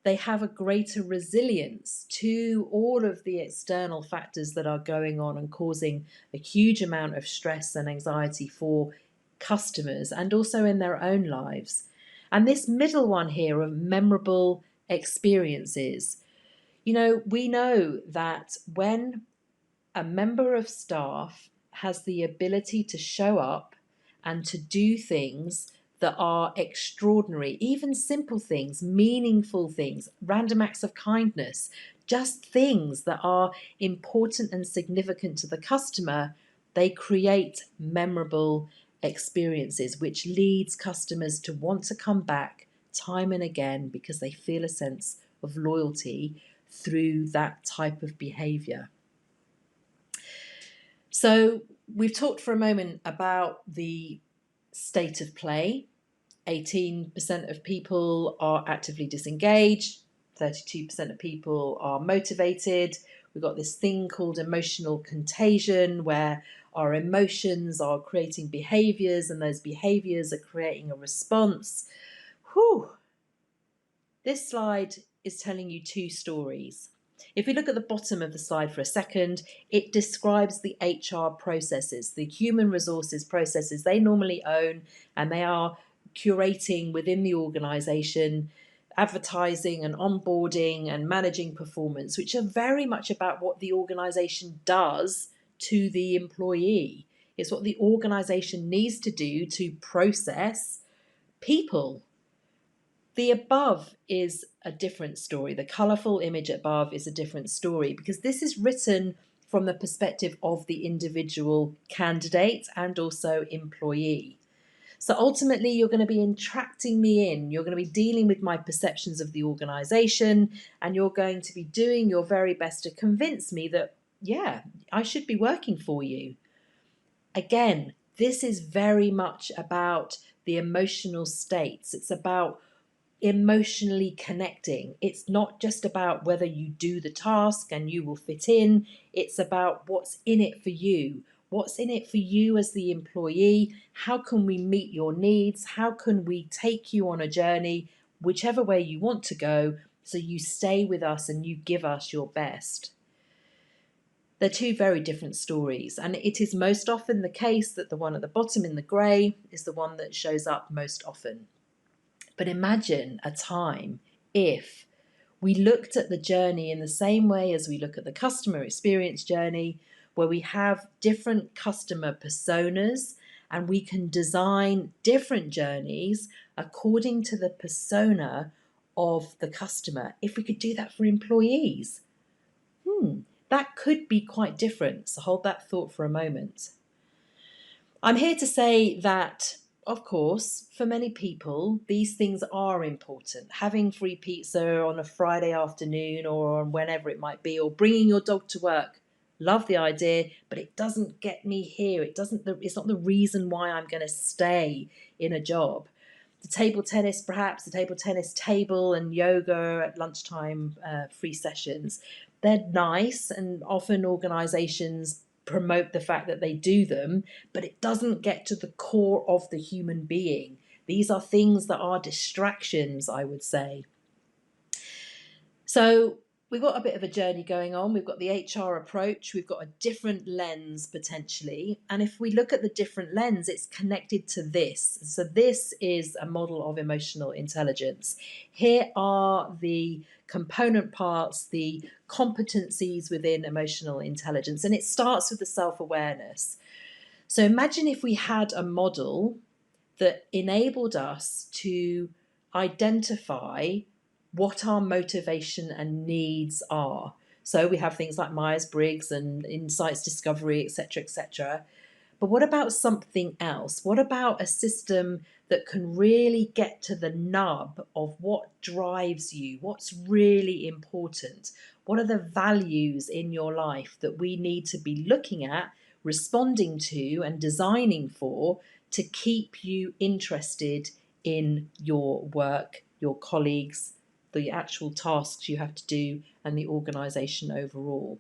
They have a greater resilience to all of the external factors that are going on and causing a huge amount of stress and anxiety for customers and also in their own lives. And this middle one here of memorable experiences, you know, we know that when a member of staff has the ability to show up and to do things that are extraordinary, even simple things, meaningful things, random acts of kindness, just things that are important and significant to the customer, they create memorable experiences, which leads customers to want to come back time and again because they feel a sense of loyalty through that type of behavior. So we've talked for a moment about the state of play. 18% of people are actively disengaged, 32% of people are motivated. We've got this thing called emotional contagion, where our emotions are creating behaviors and those behaviors are creating a response. Whew. This slide is telling you two stories. If we look at the bottom of the slide for a second, it describes the HR processes, the human resources processes they normally own, and they are curating within the organisation, advertising and onboarding and managing performance, which are very much about what the organisation does to the employee. It's what the organisation needs to do to process people. The above is a different story. The colourful image above is a different story because this is written from the perspective of the individual candidate and also employee. So ultimately, you're going to be entracting me in. You're going to be dealing with my perceptions of the organisation, and you're going to be doing your very best to convince me that, yeah, I should be working for you. Again, this is very much about the emotional states. It's about emotionally connecting. It's not just about whether you do the task and you will fit in. It's about what's in it for you. What's in it for you as the employee? How can we meet your needs? How can we take you on a journey, whichever way you want to go, so you stay with us and you give us your best? They're two very different stories, and it is most often the case that the one at the bottom in the grey is the one that shows up most often. But imagine a time if we looked at the journey in the same way as we look at the customer experience journey, where we have different customer personas and we can design different journeys according to the persona of the customer. If we could do that for employees, that could be quite different. So hold that thought for a moment. I'm here to say that, of course, for many people, these things are important. Having free pizza on a Friday afternoon or whenever it might be, or bringing your dog to work. Love the idea, but it doesn't get me here. It's not the reason why I'm going to stay in a job. The table tennis, perhaps, the table tennis table and yoga at lunchtime free sessions. They're nice, and often organisations promote the fact that they do them, but it doesn't get to the core of the human being. These are things that are distractions, I would say. So we've got a bit of a journey going on. We've got the HR approach. We've got a different lens potentially. And if we look at the different lens, it's connected to this. So this is a model of emotional intelligence. Here are the component parts, the competencies within emotional intelligence. And it starts with the self-awareness. So imagine if we had a model that enabled us to identify what our motivation and needs are. So we have things like Myers-Briggs and insights discovery, etc., etc. But what about something else? What about a system that can really get to the nub of what drives you? What's really important? What are the values in your life that we need to be looking at, responding to, and designing for to keep you interested in your work, your colleagues, the actual tasks you have to do, and the organisation overall?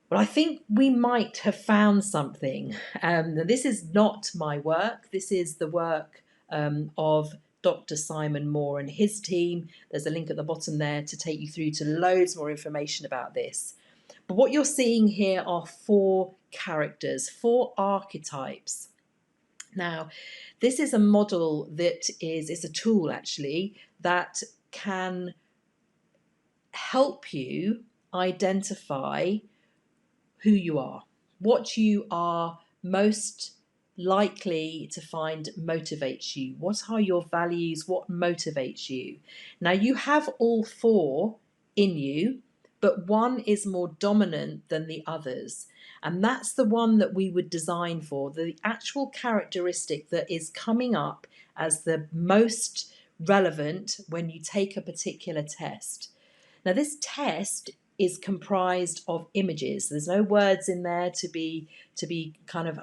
Well, I think we might have found something. This is not my work. This is the work of Dr. Simon Moore and his team. There's a link at the bottom there to take you through to loads more information about this. But what you're seeing here are 4 characters, 4 archetypes. Now, this is a model that is a tool actually that can help you identify who you are, what you are most likely to find motivates you. What are your values? What motivates you? Now, you have all 4 in you, but one is more dominant than the others. And that's the one that we would design for, the actual characteristic that is coming up as the most relevant when you take a particular test. Now, this test is comprised of images. There's no words in there to be kind of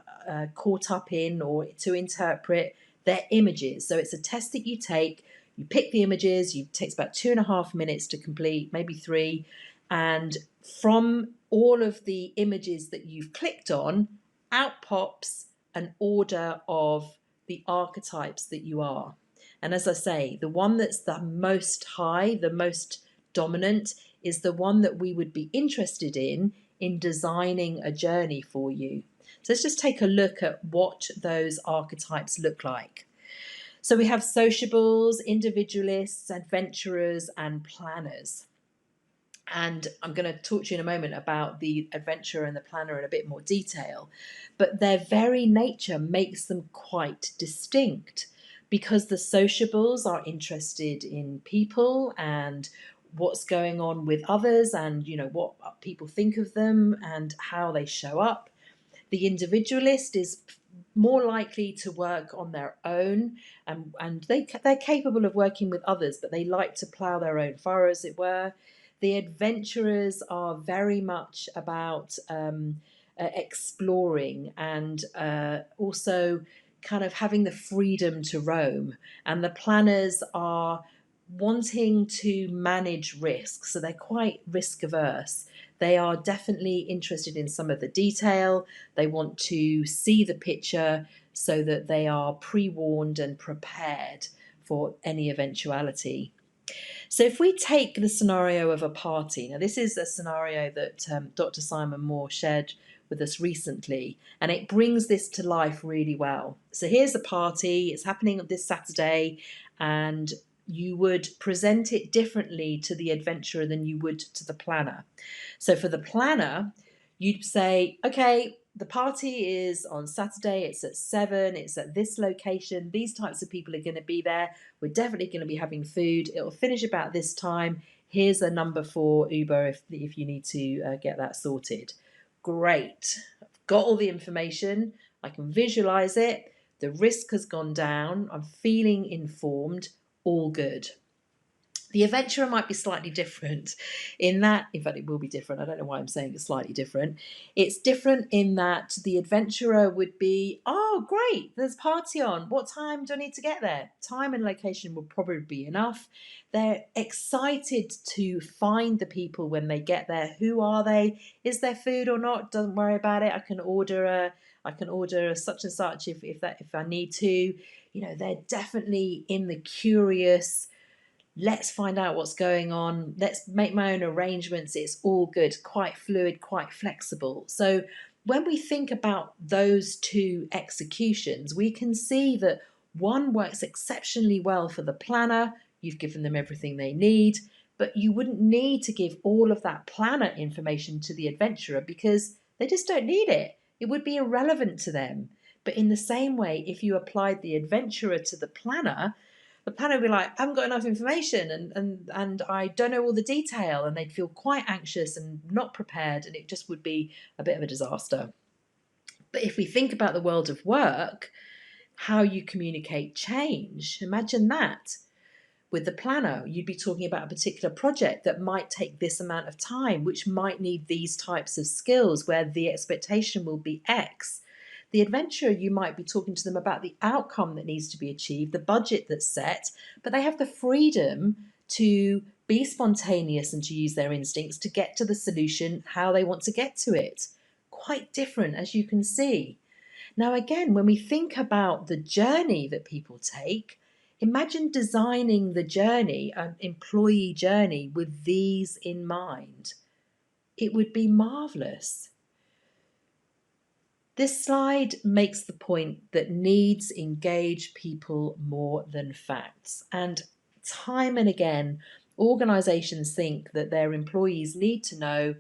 caught up in or to interpret. They're images. So it's a test that you take. You pick the images. It takes about 2.5 minutes to complete, maybe 3. And from all of the images that you've clicked on, out pops an order of the archetypes that you are. And as I say, the one that's the most high, the most dominant, is the one that we would be interested in designing a journey for you. So let's just take a look at what those archetypes look like. So we have sociables, individualists, adventurers, and planners. And I'm going to talk to you in a moment about the adventurer and the planner in a bit more detail. But their very nature makes them quite distinct, because the sociables are interested in people and what's going on with others and, you know, what people think of them and how they show up. The individualist is more likely to work on their own, and they're capable of working with others, but they like to plough their own furrow, as it were. The adventurers are very much about exploring and also kind of having the freedom to roam. And the planners are wanting to manage risks, so they're quite risk averse. They are definitely interested in some of the detail. They want to see the picture so that they are pre-warned and prepared for any eventuality. So if we take the scenario of a party, now this is a scenario that Dr. Simon Moore shared with us recently, and it brings this to life really well. So here's a party, it's happening this Saturday, and you would present it differently to the adventurer than you would to the planner. So for the planner, you'd say, okay, the party is on Saturday, it's at 7, it's at this location, these types of people are going to be there, we're definitely going to be having food, it'll finish about this time, here's a number for Uber if you need to get that sorted. Great, I've got all the information, I can visualize it, the risk has gone down, I'm feeling informed, all good. The adventurer might be slightly different in that, in fact, it will be different. I don't know why I'm saying it's slightly different. It's different in that the adventurer would be, oh, great, there's a party on. What time do I need to get there? Time and location will probably be enough. They're excited to find the people when they get there. Who are they? Is there food or not? Don't worry about it. I can order a such and such if I need to. You know, they're definitely in the curious, let's find out what's going on, let's make my own arrangements, it's all good, quite fluid, quite flexible. So when we think about those 2 executions, we can see that one works exceptionally well for the planner, you've given them everything they need, but you wouldn't need to give all of that planner information to the adventurer because they just don't need it. It would be irrelevant to them. But in the same way, if you applied the adventurer to the planner would be like, I haven't got enough information and I don't know all the detail, and they'd feel quite anxious and not prepared, and it just would be a bit of a disaster. But if we think about the world of work, how you communicate change, imagine that. With the planner, you'd be talking about a particular project that might take this amount of time, which might need these types of skills, where the expectation will be X. The adventurer, you might be talking to them about the outcome that needs to be achieved, the budget that's set, but they have the freedom to be spontaneous and to use their instincts to get to the solution, how they want to get to it. Quite different, as you can see. Now, again, when we think about the journey that people take, Imagine designing the journey, an employee journey, with these in mind. It would be marvelous. This slide makes the point that needs engage people more than facts. And time and again, organisations think that their employees need to know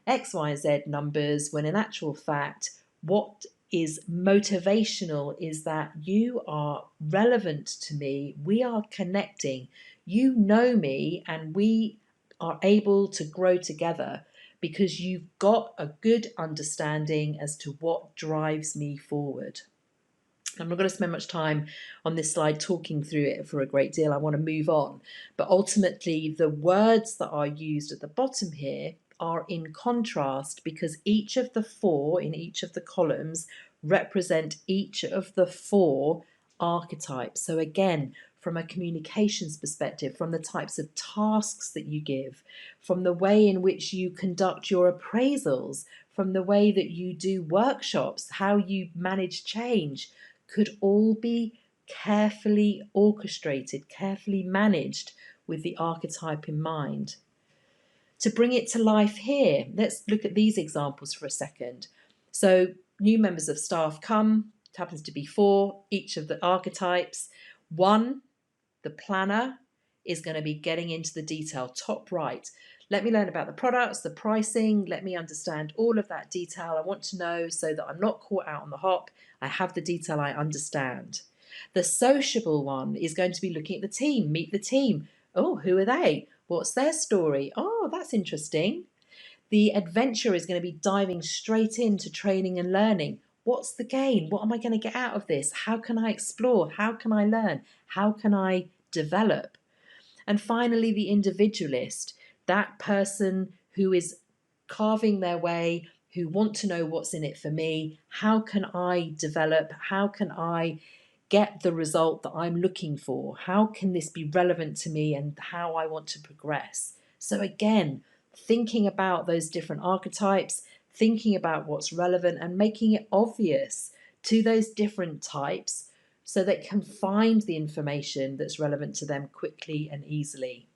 X, Y, Z numbers, when in actual fact, what is motivational is that you are relevant to me, we are connecting, you know me, and we are able to grow together because you've got a good understanding as to what drives me forward. I'm not going to spend much time on this slide talking through it for a great deal. I want to move on. But ultimately, the words that are used at the bottom here are in contrast because each of the four in each of the columns represent each of the four archetypes. So again, from a communications perspective, from the types of tasks that you give, from the way in which you conduct your appraisals, from the way that you do workshops, how you manage change, could all be carefully orchestrated, carefully managed with the archetype in mind. To bring it to life here, let's look at these examples for a second. So new members of staff come, it happens to be four, each of the archetypes. One, the planner, is going to be getting into the detail, top right. Let me learn about the products, the pricing, let me understand all of that detail. I want to know so that I'm not caught out on the hop. I have the detail, I understand. The sociable one is going to be looking at the team, meet the team. Oh, who are they? What's their story? Oh, that's interesting. The adventurer is going to be diving straight into training and learning. What's the gain? What am I going to get out of this? How can I explore? How can I learn? How can I develop? And finally, the individualist, that person who is carving their way, who want to know what's in it for me. How can I develop? How can I get the result that I'm looking for? How can this be relevant to me and how I want to progress? So again, thinking about those different archetypes, thinking about what's relevant and making it obvious to those different types so they can find the information that's relevant to them quickly and easily.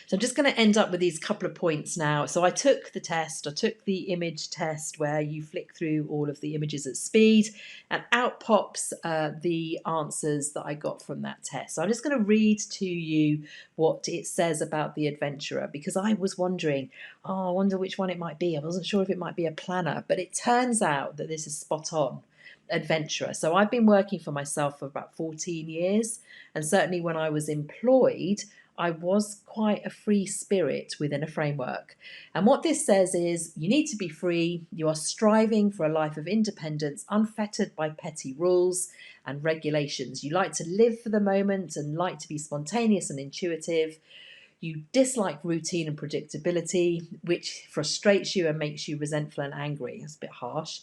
So I'm just going to end up with these couple of points now. So I took the test, I took the image test where you flick through all of the images at speed and out pops the answers that I got from that test. So I'm just going to read to you what it says about the adventurer because I was wondering, I wonder which one it might be. I wasn't sure if it might be a planner, but it turns out that this is spot on. Adventurer. So I've been working for myself for about 14 years and certainly when I was employed I was quite a free spirit within a framework. And what this says is you need to be free. You are striving for a life of independence, unfettered by petty rules and regulations. You like to live for the moment and like to be spontaneous and intuitive. You dislike routine and predictability, which frustrates you and makes you resentful and angry. It's a bit harsh.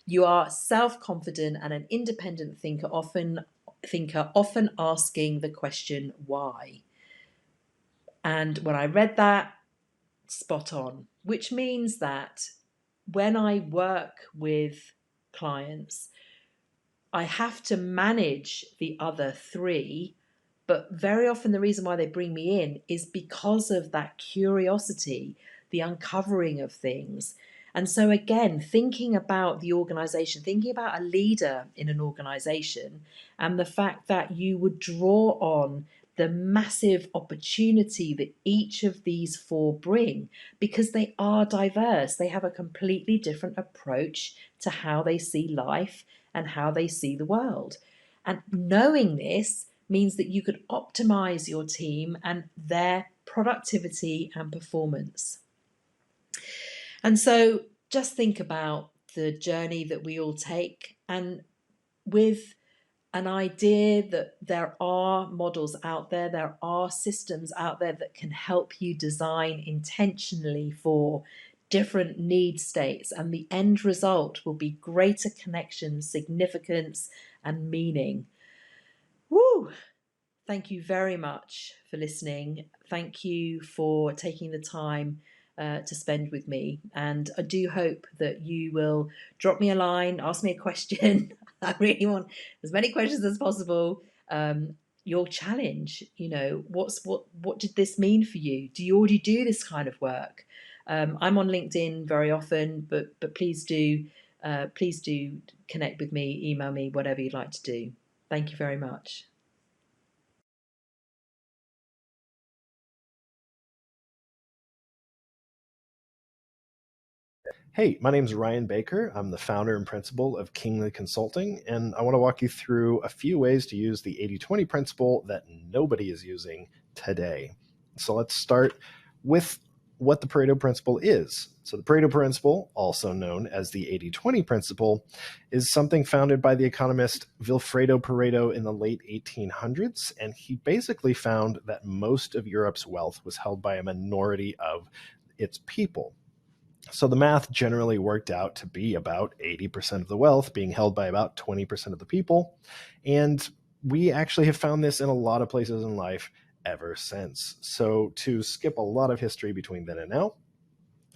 You are self-confident and an independent thinker, often asking the question, why? And when I read that, spot on, which means that when I work with clients, I have to manage the other three, but very often the reason why they bring me in is because of that curiosity, the uncovering of things. And so again, thinking about the organization, thinking about a leader in an organization and the fact that you would draw on the massive opportunity that each of these four bring because they are diverse. They have a completely different approach to how they see life and how they see the world. And knowing this means that you could optimize your team and their productivity and performance. And so just think about the journey that we all take and with an idea that there are models out there, there are systems out there that can help you design intentionally for different need states, and the end result will be greater connection, significance, and meaning. Woo! Thank you very much for listening. Thank you for taking the time to spend with me. And I do hope that you will drop me a line, ask me a question. I really want as many questions as possible. your challenge. You know, what did this mean for you? Do you already do this kind of work? I'm on LinkedIn very often, but please do connect with me, email me, whatever you'd like to do. Thank you very much. Hey, my name is Ryan Baker. I'm the founder and principal of Kingly Consulting, and I want to walk you through a few ways to use the 80-20 principle that nobody is using today. So let's start with what the Pareto principle is. So the Pareto principle, also known as the 80-20 principle, is something founded by the economist Vilfredo Pareto in the late 1800s, and he basically found that most of Europe's wealth was held by a minority of its people. So the math generally worked out to be about 80% of the wealth being held by about 20% of the people. And we actually have found this in a lot of places in life ever since. So to skip a lot of history between then and now,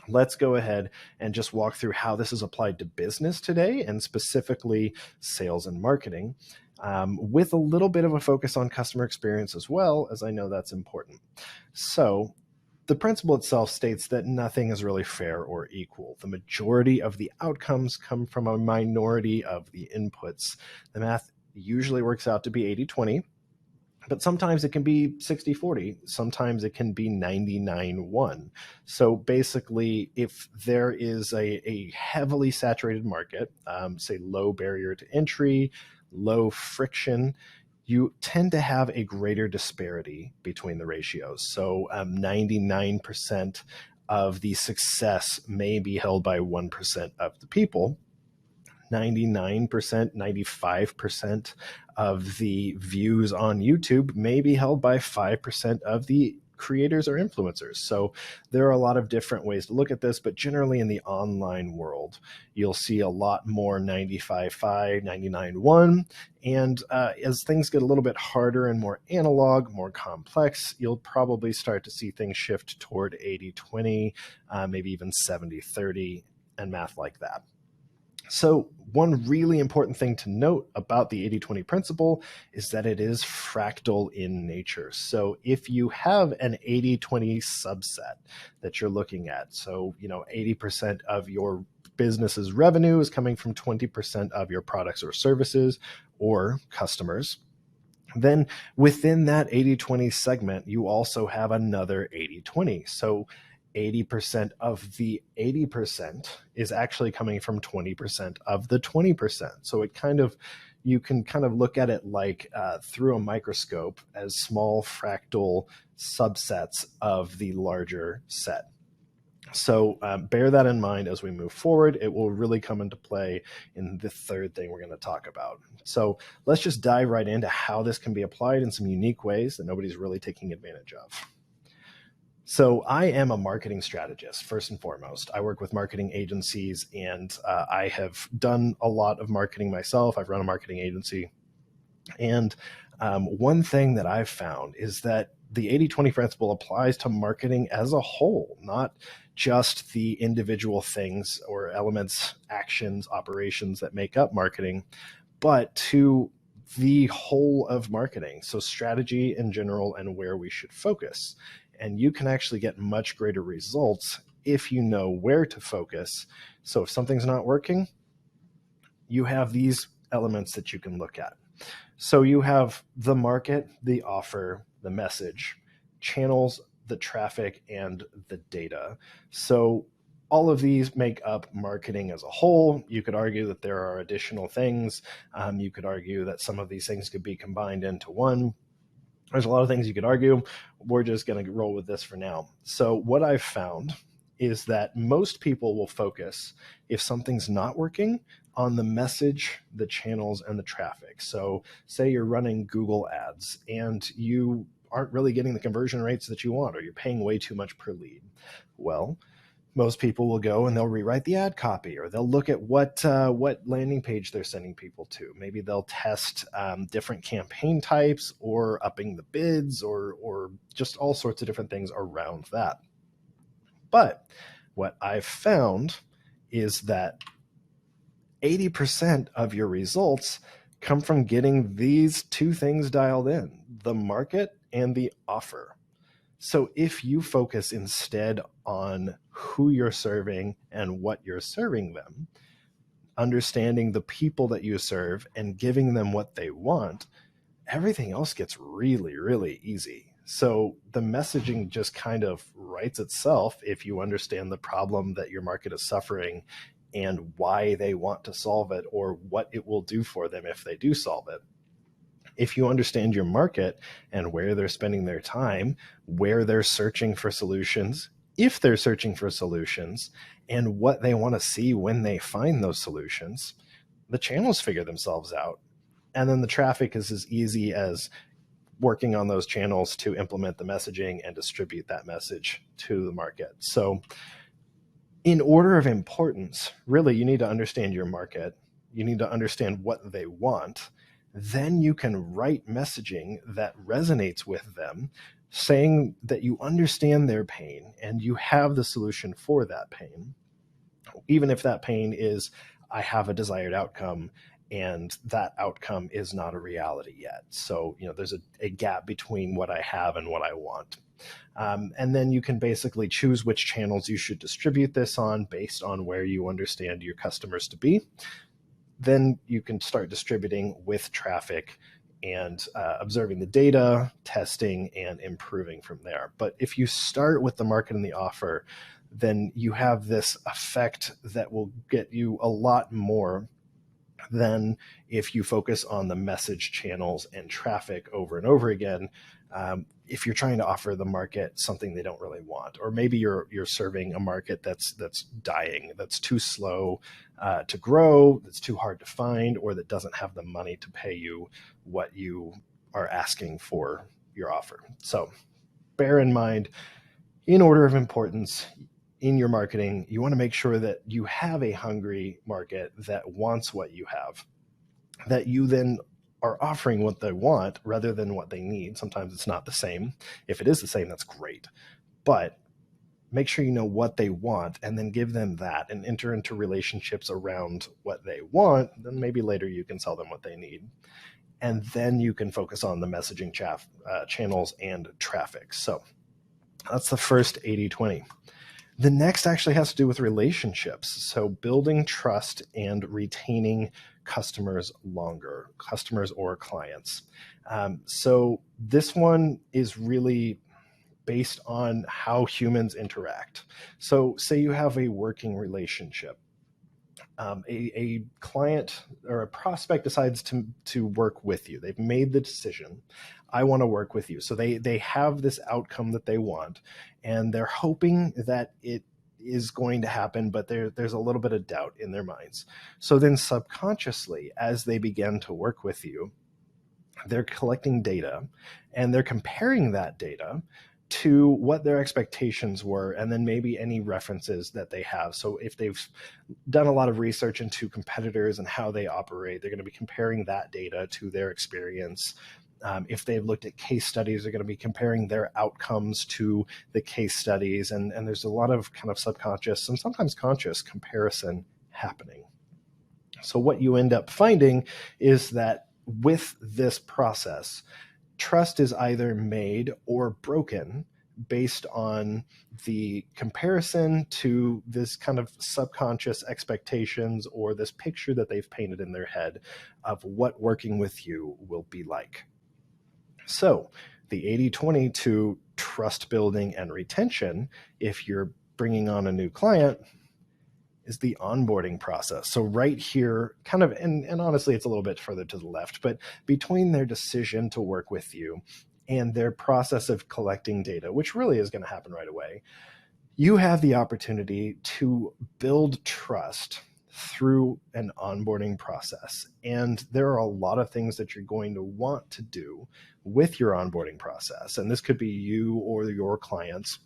let's go ahead and just walk through how this is applied to business today, and specifically sales and marketing, with a little bit of a focus on customer experience as well, as I know that's important. So the principle itself states that nothing is really fair or equal. The majority of the outcomes come from a minority of the inputs. The math usually works out to be 80-20, but sometimes it can be 60-40. Sometimes it can be 99-1. So basically, if there is a heavily saturated market, say low barrier to entry, low friction, you tend to have a greater disparity between the ratios. So 99% of the success may be held by 1% of the people. 99%, 95% of the views on YouTube may be held by 5% of the creators or influencers. So there are a lot of different ways to look at this, but generally in the online world, you'll see a lot more 95-5, 99-1. And as things get a little bit harder and more analog, more complex, you'll probably start to see things shift toward 80-20, maybe even 70-30, and math like that. So one really important thing to note about the 80-20 principle is that it is fractal in nature. So if you have an 80-20 subset that you're looking at, so 80% of your business's revenue is coming from 20% of your products or services or customers, then within that 80-20 segment, you also have another 80-20. So 80% of the 80% is actually coming from 20% of the 20%. So you can kind of look at it like through a microscope as small fractal subsets of the larger set. So bear that in mind as we move forward. It will really come into play in the third thing we're going to talk about. So let's just dive right into how this can be applied in some unique ways that nobody's really taking advantage of. So I am a marketing strategist, first and foremost. I work with marketing agencies, and I have done a lot of marketing myself. I've run a marketing agency. And one thing that I've found is that the 80-20 principle applies to marketing as a whole, not just the individual things or elements, actions, operations that make up marketing, but to the whole of marketing. So strategy in general and where we should focus. And you can actually get much greater results if you know where to focus. So if something's not working, you have these elements that you can look at. So you have the market, the offer, the message, channels, the traffic, and the data. So all of these make up marketing as a whole. You could argue that there are additional things. You could argue that some of these things could be combined into one. There's a lot of things you could argue. We're just going to roll with this for now. So what I've found is that most people will focus, if something's not working, on the message, the channels, and the traffic. So say you're running Google ads and you aren't really getting the conversion rates that you want, or you're paying way too much per lead. Well, most people will go and they'll rewrite the ad copy, or they'll look at what landing page they're sending people to. Maybe they'll test different campaign types, or upping the bids, or just all sorts of different things around that. But what I've found is that 80% of your results come from getting these two things dialed in, the market and the offer. So if you focus instead on who you're serving and what you're serving them, understanding the people that you serve and giving them what they want, everything else gets really, really easy. So the messaging just kind of writes itself if you understand the problem that your market is suffering and why they want to solve it or what it will do for them if they do solve it. If you understand your market and where they're spending their time, where they're searching for solutions, if they're searching for solutions, and what they want to see when they find those solutions, the channels figure themselves out. And then the traffic is as easy as working on those channels to implement the messaging and distribute that message to the market. So in order of importance, really, you need to understand your market. You need to understand what they want. Then you can write messaging that resonates with them, saying that you understand their pain and you have the solution for that pain. Even if that pain is, I have a desired outcome and that outcome is not a reality yet. So, there's a gap between what I have and what I want. And then you can basically choose which channels you should distribute this on based on where you understand your customers to be. Then you can start distributing with traffic and observing the data, testing, and improving from there. But if you start with the market and the offer, then you have this effect that will get you a lot more than if you focus on the message channels and traffic over and over again. If you're trying to offer the market something they don't really want, or maybe you're serving a market that's dying, that's too slow to grow, that's too hard to find, or that doesn't have the money to pay you what you are asking for your offer. So bear in mind, in order of importance, in your marketing, you want to make sure that you have a hungry market that wants what you have, that you then are offering what they want rather than what they need. Sometimes it's not the same. If it is the same, that's great. But make sure you know what they want and then give them that and enter into relationships around what they want. Then maybe later you can sell them what they need. And then you can focus on the messaging channels and traffic. So that's the first 80-20. The next actually has to do with relationships. So building trust and retaining customers longer, customers or clients. So this one is really based on how humans interact. So say you have a working relationship. A client or a prospect decides to work with you. They've made the decision, I want to work with you. So they have this outcome that they want, and they're hoping that it is going to happen, but there's a little bit of doubt in their minds. So then subconsciously, as they begin to work with you, they're collecting data and they're comparing that data to what their expectations were, and then maybe any references that they have. So if they've done a lot of research into competitors and how they operate, they're going to be comparing that data to their experience. If they've looked at case studies, they're going to be comparing their outcomes to the case studies. And there's a lot of kind of subconscious and sometimes conscious comparison happening. So what you end up finding is that with this process, trust is either made or broken based on the comparison to this kind of subconscious expectations or this picture that they've painted in their head of what working with you will be like. So the 80-20 to trust building and retention, if you're bringing on a new client, is the onboarding process. So right here, kind of, and honestly, it's a little bit further to the left, but between their decision to work with you and their process of collecting data, which really is going to happen right away, you have the opportunity to build trust through an onboarding process. And there are a lot of things that you're going to want to do with your onboarding process. And this could be you or your clients.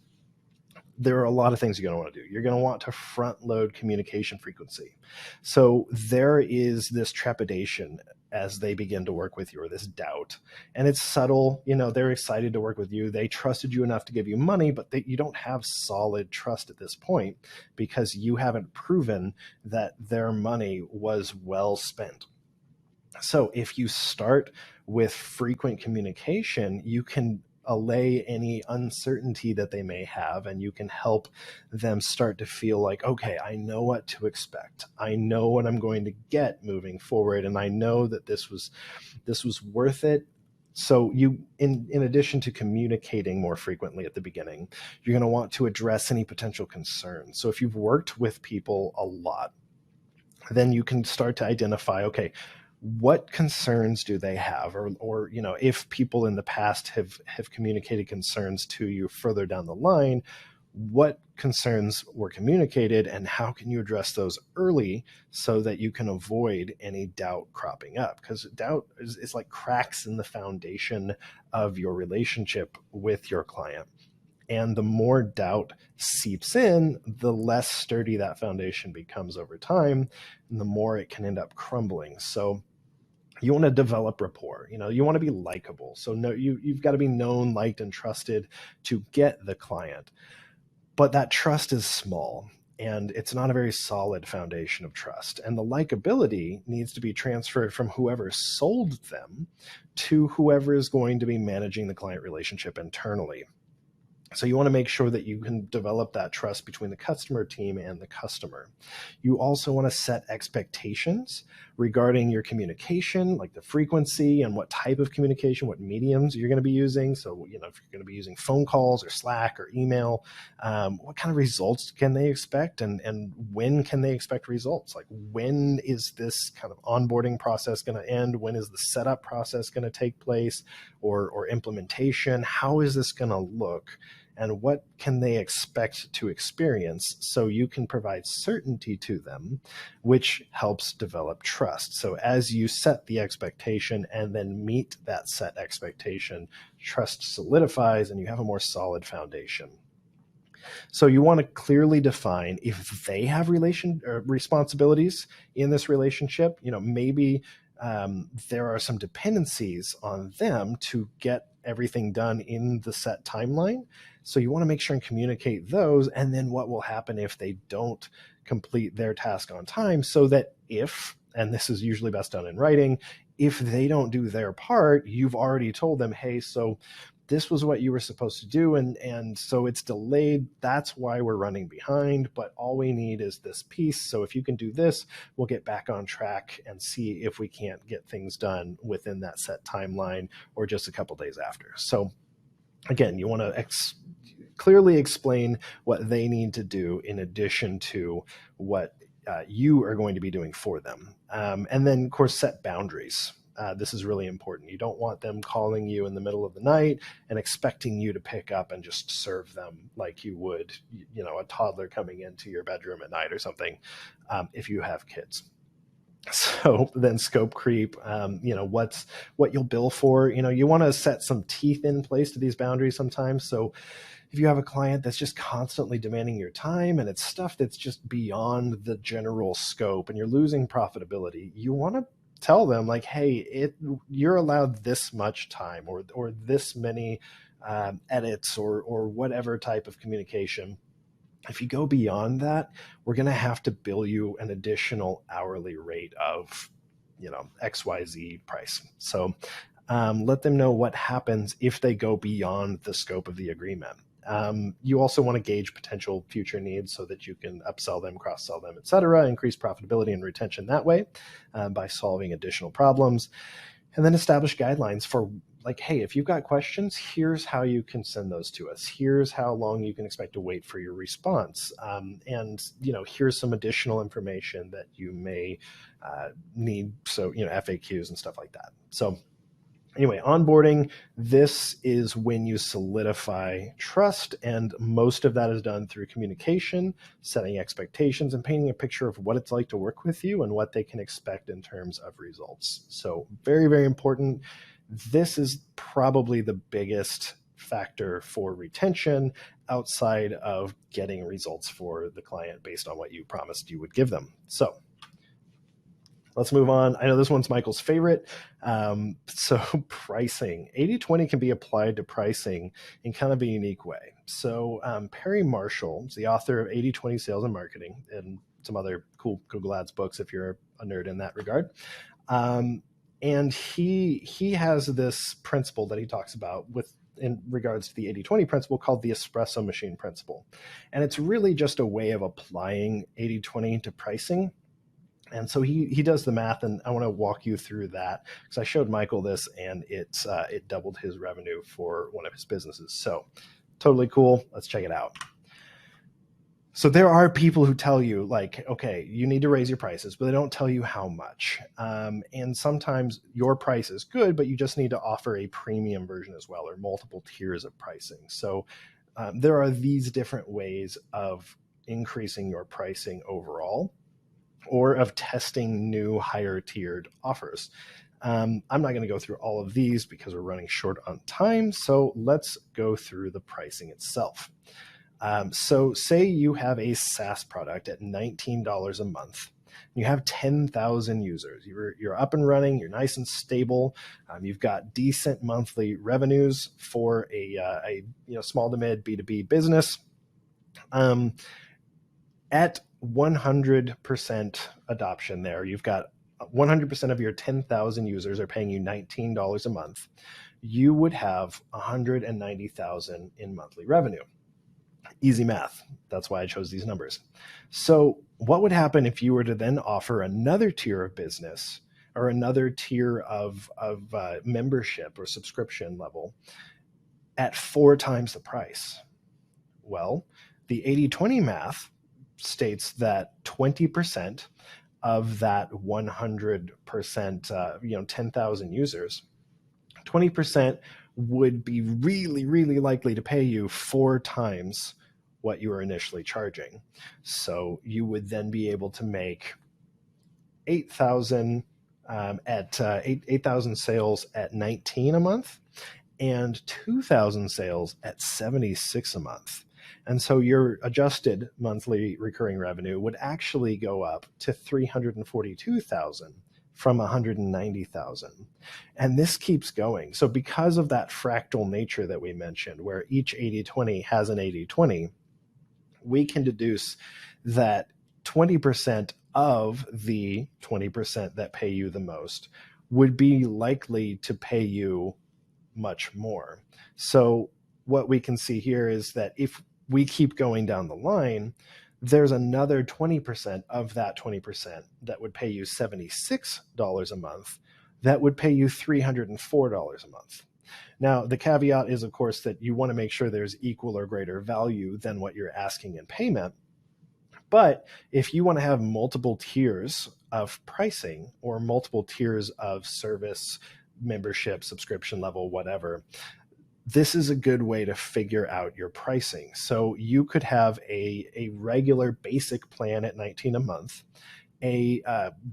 There are a lot of things you're going to want to do. You're going to want to front load communication frequency. So there is this trepidation as they begin to work with you, or this doubt. And it's subtle. They're excited to work with you. They trusted you enough to give you money, but you don't have solid trust at this point because you haven't proven that their money was well spent. So if you start with frequent communication, you can allay any uncertainty that they may have, and you can help them start to feel like, okay, I know what to expect. I know what I'm going to get moving forward, and I know that this was worth it. So you, in addition to communicating more frequently at the beginning, you're going to want to address any potential concerns. So if you've worked with people a lot, then you can start to identify, okay, what concerns do they have? Or you know, if people in the past have communicated concerns to you further down the line, what concerns were communicated and how can you address those early so that you can avoid any doubt cropping up? Because doubt is like cracks in the foundation of your relationship with your client. And the more doubt seeps in, the less sturdy that foundation becomes over time, and the more it can end up crumbling. So you want to develop rapport. You know, you want to be likable. So you've got to be known, liked, and trusted to get the client. But that trust is small, and it's not a very solid foundation of trust. And the likability needs to be transferred from whoever sold them to whoever is going to be managing the client relationship internally. So you want to make sure that you can develop that trust between the customer team and the customer. You also want to set expectations regarding your communication, like the frequency and what type of communication, what mediums you're going to be using. So, you know, if you're going to be using phone calls or Slack or email, what kind of results can they expect, and when can they expect results? Like, when is this kind of onboarding process going to end? When is the setup process going to take place, or implementation? How is this going to look? And what can they expect to experience, so you can provide certainty to them, which helps develop trust. So as you set the expectation and then meet that set expectation, trust solidifies and you have a more solid foundation. So you want to clearly define if they have responsibilities in this relationship. You know, maybe there are some dependencies on them to get everything done in the set timeline. So you want to make sure and communicate those, and then what will happen if they don't complete their task on time, so that if, and this is usually best done in writing, if they don't do their part, you've already told them, hey, so this was what you were supposed to do, and so it's delayed. That's why we're running behind, but all we need is this piece. So if you can do this, we'll get back on track and see if we can't get things done within that set timeline or just a couple days after. So again, you want to clearly explain what they need to do in addition to what you are going to be doing for them. And then, of course, set boundaries. This is really important. You don't want them calling you in the middle of the night and expecting you to pick up and just serve them like you would, you know, a toddler coming into your bedroom at night or something, if you have kids. So then scope creep, you know, what you'll bill for. You know, you want to set some teeth in place to these boundaries sometimes. So if you have a client that's just constantly demanding your time and it's stuff that's just beyond the general scope and you're losing profitability, you want to tell them, like, hey, you're allowed this much time or this many edits or whatever type of communication. If you go beyond that, we're going to have to bill you an additional hourly rate of, you know, XYZ price. So let them know what happens if they go beyond the scope of the agreement. You also want to gauge potential future needs so that you can upsell them, cross-sell them, et cetera, increase profitability and retention that way by solving additional problems. And then establish guidelines for, like, hey, if you've got questions, here's how you can send those to us. Here's how long you can expect to wait for your response. And, you know, here's some additional information that you may need. So, you know, FAQs and stuff like that. So anyway, onboarding, this is when you solidify trust, and most of that is done through communication, setting expectations, and painting a picture of what it's like to work with you and what they can expect in terms of results. So very, very important. This is probably the biggest factor for retention outside of getting results for the client based on what you promised you would give them. So let's move on. I know this one's Michael's favorite. So pricing. 80/20 can be applied to pricing in kind of a unique way. So Perry Marshall is the author of 80/20 Sales and Marketing and some other cool Google Ads books if you're a nerd in that regard. And he has this principle that he talks about in regards to the 80-20 principle called the espresso machine principle. And it's really just a way of applying 80-20 to pricing. And so he does the math, and I want to walk you through that because I showed Michael this, and it doubled his revenue for one of his businesses. So totally cool. Let's check it out. So there are people who tell you, like, okay, you need to raise your prices, but they don't tell you how much. And sometimes your price is good, but you just need to offer a premium version as well, or multiple tiers of pricing. So there are these different ways of increasing your pricing overall, or of testing new higher tiered offers. I'm not going to go through all of these because we're running short on time. So let's go through the pricing itself. So say you have a SaaS product at $19 a month. You have 10,000 users. You're up and running. You're nice and stable. You've got decent monthly revenues for a small to mid B2B business. At 100% adoption there, you've got 100% of your 10,000 users are paying you $19 a month. You would have $190,000 in monthly revenue. Easy math. That's why I chose these numbers. So what would happen if you were to then offer another tier of business or another tier of membership or subscription level at 4 times the price? Well, the 80-20 math states that 20% of that 100%, 10,000 users, 20% would be really, really likely to pay you 4 times what you were initially charging. So you would then be able to make 8,000 at 8,000 sales at 19 a month and 2,000 sales at 76 a month. And so your adjusted monthly recurring revenue would actually go up to 342,000 from 190,000. And this keeps going. So because of that fractal nature that we mentioned, where each 80-20 has an 80-20, we can deduce that 20% of the 20% that pay you the most would be likely to pay you much more. So what we can see here is that if we keep going down the line, there's another 20% of that 20% that would pay you $76 a month that would pay you $304 a month. Now, the caveat is, of course, that you want to make sure there's equal or greater value than what you're asking in payment. But if you want to have multiple tiers of pricing or multiple tiers of service, membership, subscription level, whatever, this is a good way to figure out your pricing. So you could have a regular basic plan at $19 a month, a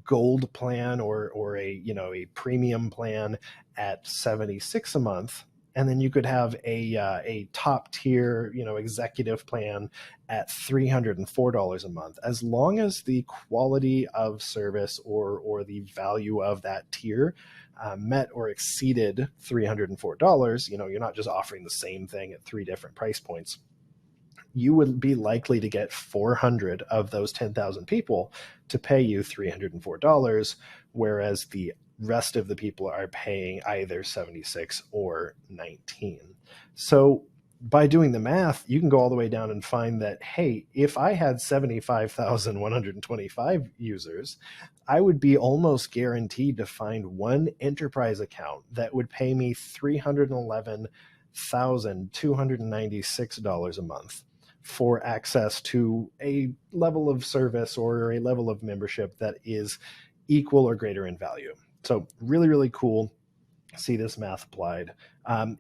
gold plan or a premium plan at $76 a month, and then you could have a top tier executive plan at $304 a month. As long as the quality of service or the value of that tier met or exceeded $304, you're not just offering the same thing at 3 different price points, you would be likely to get 400 of those 10,000 people to pay you $304, whereas the rest of the people are paying either 76 or 19. So by doing the math, you can go all the way down and find that, hey, if I had 75,125 users, I would be almost guaranteed to find one enterprise account that would pay me $311,296 a month for access to a level of service or a level of membership that is equal or greater in value. So really, really cool. See this math applied.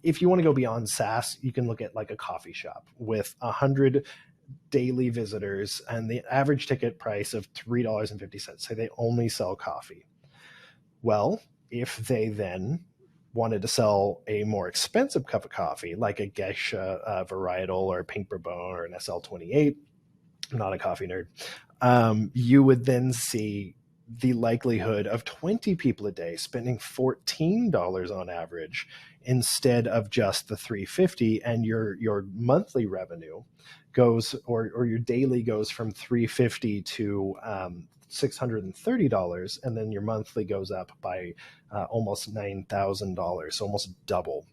If you want to go beyond SaaS, you can look at like a coffee shop with 100 daily visitors and the average ticket price of $3.50. Say they only sell coffee. Well, if they then wanted to sell a more expensive cup of coffee, like a Geisha varietal or a Pink Bourbon or an SL28, I'm not a coffee nerd, you would then see the likelihood of 20 people a day spending $14 on average instead of just the $350, and your monthly revenue goes or your daily goes from $350 to $630, and then your monthly goes up by almost $9,000, so almost double,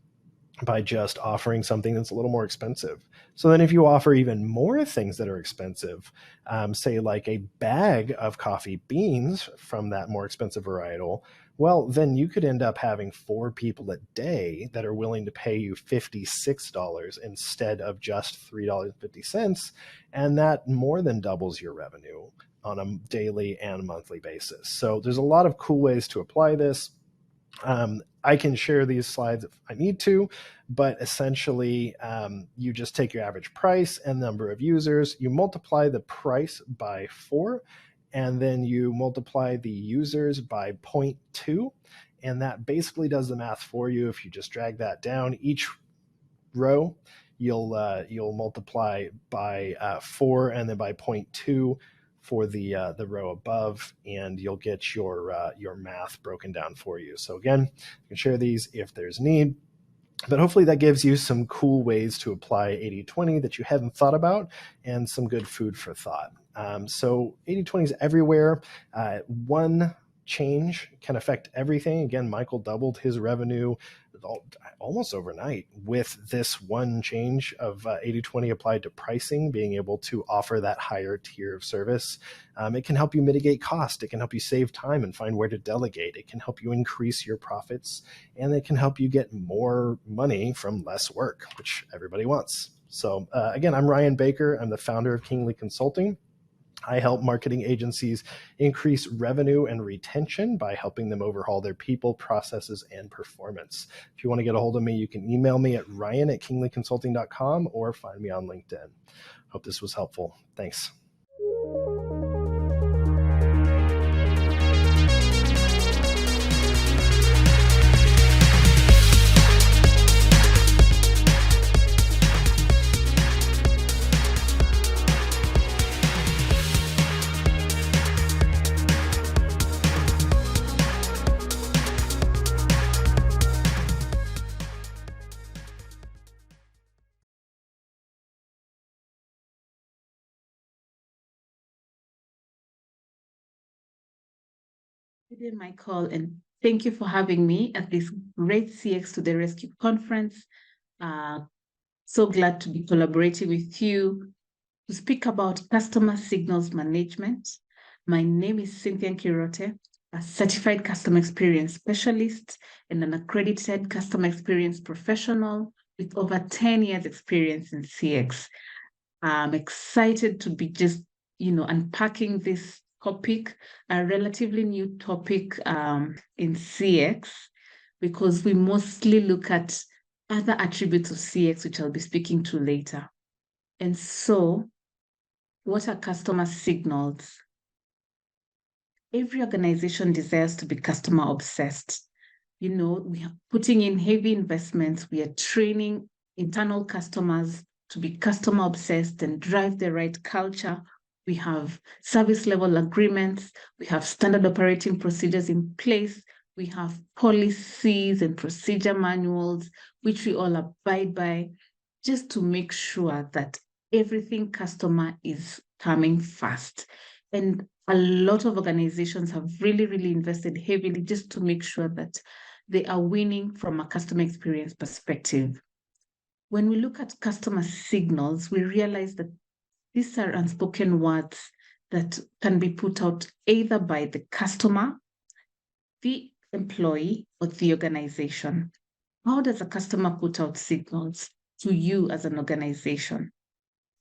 by just offering something that's a little more expensive. So then if you offer even more things that are expensive, say like a bag of coffee beans from that more expensive varietal, well, then you could end up having 4 people a day that are willing to pay you $56 instead of just $3.50. And that more than doubles your revenue on a daily and monthly basis. So there's a lot of cool ways to apply this. I can share these slides if I need to, but essentially you just take your average price and number of users, you multiply the price by 4, and then you multiply the users by 0.2, and that basically does the math for you. If you just drag that down, each row you'll multiply by 4 and then by 0.2 for the row above, and you'll get your math broken down for you. So again, you can share these if there's need, but hopefully that gives you some cool ways to apply 80-20 that you hadn't thought about, and some good food for thought. So 80-20 is everywhere. One change can affect everything. Again, Michael doubled his revenue almost overnight with this one change of 80-20 applied to pricing, being able to offer that higher tier of service. It can help you mitigate cost. It can help you save time and find where to delegate. It can help you increase your profits, and it can help you get more money from less work, which everybody wants. So again, I'm Ryan Baker. I'm the founder of Kingly Consulting. I help marketing agencies increase revenue and retention by helping them overhaul their people, processes, and performance. If you want to get a hold of me, you can email me at ryan@kinglyconsulting.com or find me on LinkedIn. Hope this was helpful. Thanks. Good day, Michael, and thank you for having me at this great CX to the Rescue conference. So glad to be collaborating with you to speak about customer signals management. My name is Cynthia Nkirote, a certified customer experience specialist and an accredited customer experience professional with over 10 years experience in CX. I'm excited to be just, unpacking this topic, a relatively new topic in CX, because we mostly look at other attributes of CX, which I'll be speaking to later. And so, what are customer signals? Every organization desires to be customer obsessed. We are putting in heavy investments. We are training internal customers to be customer obsessed and drive the right culture. We have service level agreements. We have standard operating procedures in place. We have policies and procedure manuals, which we all abide by, just to make sure that everything customer is coming fast. And a lot of organizations have really, really invested heavily just to make sure that they are winning from a customer experience perspective. When we look at customer signals, we realize that these are unspoken words that can be put out either by the customer, the employee, or the organization. How does a customer put out signals to you as an organization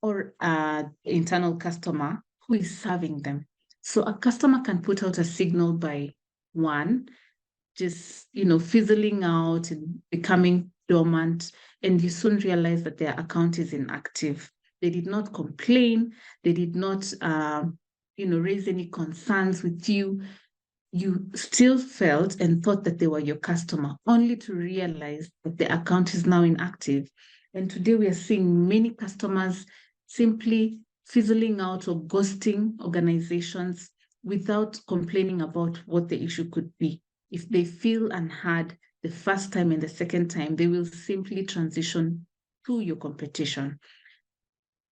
or an internal customer who is serving them? So a customer can put out a signal by one, just fizzling out and becoming dormant, and you soon realize that their account is inactive. They did not complain. They did not, raise any concerns with you. You still felt and thought that they were your customer, only to realize that the account is now inactive. And today we are seeing many customers simply fizzling out or ghosting organizations without complaining about what the issue could be. If they feel unheard the first time and the second time, they will simply transition to your competition.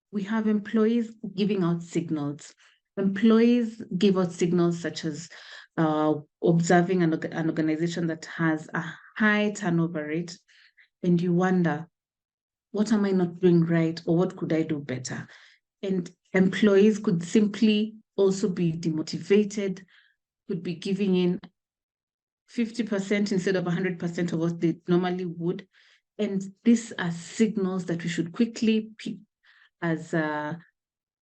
We have employees giving out signals. Employees give out signals such as observing an organization that has a high turnover rate, and you wonder, what am I not doing right, or what could I do better? And employees could simply also be demotivated, could be giving in 50% instead of 100% of what they normally would. And these are signals that we should quickly pick as an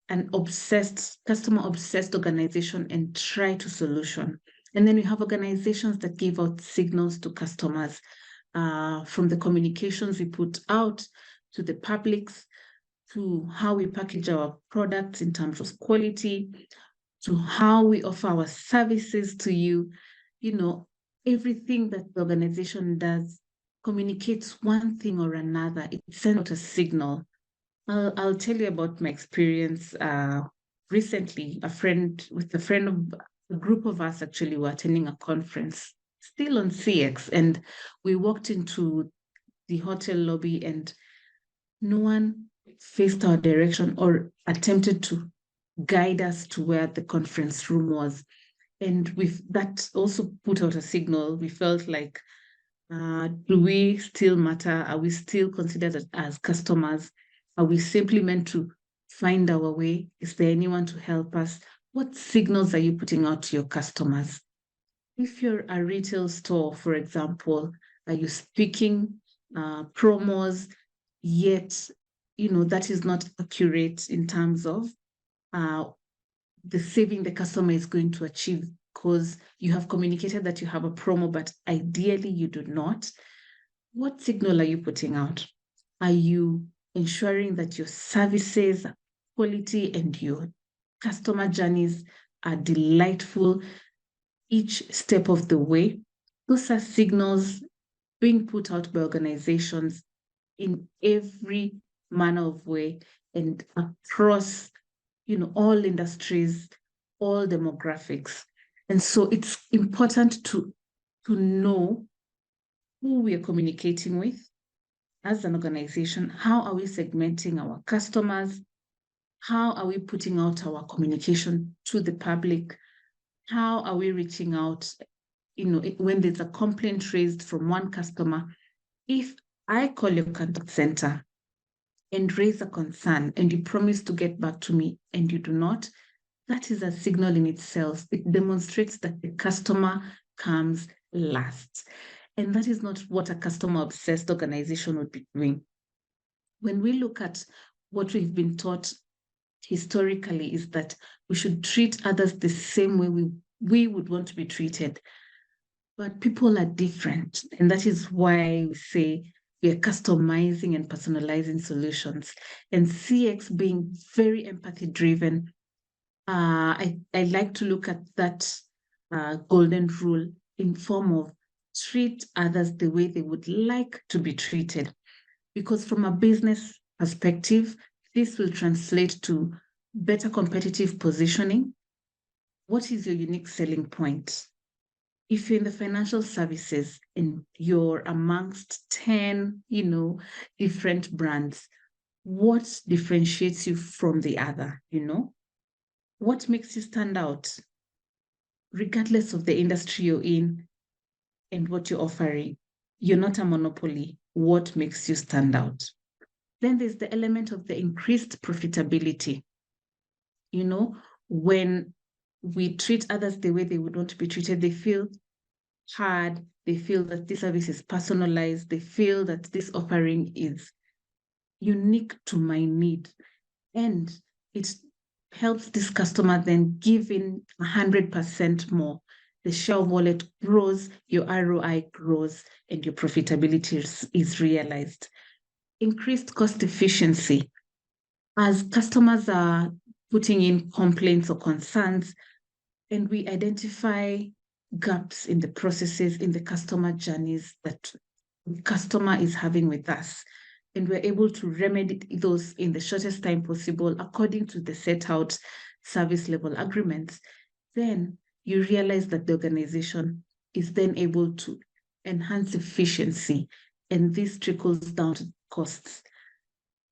customer-obsessed organization and try to solution. And then we have organizations that give out signals to customers from the communications we put out to the publics, to how we package our products in terms of quality, to how we offer our services to you. Everything that the organization does communicates one thing or another. It sends out a signal. I'll tell you about my experience recently. A group of us actually were attending a conference still on CX, and we walked into the hotel lobby and no one faced our direction or attempted to guide us to where the conference room was. And that also put out a signal. We felt like, do we still matter? Are we still considered as customers? Are we simply meant to find our way? Is there anyone to help us? What signals are you putting out to your customers? If you're a retail store, for example, are you speaking promos, yet that is not accurate in terms of the saving the customer is going to achieve, because you have communicated that you have a promo, but ideally you do not. What signal are you putting out? Are you ensuring that your services are quality and your customer journeys are delightful each step of the way? Those are signals being put out by organizations in every manner of way and across all industries, all demographics. And so it's important to know who we are communicating with as an organization. How are we segmenting our customers? How are we putting out our communication to the public? How are we reaching out, when there's a complaint raised from one customer? If I call your contact center and raise a concern and you promise to get back to me and you do not, that is a signal in itself. It demonstrates that the customer comes last. And that is not what a customer-obsessed organization would be doing. When we look at what we've been taught historically, is that we should treat others the same way we would want to be treated. But people are different. And that is why we say we are customizing and personalizing solutions. And CX being very empathy-driven, I like to look at that golden rule in form of treat others the way they would like to be treated. Because from a business perspective, this will translate to better competitive positioning. What is your unique selling point? If you're in the financial services and you're amongst 10, different brands, what differentiates you from the other, What makes you stand out? Regardless of the industry you're in and what you're offering, you're not a monopoly. What makes you stand out? Then there's the element of the increased profitability. When we treat others the way they would want to be treated, they feel hard, they feel that this service is personalized, they feel that this offering is unique to my need. And it helps this customer then give in 100% more. The share of wallet grows, your ROI grows, and your profitability is realized. Increased cost efficiency. As customers are putting in complaints or concerns, and we identify gaps in the processes, in the customer journeys that the customer is having with us, and we're able to remedy those in the shortest time possible according to the set out service level agreements, then you realize that the organization is then able to enhance efficiency, and this trickles down to costs.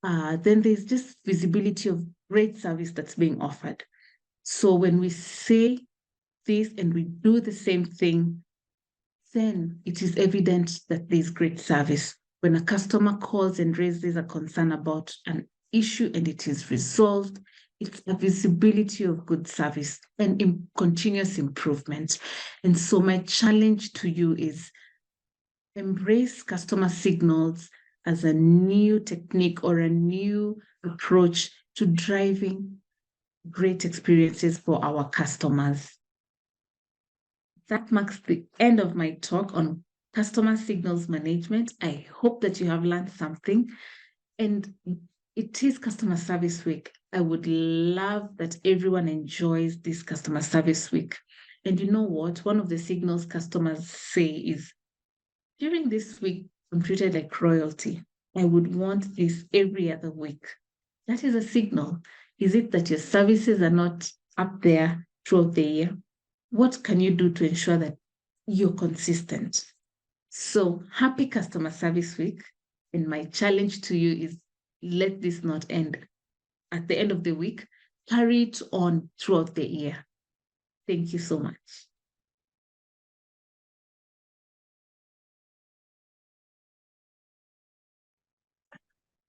Then there's just visibility of great service that's being offered. So when we say this and we do the same thing, then it is evident that there's great service. When a customer calls and raises a concern about an issue and it is resolved, it's a visibility of good service and continuous improvement. And so my challenge to you is embrace customer signals as a new technique or a new approach to driving great experiences for our customers. That marks the end of my talk on customer signals management. I hope that you have learned something. And it is Customer Service Week. I would love that everyone enjoys this Customer Service Week. And you know what? One of the signals customers say is, during this week, I'm treated like royalty. I would want this every other week. That is a signal. Is it that your services are not up there throughout the year? What can you do to ensure that you're consistent? So happy Customer Service Week. And my challenge to you is, let this not end at the end of the week. Carry it on throughout the year. Thank you so much.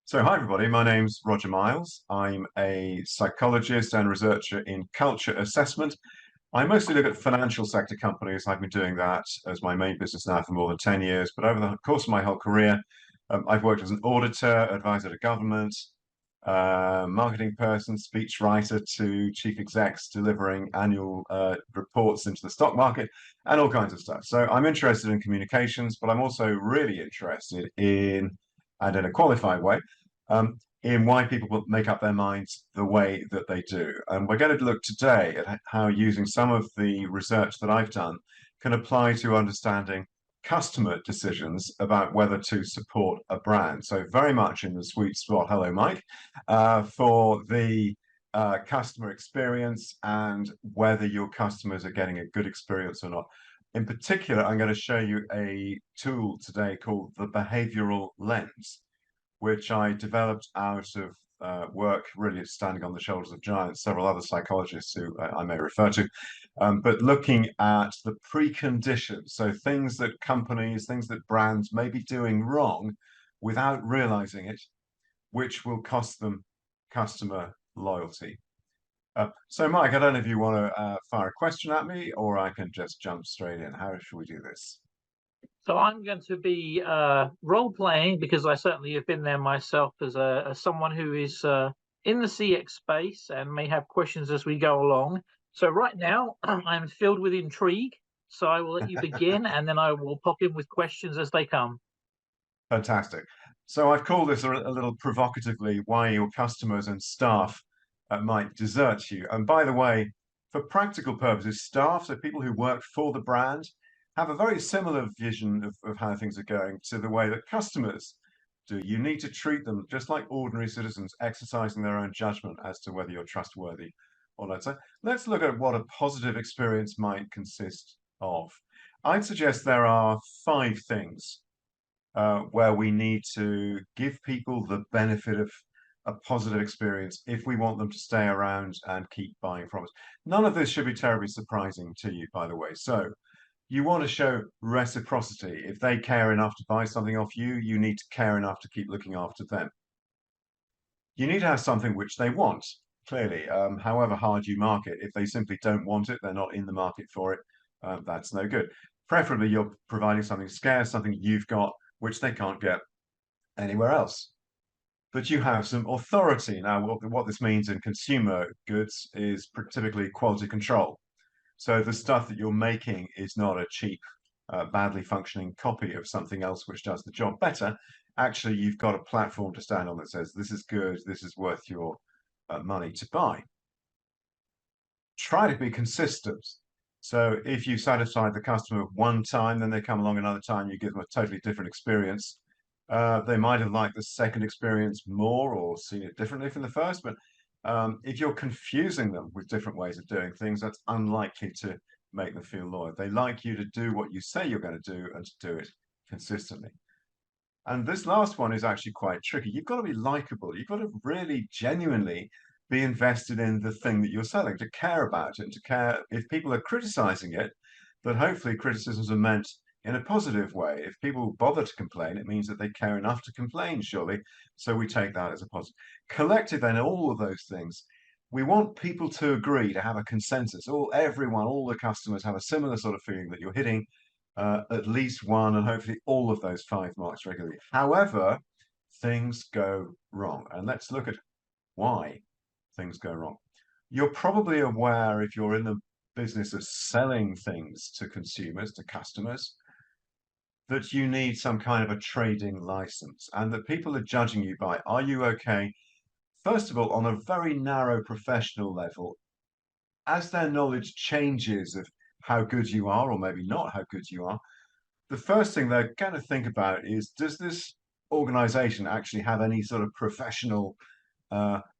So hi everybody, my name's Roger Miles. I'm a psychologist and researcher in culture assessment. I mostly look at financial sector companies. I've been doing that as my main business now for more than 10 years, but over the course of my whole career, I've worked as an auditor, advisor to government, marketing person, speech writer to chief execs delivering annual reports into the stock market and all kinds of stuff. So I'm interested in communications, but I'm also really interested in, and in a qualified way, in why people will make up their minds the way that they do. And we're going to look today at how using some of the research that I've done can apply to understanding customer decisions about whether to support a brand. So very much in the sweet spot, hello Mike, for the customer experience and whether your customers are getting a good experience or not. In particular, I'm going to show you a tool today called the behavioral lens, which I developed out of work really standing on the shoulders of giants, several other psychologists who I may refer to, but looking at the preconditions, so things that companies, things that brands may be doing wrong without realizing it, which will cost them customer loyalty. So Mike, I don't know if you want to fire a question at me or I can just jump straight in. How should we do this? So I'm going to be role-playing, because I certainly have been there myself as someone who is in the CX space and may have questions as we go along. So right now I'm filled with intrigue. So I will let you begin and then I will pop in with questions as they come. Fantastic. So I've called this a little provocatively why your customers and staff might desert you. And by the way, for practical purposes, staff, so people who work for the brand, have a very similar vision of how things are going to the way that customers do. You need to treat them just like ordinary citizens, exercising their own judgment as to whether you're trustworthy or not. So let's look at what a positive experience might consist of. I'd suggest there are 5 things where we need to give people the benefit of a positive experience if we want them to stay around and keep buying from us. None of this should be terribly surprising to you, by the way. So you want to show reciprocity. If they care enough to buy something off you, you need to care enough to keep looking after them. You need to have something which they want, clearly, however hard you market. If they simply don't want it, they're not in the market for it, that's no good. Preferably, you're providing something scarce, something you've got, which they can't get anywhere else. But you have some authority. Now, what this means in consumer goods is typically quality control. So the stuff that you're making is not a cheap, badly functioning copy of something else which does the job better. Actually, you've got a platform to stand on that says, this is good, this is worth your money to buy. Try to be consistent. So if you satisfy the customer one time, then they come along another time, you give them a totally different experience. They might have liked the second experience more or seen it differently from the first, but if you're confusing them with different ways of doing things, that's unlikely to make them feel loyal. They like you to do what you say you're going to do and to do it consistently. And this last one is actually quite tricky. You've got to be likable. You've got to really genuinely be invested in the thing that you're selling, to care about it, to care if people are criticizing it, that hopefully criticisms are meant in a positive way. If people bother to complain, it means that they care enough to complain, surely. So we take that as a positive. Collected then, all of those things, we want people to agree, to have a consensus. Everyone, all the customers have a similar sort of feeling that you're hitting at least one and hopefully all of those 5 marks regularly. However, things go wrong. And let's look at why things go wrong. You're probably aware, if you're in the business of selling things to consumers, to customers, that you need some kind of a trading license, and that people are judging you by, are you okay? First of all, on a very narrow professional level, as their knowledge changes of how good you are, or maybe not how good you are, the first thing they're going to think about is, does this organization actually have any sort of professional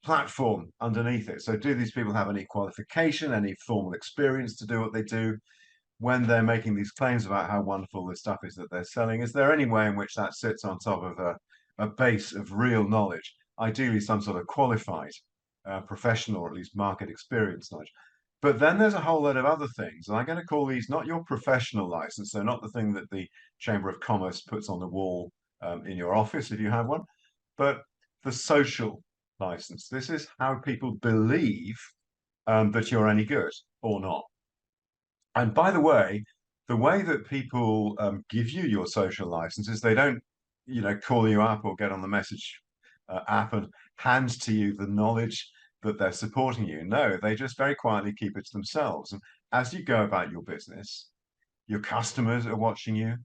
platform underneath it? So do these people have any qualification, any formal experience to do what they do? When they're making these claims about how wonderful the stuff is that they're selling, is there any way in which that sits on top of a base of real knowledge, ideally some sort of qualified professional or at least market experience knowledge? But then there's a whole lot of other things, and I'm going to call these not your professional license, so not the thing that the Chamber of Commerce puts on the wall in your office if you have one, but the social license. This is how people believe that you're any good or not. And by the way that people give you your social license is they don't, call you up or get on the message app and hand to you the knowledge that they're supporting you. No, they just very quietly keep it to themselves. And as you go about your business, your customers are watching you.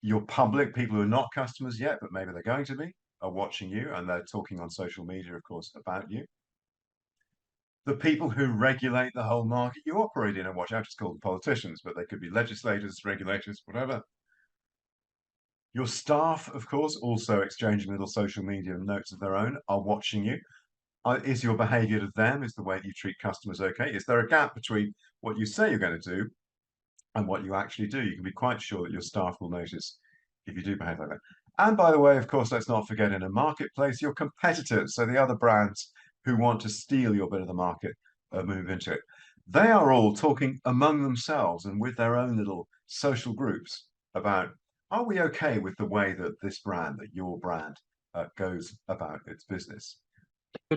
Your public, people who are not customers yet, but maybe they're going to be, are watching you, and they're talking on social media, of course, about you. The people who regulate the whole market you operate in, and watch out, it's called politicians, but they could be legislators, regulators, whatever. Your staff, of course, also exchanging little social media notes of their own, are watching you. Is your behavior to them, is the way you treat customers okay? Is there a gap between what you say you're going to do and what you actually do? You can be quite sure that your staff will notice if you do behave like that. And by the way, of course, let's not forget, in a marketplace, your competitors, so the other brands who want to steal your bit of the market, move into it. They are all talking among themselves and with their own little social groups about, are we okay with the way that this brand, that your brand, goes about its business?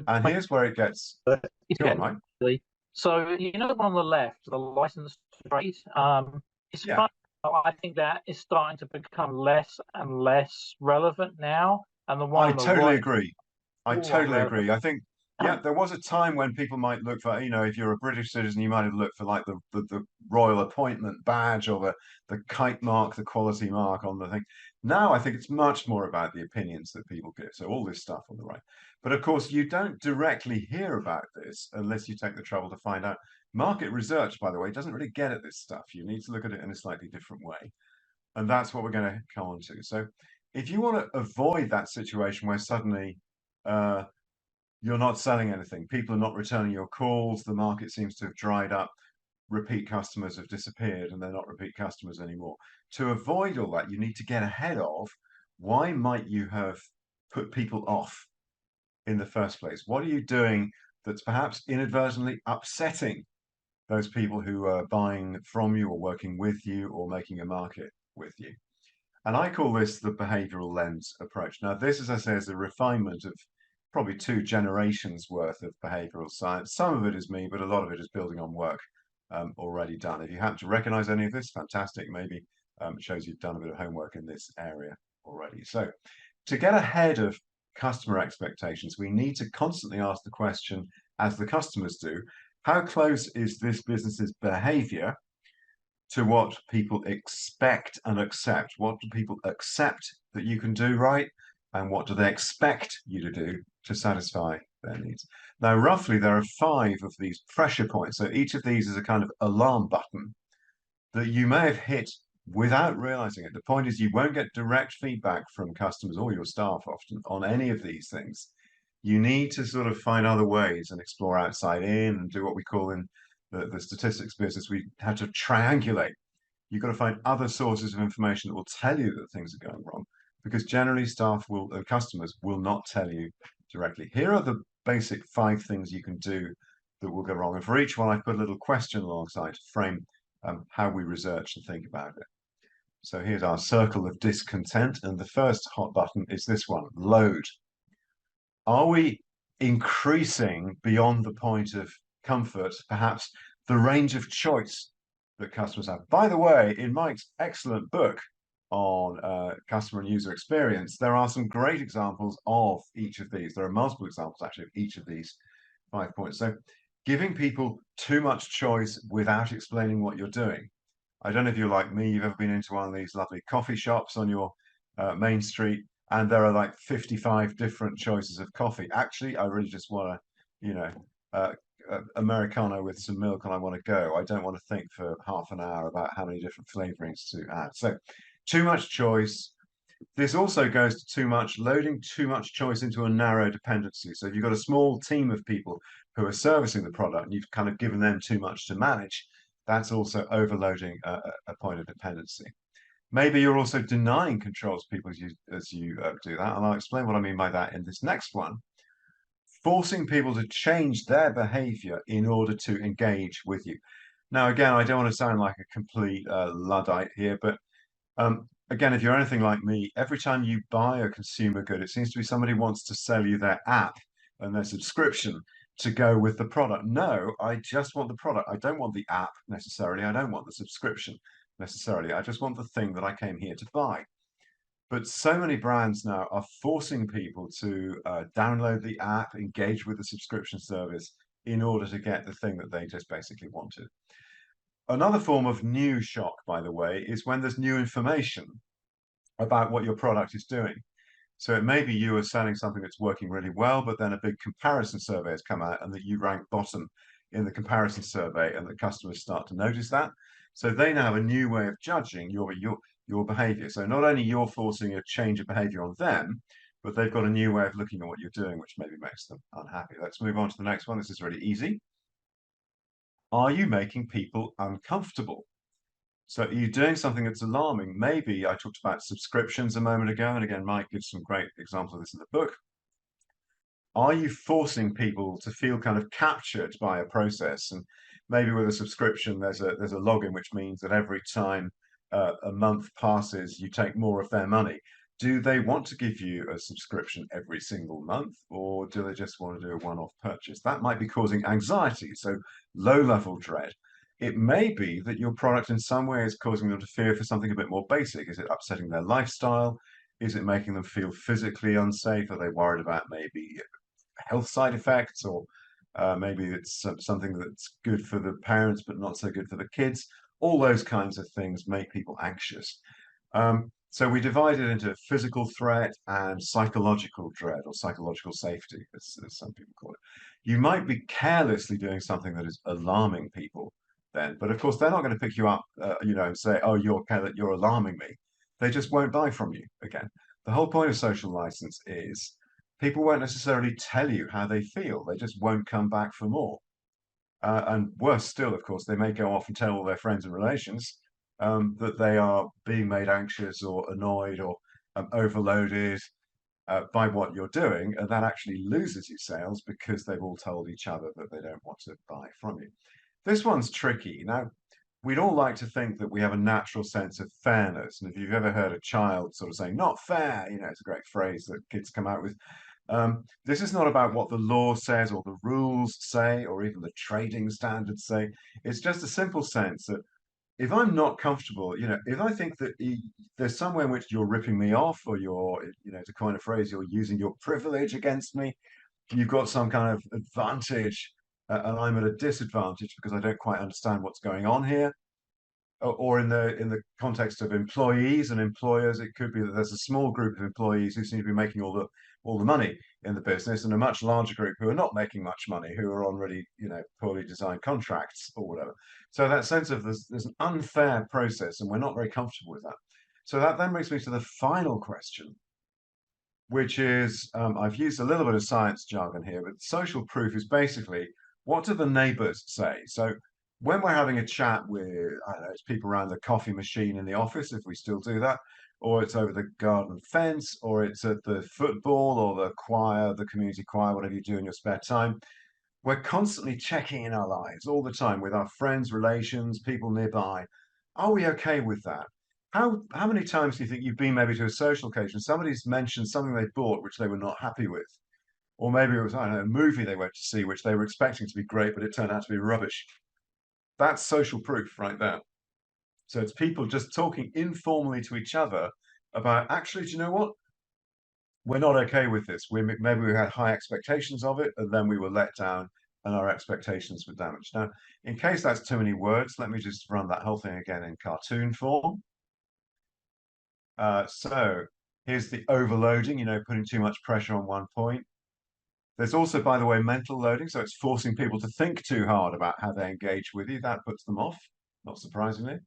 And here's where it gets. Go on, Mike. So on the left, the license to trade. I think that is starting to become less and less relevant now. And the one I totally agree. I totally agree. I think, there was a time when people might look for, if you're a British citizen, you might have looked for like the royal appointment badge or the kite mark, the quality mark on the thing. Now I think it's much more about the opinions that people give. So all this stuff on the right. But of course, you don't directly hear about this unless you take the trouble to find out. Market research, by the way, doesn't really get at this stuff. You need to look at it in a slightly different way. And that's what we're going to come on to. So if you want to avoid that situation where suddenly you're not selling anything, people are not returning your calls, the market seems to have dried up, repeat customers have disappeared and they're not repeat customers anymore. To avoid all that, you need to get ahead of, why might you have put people off in the first place? What are you doing that's perhaps inadvertently upsetting those people who are buying from you or working with you or making a market with you? And I call this the behavioral lens approach. Now, this, as I say, is a refinement of probably 2 generations worth of behavioral science. Some of it is me, but a lot of it is building on work already done. If you happen to recognize any of this, fantastic. Maybe it shows you've done a bit of homework in this area already. So to get ahead of customer expectations, we need to constantly ask the question, as the customers do, how close is this business's behavior to what people expect and accept? What do people accept that you can do right? And what do they expect you to do to satisfy their needs? Now, roughly, there are 5 of these pressure points. So each of these is a kind of alarm button that you may have hit without realizing it. The point is, you won't get direct feedback from customers or your staff often on any of these things. You need to sort of find other ways and explore outside in and do what we call in the statistics business, we have to triangulate. You've got to find other sources of information that will tell you that things are going wrong, because generally customers will not tell you directly. Here are the basic 5 things you can do that will go wrong. And for each one, I put a little question alongside to frame how we research and think about it. So here's our circle of discontent. And the first hot button is this one, load. Are we increasing beyond the point of comfort, perhaps the range of choice that customers have? By the way, in Mike's excellent book on customer and user experience, there are some great examples of each of these. There are multiple examples actually of each of these 5 points. So giving people too much choice without explaining what you're doing. I don't know if you're like me, you've ever been into one of these lovely coffee shops on your main street, and there are like 55 different choices of coffee. Actually, I really just want to, Americano with some milk, and I want to go. I don't want to think for half an hour about how many different flavorings to add. So too much choice. This also goes to loading too much choice into a narrow dependency. So if you've got a small team of people who are servicing the product and you've kind of given them too much to manage, that's also overloading a point of dependency. Maybe you're also denying controls people as you do that. And I'll explain what I mean by that in this next one. Forcing people to change their behavior in order to engage with you. Now, again, I don't want to sound like a complete Luddite here, but again, if you're anything like me, every time you buy a consumer good, it seems to be somebody wants to sell you their app and their subscription to go with the product. No, I just want the product. I don't want the app necessarily. I don't want the subscription necessarily. I just want the thing that I came here to buy. But so many brands now are forcing people to download the app, engage with the subscription service in order to get the thing that they just basically wanted. Another form of new shock, by the way, is when there's new information about what your product is doing. So it may be you are selling something that's working really well, but then a big comparison survey has come out and that you rank bottom in the comparison survey, and the customers start to notice that. So they now have a new way of judging your behavior. So not only you're forcing a change of behavior on them, but they've got a new way of looking at what you're doing, which maybe makes them unhappy. Let's move on to the next one. This is really easy. Are you making people uncomfortable? So are you doing something that's alarming? Maybe I talked about subscriptions a moment ago, and again, Mike gives some great examples of this in the book. Are you forcing people to feel kind of captured by a process? And maybe with a subscription, there's a login, which means that every time a month passes, you take more of their money. Do they want to give you a subscription every single month, or do they just want to do a one-off purchase? That might be causing anxiety, so low-level dread. It may be that your product in some way is causing them to fear for something a bit more basic. Is it upsetting their lifestyle? Is it making them feel physically unsafe? Are they worried about maybe health side effects, or maybe it's something that's good for the parents but not so good for the kids? All those kinds of things make people anxious. So we divide it into physical threat and psychological dread, or psychological safety, as some people call it. You might be carelessly doing something that is alarming people then, but of course they're not going to pick you up, and say, "Oh, you're alarming me." They just won't buy from you again. The whole point of social license is people won't necessarily tell you how they feel. They just won't come back for more. And worse still, of course, they may go off and tell all their friends and relations that they are being made anxious or annoyed or overloaded by what you're doing, and that actually loses you sales because they've all told each other that they don't want to buy from you. This one's tricky. Now, we'd all like to think that we have a natural sense of fairness, and if you've ever heard a child sort of saying, "Not fair," it's a great phrase that kids come out with. This is not about what the law says or the rules say or even the trading standards say. It's just a simple sense that if I'm not comfortable, if I think that there's somewhere in which you're ripping me off, or you're, to coin a phrase, you're using your privilege against me, you've got some kind of advantage, and I'm at a disadvantage because I don't quite understand what's going on here. Or in the context of employees and employers, it could be that there's a small group of employees who seem to be making all the money in the business, and a much larger group who are not making much money, who are on really poorly designed contracts or whatever. So that sense of there's an unfair process, and we're not very comfortable with that. So that then brings me to the final question, which is, I've used a little bit of science jargon here, but social proof is basically, what do the neighbors say? So when we're having a chat with, I don't know, it's people around the coffee machine in the office, if we still do that, or it's over the garden fence, or it's at the football or the choir, the community choir, whatever you do in your spare time. We're constantly checking in our lives all the time with our friends, relations, people nearby. Are we okay with that? How many times do you think you've been maybe to a social occasion, somebody's mentioned something they bought which they were not happy with? Or maybe it was, I don't know, a movie they went to see which they were expecting to be great, but it turned out to be rubbish. That's social proof right there. So it's people just talking informally to each other about, actually, do you know what? We're not okay with this. Maybe we had high expectations of it, and then we were let down and our expectations were damaged. Now, in case that's too many words, let me just run that whole thing again in cartoon form. So here's the overloading, putting too much pressure on one point. There's also, by the way, mental loading. So it's forcing people to think too hard about how they engage with you. That puts them off, not surprisingly.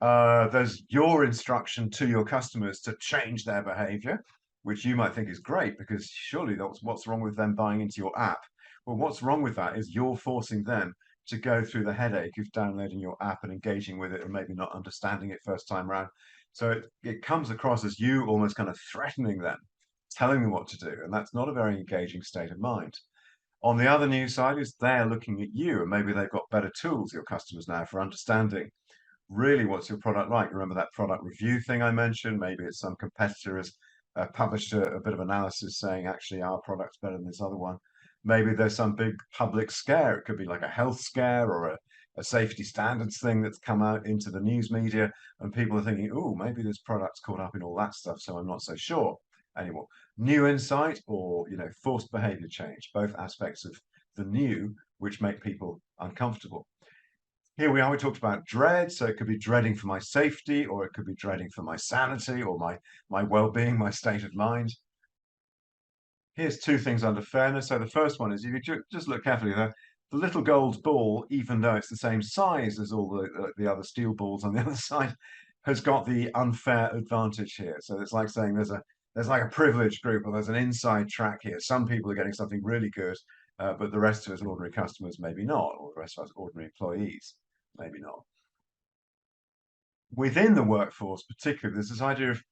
There's your instruction to your customers to change their behavior, which you might think is great because surely that's what's wrong with them buying into your app. Well, what's wrong with that is you're forcing them to go through the headache of downloading your app and engaging with it and maybe not understanding it first time around. So it comes across as you almost kind of threatening them, telling them what to do. And that's not a very engaging state of mind. On the other news side is they're looking at you and maybe they've got better tools, your customers now, for understanding really what's your product like. Remember that product review thing I mentioned? Maybe it's some competitor has published a bit of analysis saying actually our product's better than this other one. Maybe there's some big public scare. It could be like a health scare or a safety standards thing that's come out into the news media, and people are thinking, oh, maybe this product's caught up in all that stuff, so I'm not so sure anymore. New insight or forced behavior change, both aspects of the new which make people uncomfortable. Here we are, we talked about dread, so it could be dreading for my safety, or it could be dreading for my sanity or my well-being, my state of mind. Here's two things under fairness. So the first one is, if you just look carefully there, the little gold ball, even though it's the same size as all the other steel balls on the other side, has got the unfair advantage here. So it's like saying there's like a privileged group, or there's an inside track here. Some people are getting something really good, but the rest of us ordinary customers maybe not, or the rest of us ordinary employees maybe not. Within the workforce, particularly, there's this idea of,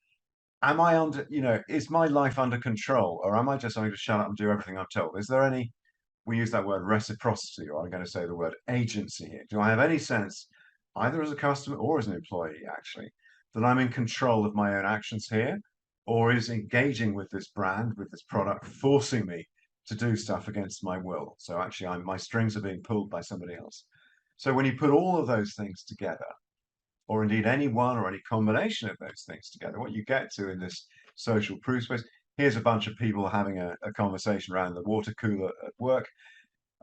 am I under, is my life under control, or am I just going to shut up and do everything I'm told? Is there any, we use that word reciprocity, or I'm going to say the word agency here. Do I have any sense, either as a customer or as an employee, actually, that I'm in control of my own actions here? Or is engaging with this brand, with this product, forcing me to do stuff against my will? So actually, my strings are being pulled by somebody else. So when you put all of those things together, or indeed any one or any combination of those things together, what you get to in this social proof space, here's a bunch of people having a conversation around the water cooler at work.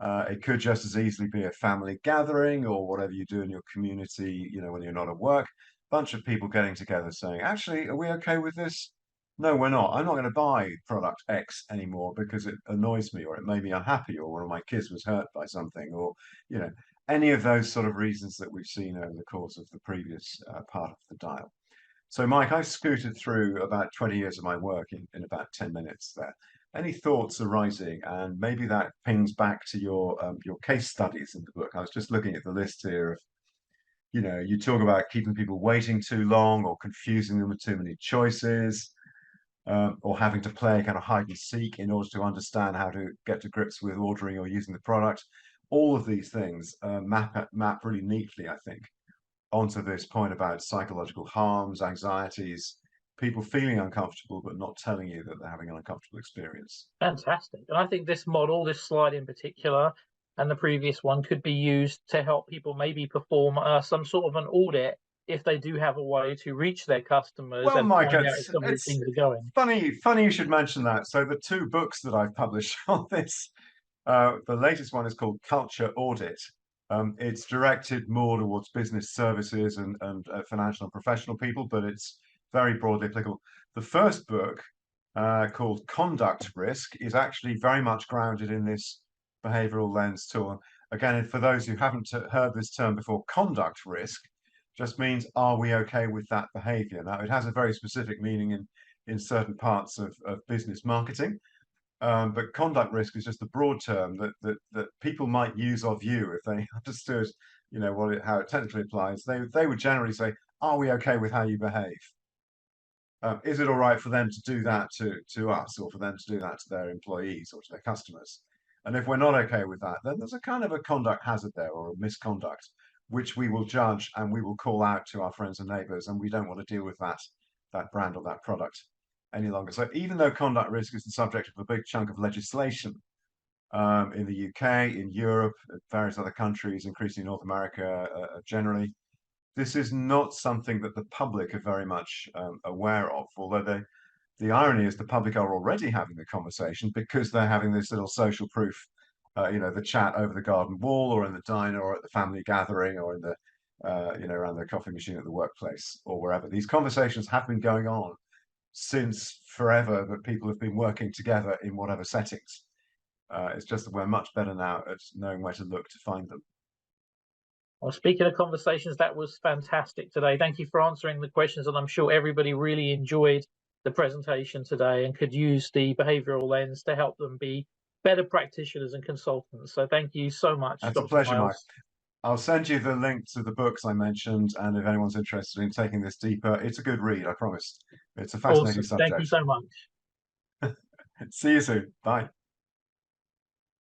It could just as easily be a family gathering or whatever you do in your community, when you're not at work. Bunch of people getting together saying, actually, are we okay with this? No, we're not. I'm not going to buy product X anymore because it annoys me, or it made me unhappy, or one of my kids was hurt by something, or, any of those sort of reasons that we've seen over the course of the previous part of the dial. So, Mike, I've scooted through about 20 years of my work in about 10 minutes there. Any thoughts arising? And maybe that pings back to your case studies in the book. I was just looking at the list here of, you talk about keeping people waiting too long, or confusing them with too many choices, or having to play kind of hide and seek in order to understand how to get to grips with ordering or using the product. All of these things map really neatly, I think, onto this point about psychological harms, anxieties, people feeling uncomfortable but not telling you that they're having an uncomfortable experience. Fantastic. And I think this model, this slide in particular, and the previous one could be used to help people maybe perform some sort of an audit if they do have a way to reach their customers and Mike, find out if some of these things are going. Funny you should mention that. So the two books that I've published on this, the latest one is called Culture Audit. It's directed more towards business services and financial and professional people, but it's very broadly applicable. The first book, called Conduct Risk, is actually very much grounded in this behavioral lens tool. Again, for those who haven't heard this term before, conduct risk just means, are we okay with that behavior? Now, it has a very specific meaning in certain parts of business marketing. But conduct risk is just a broad term that people might use of you if they understood, how it technically applies. They would generally say, are we okay with how you behave? is it all right for them to do that to us, or for them to do that to their employees or to their customers? And if we're not okay with that, then there's a kind of a conduct hazard there, or a misconduct, which we will judge and we will call out to our friends and neighbors, and we don't want to deal with that brand or that product any longer. So even though conduct risk is the subject of a big chunk of legislation in the UK, in Europe, various other countries, increasingly North America generally, this is not something that the public are very much aware of, although the irony is the public are already having the conversation because they're having this little social proof, the chat over the garden wall, or in the diner, or at the family gathering, or in the, around the coffee machine at the workplace, or wherever. These conversations have been going on since forever, that people have been working together in whatever settings. It's just that we're much better now at knowing where to look to find them. Well, speaking of conversations, that was fantastic today. Thank you for answering the questions, and I'm sure everybody really enjoyed the presentation today and could use the behavioral lens to help them be better practitioners and consultants. So thank you so much. That's Dr. a pleasure, Miles. Mike. I'll send you the link to the books I mentioned, and if anyone's interested in taking this deeper, it's a good read, I promise. It's a fascinating Awesome. subject. Thank you so much. See you soon. Bye.